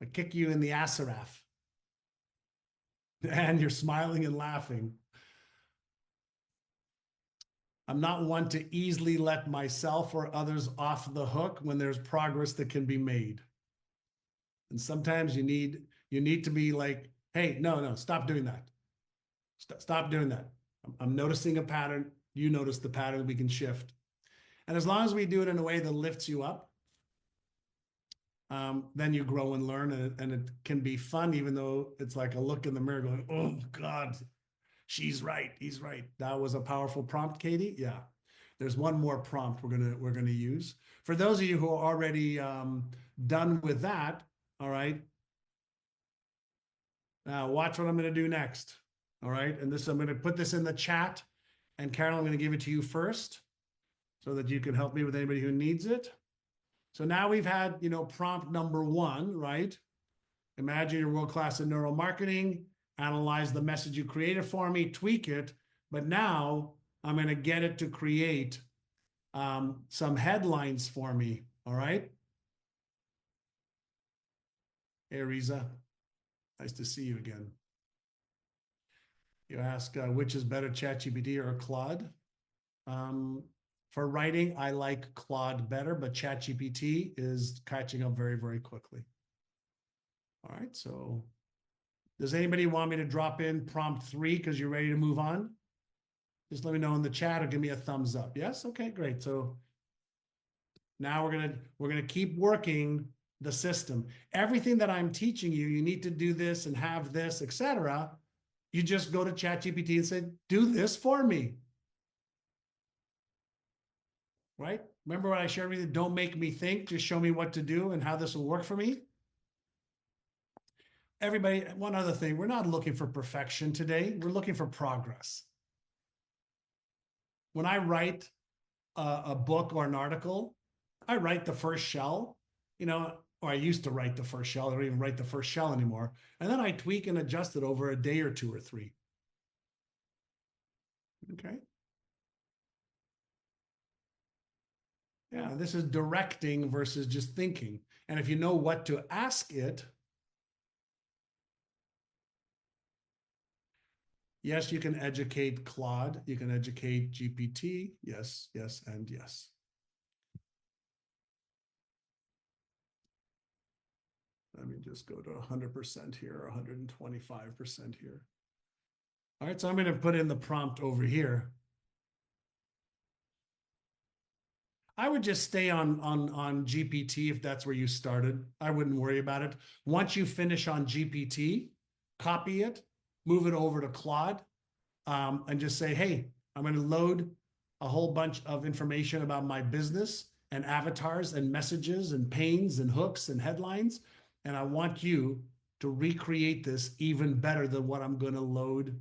I kick you in the asaraf. And you're smiling and laughing. I'm not one to easily let myself or others off the hook when there's progress that can be made. And sometimes you need to be like, hey, no, stop doing that. Stop doing that. I'm noticing a pattern. You notice the pattern, we can shift. And as long as we do it in a way that lifts you up, then you grow and learn, and it can be fun, even though it's like a look in the mirror going, oh God, she's right, he's right. That was a powerful prompt, Katie. Yeah. There's one more prompt we're gonna use. For those of you who are already done with that, all right. Now watch what I'm gonna do next. All right. And this, I'm gonna put this in the chat, and Carol, I'm gonna give it to you first so that you can help me with anybody who needs it. So now we've had, prompt number 1, right? Imagine you're world-class in neuromarketing, analyze the message you created for me, tweak it, but now I'm going to get it to create some headlines for me, all right? Hey, Riza, nice to see you again. You ask, which is better, ChatGPT or Claude? For writing, I like Claude better, but ChatGPT is catching up very, very quickly. All right, so does anybody want me to drop in prompt 3 because you're ready to move on? Just let me know in the chat or give me a thumbs up. Yes? Okay, great. So now we're gonna keep working the system. Everything that I'm teaching you, you need to do this and have this, etc. You just go to ChatGPT and say, do this for me. Right? Remember what I shared with you? Don't make me think, just show me what to do and how this will work for me. Everybody, one other thing, we're not looking for perfection today. We're looking for progress. When I write a book or an article, I write the first shell, or I used to write the first shell. I don't even write the first shell anymore. And then I tweak and adjust it over a day or 2 or 3. Okay. Yeah, this is directing versus just thinking. And if you know what to ask it, yes, you can educate Claude, you can educate GPT. Yes, yes, and yes. Let me just go to 100% here, 125% here. All right, so I'm going to put in the prompt over here. I would just stay on GPT if that's where you started. I wouldn't worry about it. Once you finish on GPT, copy it, move it over to Claude, and just say, hey, I'm going to load a whole bunch of information about my business and avatars and messages and panes and hooks and headlines. And I want you to recreate this even better than what I'm going to load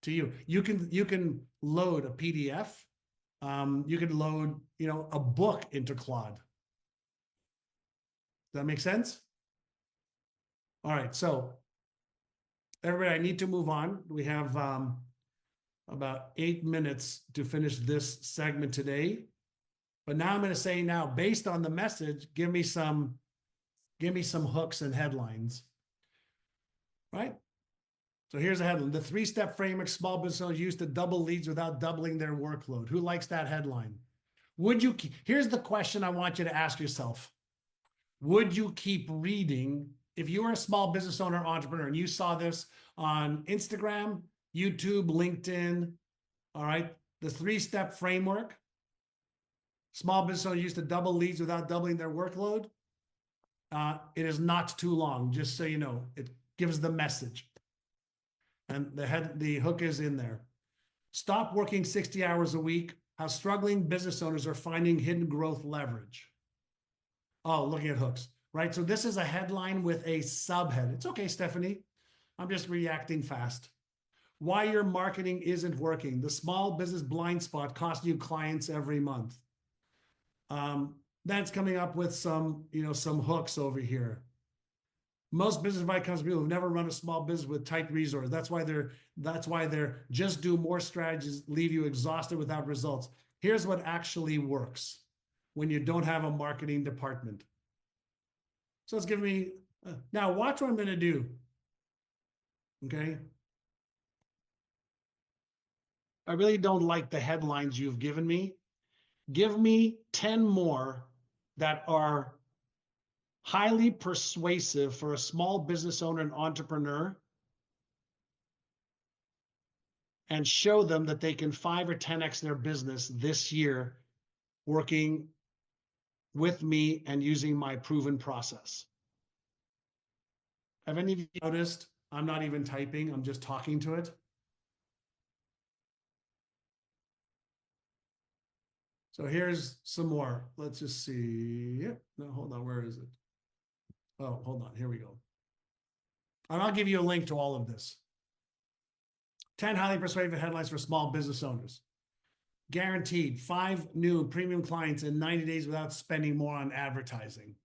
to you. You can load a PDF. You can load, a book into Claude. Does that make sense? All right. So everybody, I need to move on. We have about 8 minutes to finish this segment today. But now I'm going to say based on the message, give me some hooks and headlines. Right? So here's a headline. The 3-step framework small business owners use to double leads without doubling their workload. Who likes that headline? Here's the question I want you to ask yourself. Would you keep reading if you were a small business owner, entrepreneur, and you saw this on Instagram, YouTube, LinkedIn, all right, the 3-step framework, small business owners used to double leads without doubling their workload. It is not too long, just so you know. It gives the message. And the hook is in there. Stop working 60 hours a week. How struggling business owners are finding hidden growth leverage. Oh, looking at hooks, right? So this is a headline with a subhead. It's okay, Stephanie. I'm just reacting fast. Why your marketing isn't working. The small business blind spot costing you clients every month. That's coming up with some hooks over here. Most business advice comes from people who've never run a small business with tight resources. That's why they're just do more strategies, leave you exhausted without results. Here's what actually works when you don't have a marketing department. So it's giving me, now watch what I'm going to do. Okay. I really don't like the headlines you've given me. Give me 10 more that are highly persuasive for a small business owner and entrepreneur, and show them that they can 5 or 10x their business this year working with me and using my proven process. Have any of you noticed I'm not even typing, I'm just talking to it? So here's some more. Let's just see. Yep. No, hold on. Where is it? Oh, hold on. Here we go. And I'll give you a link to all of this. 10 highly persuasive headlines for small business owners. Guaranteed 5 new premium clients in 90 days without spending more on advertising.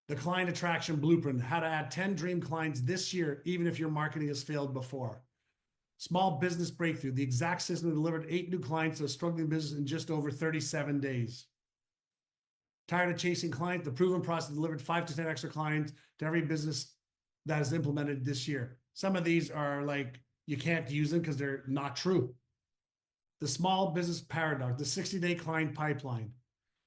The client attraction blueprint, how to add 10 dream clients this year, even if your marketing has failed before. Small business breakthrough, the exact system that delivered 8 new clients to a struggling business in just over 37 days. Tired of chasing clients? The proven process delivered 5 to 10 extra clients to every business that is implemented this year. Some of these are like, you can't use them because they're not true. The small business paradox, the 60-day client pipeline.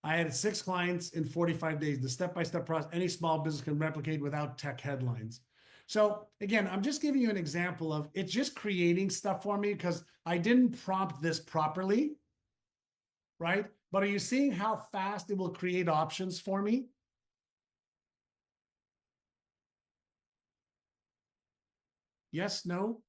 I added 6 clients in 45 days, the step-by-step process any small business can replicate without tech headlines. So again, I'm just giving you an example of it's just creating stuff for me because I didn't prompt this properly, right? But are you seeing how fast it will create options for me? Yes, no?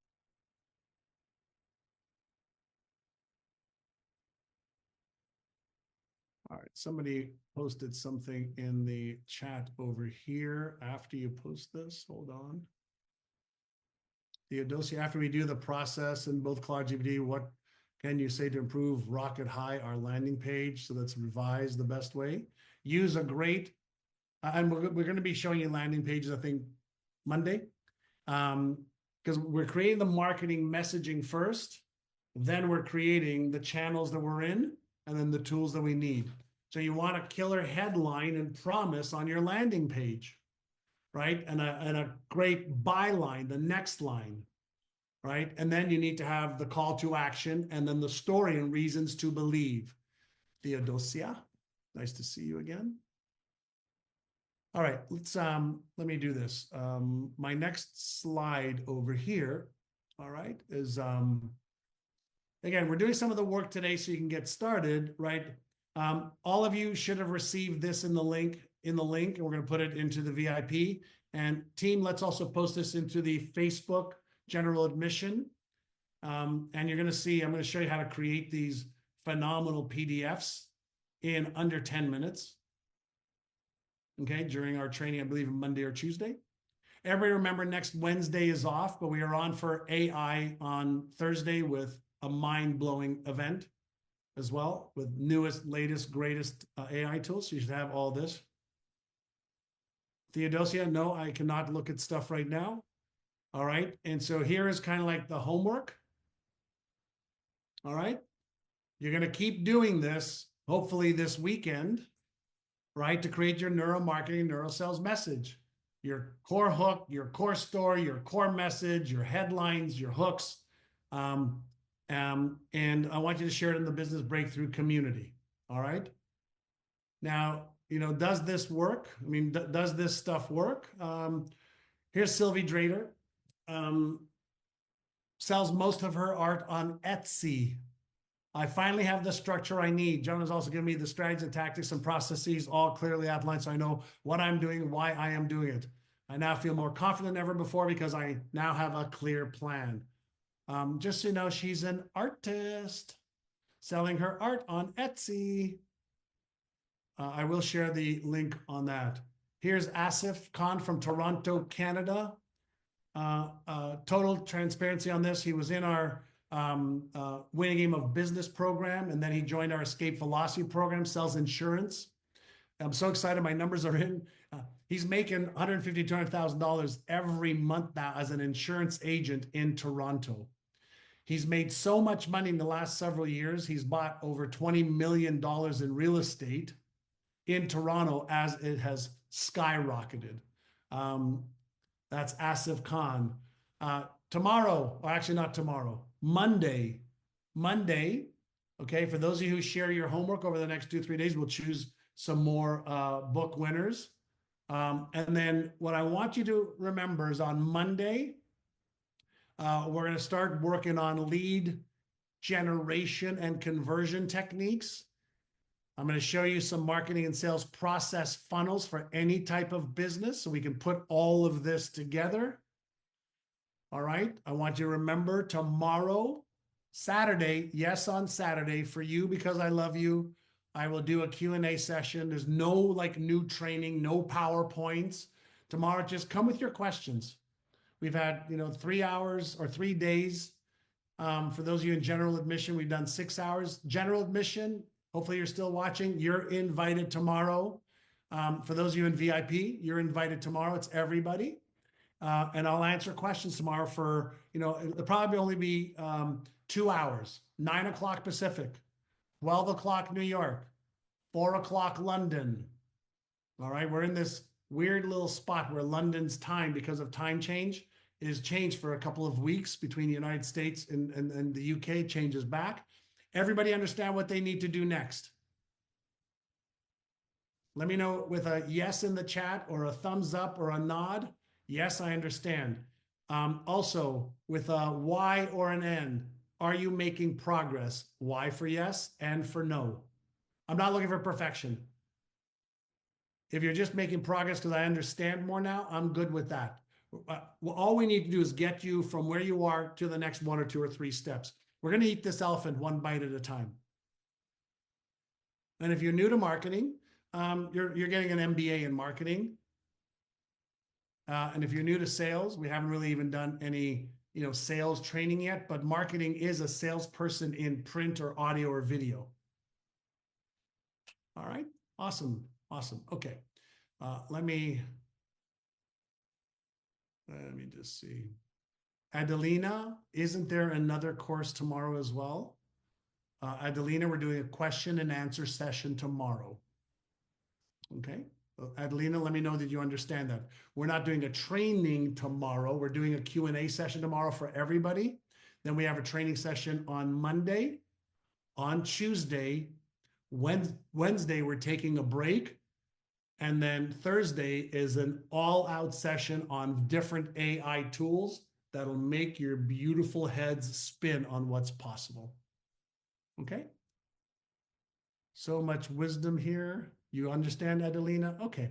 All right, somebody posted something in the chat over here after you post this. Hold on. Theodosia, after we do the process in both Cloud GPT, what can you say to improve Rocket High, our landing page? So let's revise the best way. Use a great, and we're going to be showing you landing pages, I think, Monday. Because we're creating the marketing messaging first, then we're creating the channels that we're in, and then the tools that we need. So you want a killer headline and promise on your landing page, right? And a great byline, the next line, right? And then you need to have the call to action and then the story and reasons to believe. Theodosia, nice to see you again. All right, let me do this. My next slide over here, all right, is again, we're doing some of the work today so you can get started, right? All of you should have received this in the link, and we're going to put it into the VIP. And team, let's also post this into the Facebook general admission. And you're going to see, I'm going to show you how to create these phenomenal PDFs in under 10 minutes. Okay, during our training, I believe Monday or Tuesday. Everybody remember next Wednesday is off, but we are on for AI on Thursday with a mind-blowing event as well with newest, latest, greatest AI tools. So you should have all this. Theodosia, no, I cannot look at stuff right now. All right, and so here is kind of like the homework. All right, you're going to keep doing this, hopefully this weekend, right, to create your neuromarketing, neurosales message, your core hook, your core story, your core message, your headlines, your hooks. And I want you to share it in the business breakthrough community. All right. Now, you know, does this work? I mean, does this stuff work? Here's Sylvie Drader. Sells most of her art on Etsy. I finally have the structure I need. John has also given me the strategies and tactics and processes all clearly outlined so I know what I'm doing, why I am doing it. I now feel more confident than ever before because I now have a clear plan. Just so you know, she's an artist selling her art on Etsy. I will share the link on that. Here's Asif Khan from Toronto, Canada. Total transparency on this. He was in our Winning Game of Business program, and then he joined our Escape Velocity program, sells insurance. I'm so excited. My numbers are in. He's making $150,000 to $200,000 every month now as an insurance agent in Toronto. He's made so much money in the last several years. He's bought over $20 million in real estate in Toronto as it has skyrocketed. That's Asif Khan. Tomorrow, or actually not tomorrow, Monday, okay, for those of you who share your homework over the next 2-3 days, we'll choose some more book winners. And then what I want you to remember is on Monday, we're going to start working on lead generation and conversion techniques. I'm going to show you some marketing and sales process funnels for any type of business so we can put all of this together. All right. I want you to remember tomorrow, Saturday, yes, on Saturday for you because I love you. I will do a Q&A session. There's no like new training, no PowerPoints. Tomorrow, just come with your questions. We've had, 3 hours or 3 days. For those of you in general admission, we've done 6 hours. General admission, hopefully you're still watching. You're invited tomorrow. For those of you in VIP, you're invited tomorrow. It's everybody. And I'll answer questions tomorrow for, it'll probably only be 2 hours, 9 o'clock Pacific, 12 o'clock New York, 4 o'clock London. All right. We're in this weird little spot where London's time, because of time change, is changed for a couple of weeks between the United States and the UK, changes back. Everybody understand what they need to do next? Let me know with a yes in the chat or a thumbs up or a nod. Yes, I understand. Also, with a Y or an N, are you making progress? Y for yes, N for no. I'm not looking for perfection. If you're just making progress because I understand more now, I'm good with that. well, all we need to do is get you from where you are to the next 1 or 2 or 3 steps. We're going to eat this elephant one bite at a time. And if you're new to marketing, you're getting an MBA in marketing. And if you're new to sales, we haven't really even done any, sales training yet, but marketing is a salesperson in print or audio or video. All right, awesome. Okay, let me just see. Adelina, isn't there another course tomorrow as well? Adelina, we're doing a question and answer session tomorrow. Okay. Adelina, let me know that you understand that. We're not doing a training tomorrow. We're doing a Q&A session tomorrow for everybody. Then we have a training session on Monday. On Tuesday, Wednesday, we're taking a break. And then Thursday is an all-out session on different AI tools that'll make your beautiful heads spin on what's possible. Okay? So much wisdom here. You understand, Adelina? Okay.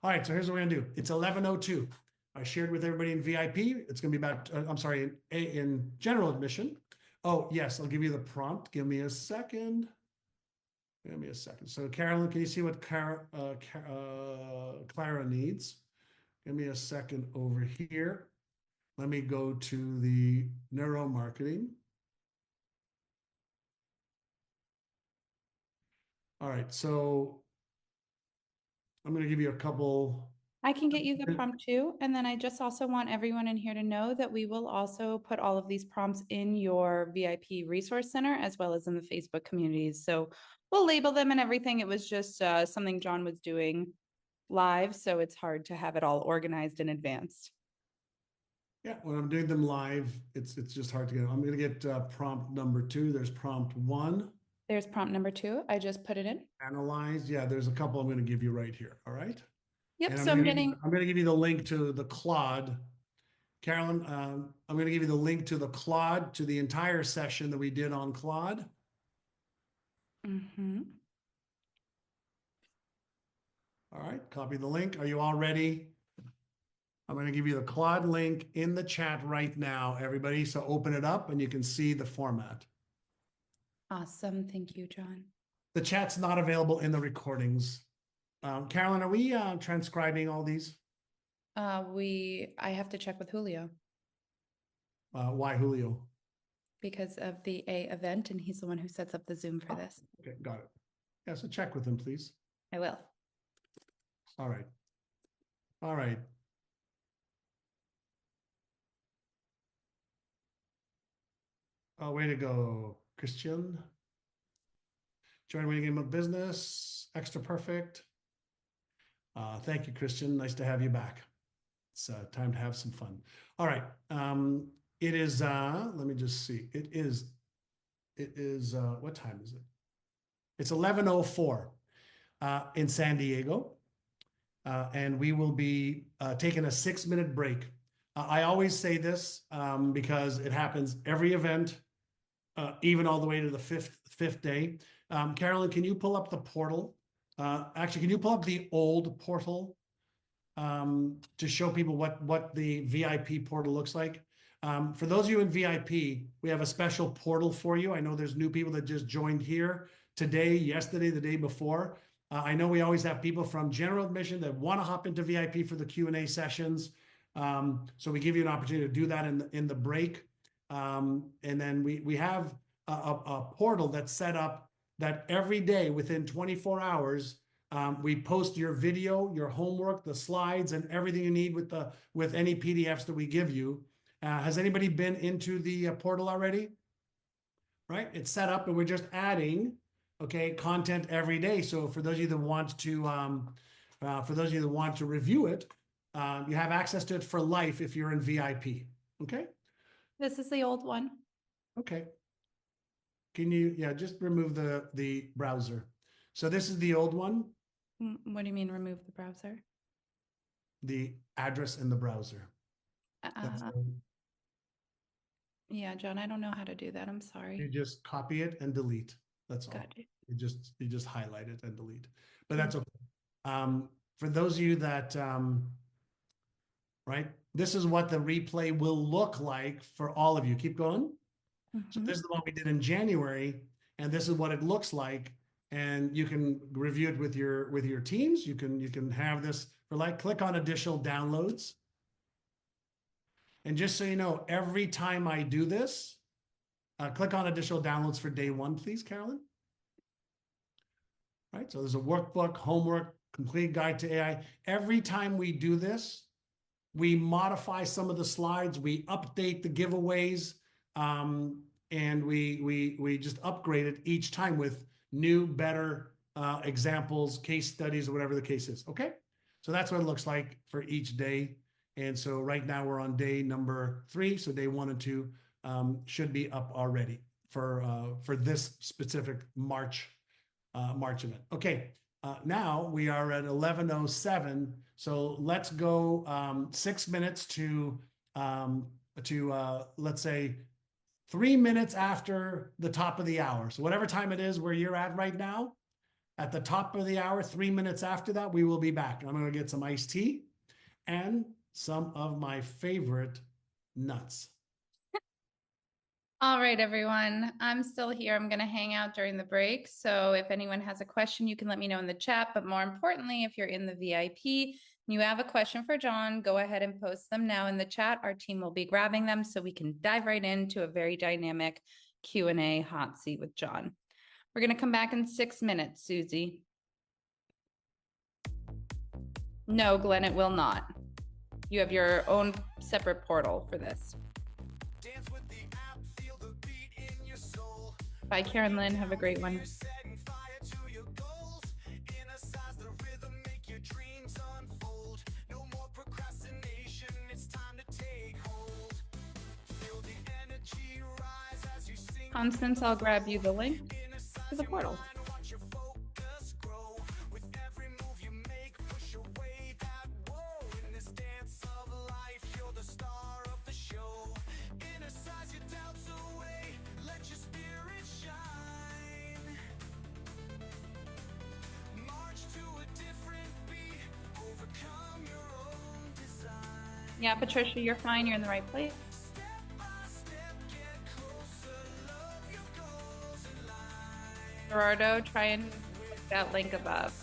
All right, so here's what we're gonna do. It's 11:02. I shared with everybody in VIP. It's gonna be about, I'm sorry, in general admission. Oh, yes, I'll give you the prompt. Give me a second. So Carolyn, can you see what Clara needs? Give me a second over here. Let me go to the neuromarketing. All right, so I'm going to give you a couple. I can get you the prompt too. And then I just also want everyone in here to know that we will also put all of these prompts in your VIP resource center as well as in the Facebook communities. So we'll label them and everything. It was just something John was doing live, so it's hard to have it all organized in advance. Yeah, when I'm doing them live, it's just hard to get. I'm going to get prompt number 2. There's prompt 1. There's prompt number 2. I just put it in. Analyze. Yeah, there's a couple I'm going to give you right here. All right. Yep. And So I'm getting. I'm going to give you the link to the Claude. Carolyn, I'm going to give you the link to the Claude, to the entire session that we did on Claude. Mm-hmm. All right, copy the link. Are you all ready? I'm going to give you the Claude link in the chat right now, everybody. So open it up and you can see the format. Awesome. Thank you, John. The chat's not available in the recordings. Carolyn, are we transcribing all these? I have to check with Julio Why Julio? because of the A event, and he's the one who sets up the Zoom for this. Okay, got it. Yeah, so check with him, please. I will. All right. All right. Oh, way to go, Christian. Join Winning Game of Business. Extra perfect. Thank you, Christian. Nice to have you back. It's time to have some fun. All right. It is, let me just see. It is, what time is it? It's 11:04 in San Diego. And we will be taking a 6-minute break. I always say this because it happens every event, even all the way to the fifth day. Carolyn, can you pull up the portal? Actually, can you pull up the old portal to show people what the VIP portal looks like? For those of you in VIP, we have a special portal for you. I know there's new people that just joined here today, yesterday, the day before. I know we always have people from general admission that want to hop into VIP for the Q&A sessions. So we give you an opportunity to do that in the break. And then we have a portal that's set up that every day within 24 hours, we post your video, your homework, the slides, and everything you need with any PDFs that we give you. Has anybody been into the portal already? Right, it's set up, and we're just adding, okay, content every day. So for those of you that want to, review it, you have access to it for life if you're in VIP. Okay. This is the old one. Okay. Can you, just remove the browser. So this is the old one. What do you mean remove the browser? The address in the browser. Yeah, John, I don't know how to do that. I'm sorry. You just copy it and delete. That's all. Got you. You just highlight it and delete. But that's okay. For those of you that right, this is what the replay will look like for all of you. Keep going. So Mhm. this is the one we did in January, and this is what it looks like. And you can review it with your teams. You can have this for like, click on additional downloads. And just so you know, every time I do this, click on additional downloads for day 1, please, Carolyn. Right, so there's a workbook, homework, complete guide to AI. Every time we do this, we modify some of the slides, we update the giveaways, and we just upgrade it each time with new, better examples, case studies, or whatever the case is. Okay, so that's what it looks like for each day. And so right now we're on day number 3, so day 1 and 2 should be up already for this specific March event. Okay, now we are at 11:07. So let's go 6 minutes to let's say 3 minutes after the top of the hour. So whatever time it is where you're at right now, at the top of the hour, 3 minutes after that, we will be back. I'm going to get some iced tea and some of my favorite nuts. All right, everyone. I'm still here. I'm going to hang out during the break. So if anyone has a question, you can let me know in the chat. But more importantly, if you're in the VIP and you have a question for John, go ahead and post them now in the chat. Our team will be grabbing them so we can dive right into a very dynamic Q&A hot seat with John. We're going to come back in 6 minutes, Susie. No, Glenn, it will not. You have your own separate portal for this. Bye, Karen Lynn. Have a great one. Constance, I'll grab you the link to the portal. Yeah, Patricia, you're fine. You're in the right place. Gerardo, try and click that link above.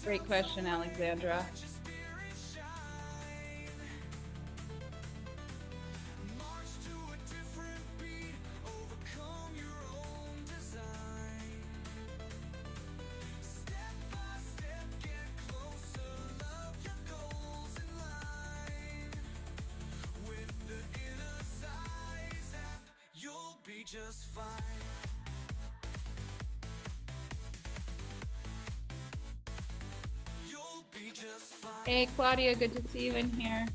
Great question, Alexandra. Just fine. You'll be just fine. Hey, Claudia, good to see you in here.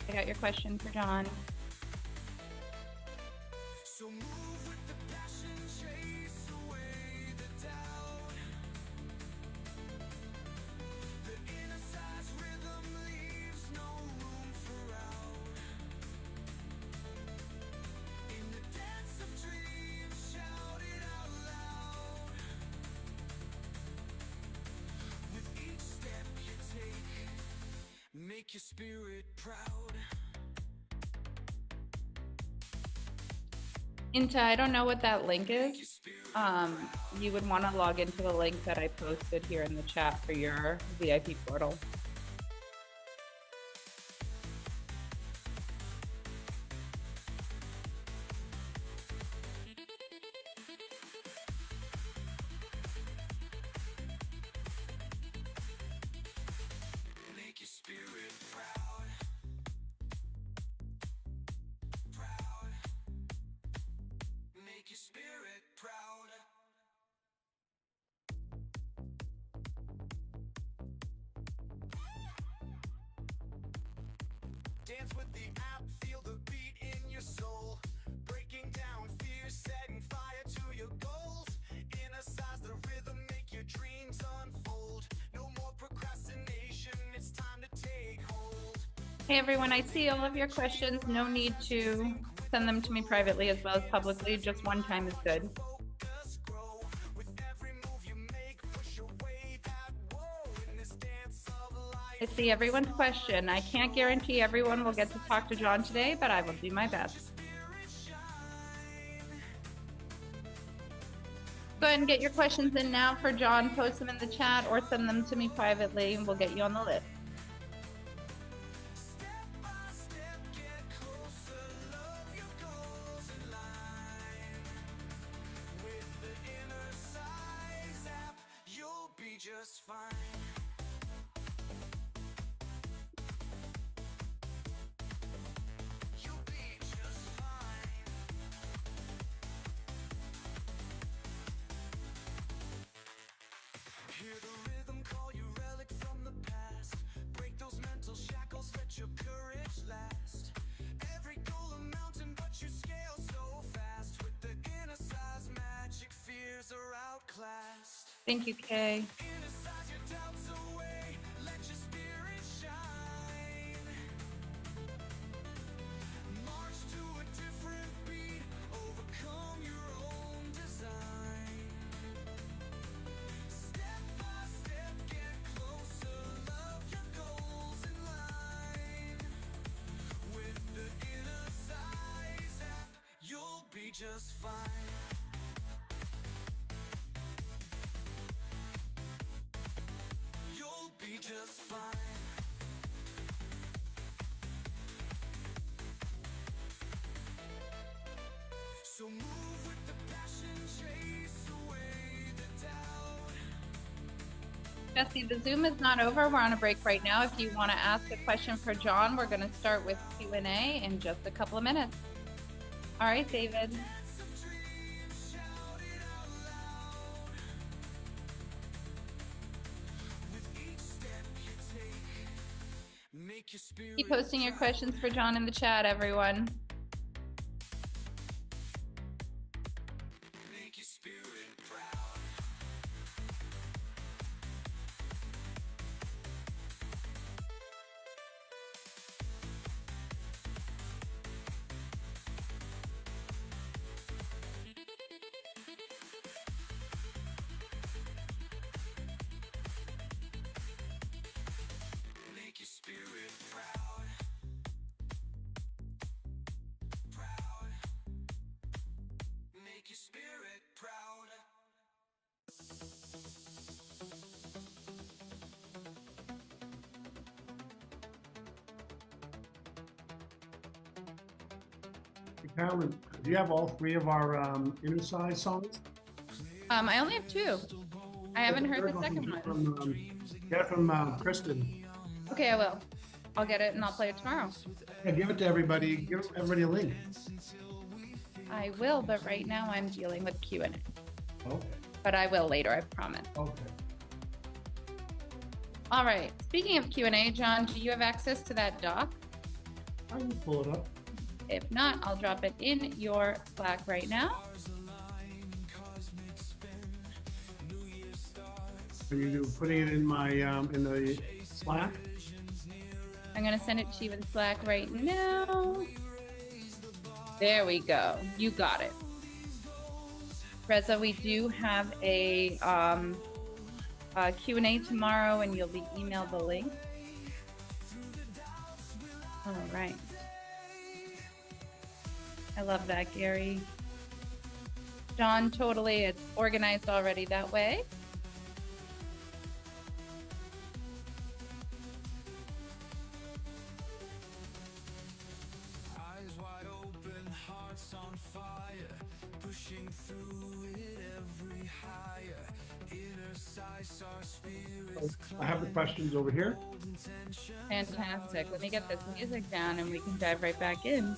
I got your question for John. So move with the passion, chase away the doubt. The inner side's rhythm leaves no room for out. In the dance of dreams, shout it out loud. With each step you take, make your spirit proud. Inta, I don't know what that link is. You would want to log into the link that I posted here in the chat for your VIP portal. Make your spirit proud. Proud. Make your spirit proud. dance with the app, feel the beat in your soul. Breaking down fears, setting fire to your goals. Energize the rhythm, make your dreams unfold. No more procrastination, it's time to take hold. Hey everyone, I see all of your questions. No need to send them to me privately as well as publicly. Just one time is good. Focus, grow. With every move you make, push away that woe in this dance of life. I see everyone's question. I can't guarantee everyone will get to talk to John today, but I will do my best. Go ahead and get your questions in now for John. Post them in the chat or send them to me privately and we'll get you on the list. Step by step, get closer, love your goals in line. With the inner size app, you'll be just fine. You'll be just fine. Hear the rhythm call you, relic from the past. Break those mental shackles, let your courage last. Every goal a mountain, but you scale so fast. With the inner size magic, fears are outclassed. Thank you, Kay. Inner size your doubts away, let your spirit shine. March to a different beat, overcome your own design. Step by step, get closer, love your goals in line. With the inner size app, you'll be just fine. You'll be just fine. So move with the passion, chase away the doubt. Jesse, the Zoom is not over. We're on a break right now. If you want to ask a question for John, we're going to start with Q&A in just a couple of minutes. All right, David. Some dreams, shout it out loud. With each step you take, make your spirit Keep posting your questions for John in the chat, everyone. make your spirit proud. Make your spirit proud. Proud. Make your spirit proud. Carolyn, do you have all three of our inner size songs? I only have two. I haven't heard the second one. Get it from Kristen. Okay, I will. I'll get it and I'll play it tomorrow. Yeah, give it to everybody. Give everybody a link. I will, but right now I'm dealing with Q&A. Okay. But I will later, I promise. Okay. All right. Speaking of Q&A, John, do you have access to that doc? I can pull it up. If not, I'll drop it in your Slack right now. Are you putting it in my in the Slack? I'm going to send it to you in Slack right now. There we go. You got it. Reza, we do have a Q&A tomorrow, and you'll be emailed the link. All right. I love that, Gary. John, totally. It's organized already that way. Eyes wide open, hearts on fire, pushing through it every higher. Inner sights, our spirits I have the questions over here. Fantastic. Let me get this music down and we can dive right back in.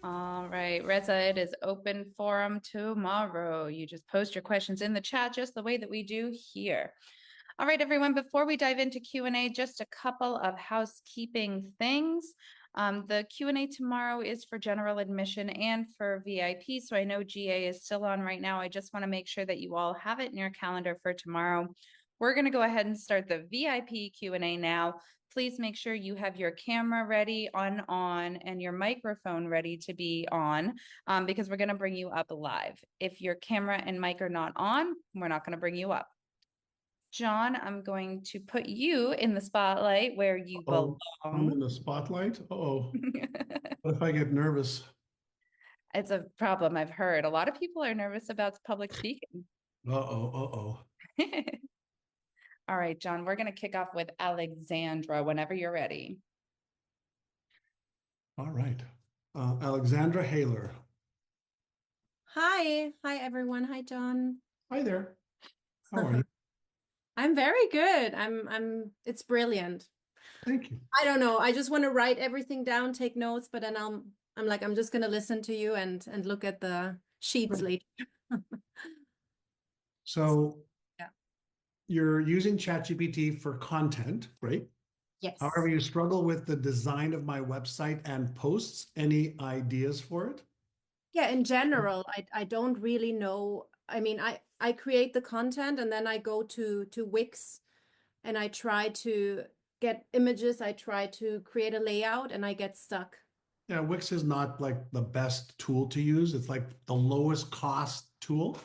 All right, Reza, it is open forum tomorrow. You just post your questions in the chat just the way that we do here. All right, everyone, before we dive into Q&A, just a couple of housekeeping things. The Q&A tomorrow is for general admission and for VIP. So I know GA is still on right now. I just want to make sure that you all have it in your calendar for tomorrow. We're going to go ahead and start the VIP Q&A now. Please make sure you have your camera ready on and your microphone ready to be on because we're going to bring you up live. If your camera and mic are not on, we're not going to bring you up. John, I'm going to put you in the spotlight where you I'm in belong. the spotlight. Uh-oh. What if I get nervous? It's a problem I've heard. A lot of people are nervous about public speaking. Uh-oh. All right, John, we're going to kick off with Alexandra whenever you're ready. All right. Alexandra Haler. Hi everyone. Hi, John. Hi there. How are you? I'm very good. It's brilliant. Thank you. I don't know. I just want to write everything down, take notes, but then I'm just gonna listen to you and look at the sheets later. So Yeah. you're using ChatGPT for content, right? Yes. However, you struggle with the design of my website and posts. Any ideas for it? Yeah, in general, I don't really know. I mean, I create the content and then I go to Wix and I try to get images, I try to create a layout and I get stuck. Yeah, Wix is not like the best tool to use. It's like the lowest cost tool.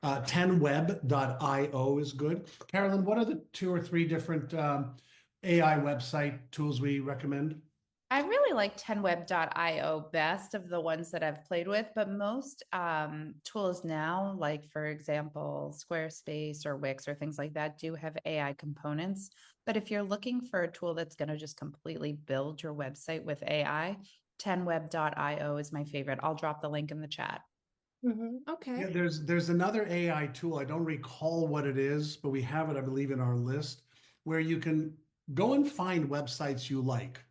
10web.io is good. Carolyn, what are the 2 or 3 different AI website tools we recommend? I really like 10web.io best of the ones that I've played with, but most tools now, like for example, Squarespace or Wix or things like that, do have AI components. But if you're looking for a tool that's going to just completely build your website with AI, 10web.io is my favorite. I'll drop the link in the chat. Okay. Yeah, there's another AI tool. I don't recall what it is, but we have it, I believe, in our list, where you can go and find websites you like.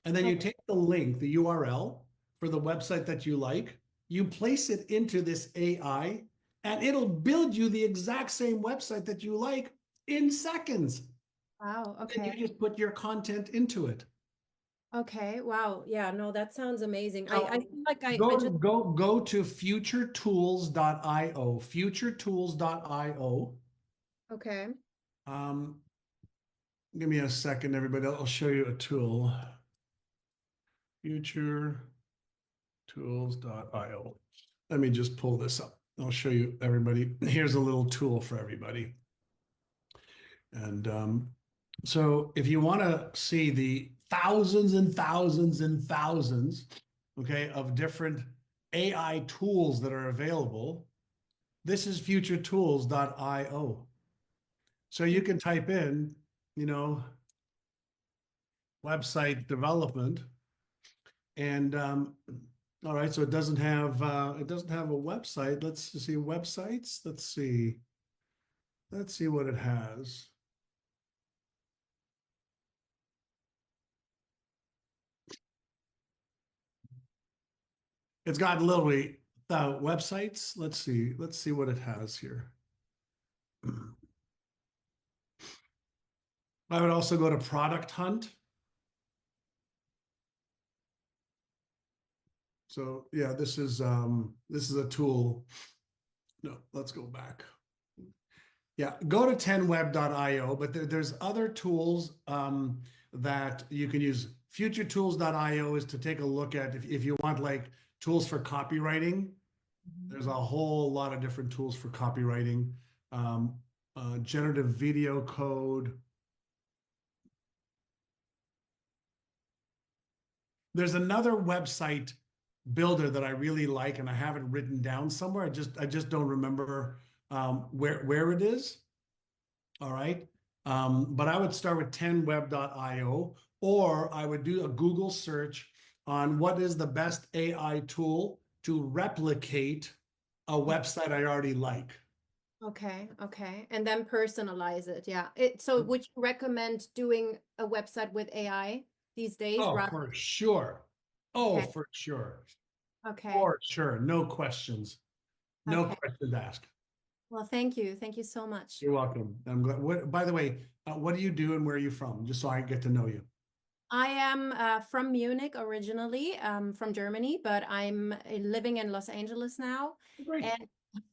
And then you take the link, the URL for the website that you like, you place it into this AI, and it'll build you the exact same website that you like in seconds. Wow. And Okay. you just put your content into it. Okay. Wow. Yeah, no, that sounds amazing. So I feel like I go just go to futuretools.io, futuretools.io. okay. Give me a second, everybody. I'll show you a tool. Futuretools.io. Let me just pull this up. I'll show you everybody. Here's a little tool for everybody. And so if you want to see the thousands and thousands and thousands, okay, of different AI tools that are available, this is futuretools.io. So you can type in, website development, and all right, so it doesn't have a website. Let's see websites. Let's see what it has. It's got literally websites. Let's see what it has here. I would also go to Product Hunt. So yeah, this is a tool. No, let's go back. Yeah, go to 10web.io, but there's other tools that you can use. Futuretools.io is to take a look at if you want like tools for copywriting. There's a whole lot of different tools for copywriting. Generative video code. There's another website builder that I really like, and I have it written down somewhere. I just don't remember where it is. All right. But I would start with 10web.io, or I would do a Google search on what is the best AI tool to replicate a website I already like. Okay. And then personalize it. Yeah. So would you recommend doing a website with AI these days? Oh, for sure. Oh, Okay. for sure. Okay. For sure. No questions. No Okay. questions asked. Well, thank you. Thank you so much. You're welcome. I'm glad. What, by the way, what do you do and where are you from? Just so I get to know you. I am from Munich originally, from Germany, but I'm living in Los Angeles now. Great. And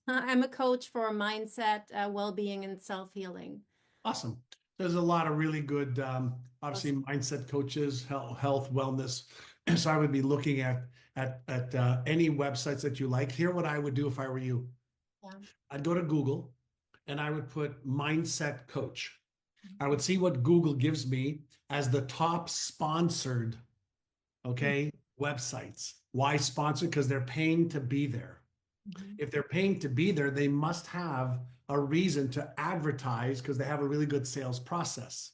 I'm a coach for mindset, well-being, and self-healing. Awesome. There's a lot of really good, obviously mindset coaches, health, wellness. So I would be looking at any websites that you like. Here, what I would do if I were you, Yeah. I'd go to Google and I would put mindset coach. I would see what Google gives me as the top sponsored, okay, websites. Why sponsored? Because they're paying to be there. If they're paying to be there, they must have a reason to advertise because they have a really good sales process.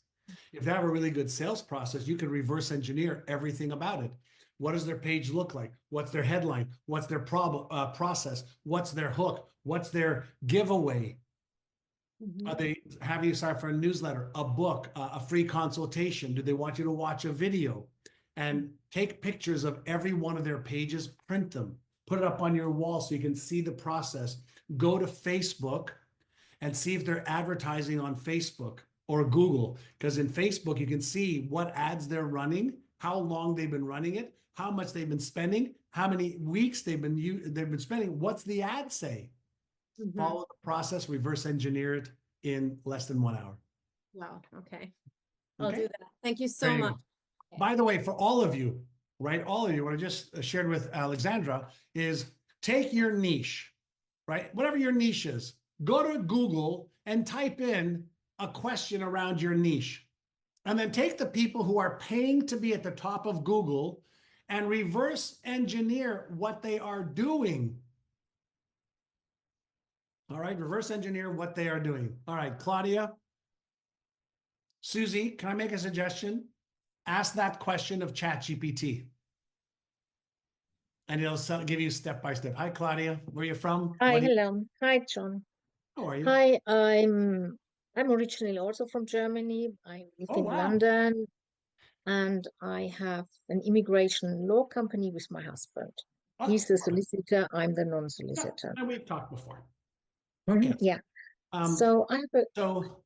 If they have a really good sales process, you can reverse engineer everything about it. What does their page look like? What's their headline? What's their process? What's their hook? What's their giveaway? Are they having you sign up for a newsletter, a book, a free consultation? Do they want you to watch a video? And take pictures of every one of their pages, print them, put it up on your wall so you can see the process. Go to Facebook and see if they're advertising on Facebook or Google. Because in Facebook, you can see what ads they're running, how long they've been running it, how much they've been spending, how many weeks they've been spending. What's the ad say? Follow the process, reverse engineer it in less than 1 hour. Wow. Okay. I'll Okay? do that. Thank you so There you much. go. By the way, for all of you, right? All of you, what I just shared with Alexandra is take your niche, right? Whatever your niche is, go to Google and type in a question around your niche. And then take the people who are paying to be at the top of Google and reverse engineer what they are doing. All right, reverse engineer what they are doing. All right, Claudia, Susie, can I make a suggestion? Ask that question of ChatGPT. And it'll give you step by step. Hi, Claudia. Where are you from? Hi, hello. Hi, John. How are you? Hi, I'm originally also from Germany. I live Oh, in wow. London, and I have an immigration law company with my husband. Oh, He's the okay. solicitor, I'm the Yeah, non-solicitor. and we've talked before. Mhm, Okay. yeah. Um, So I have a so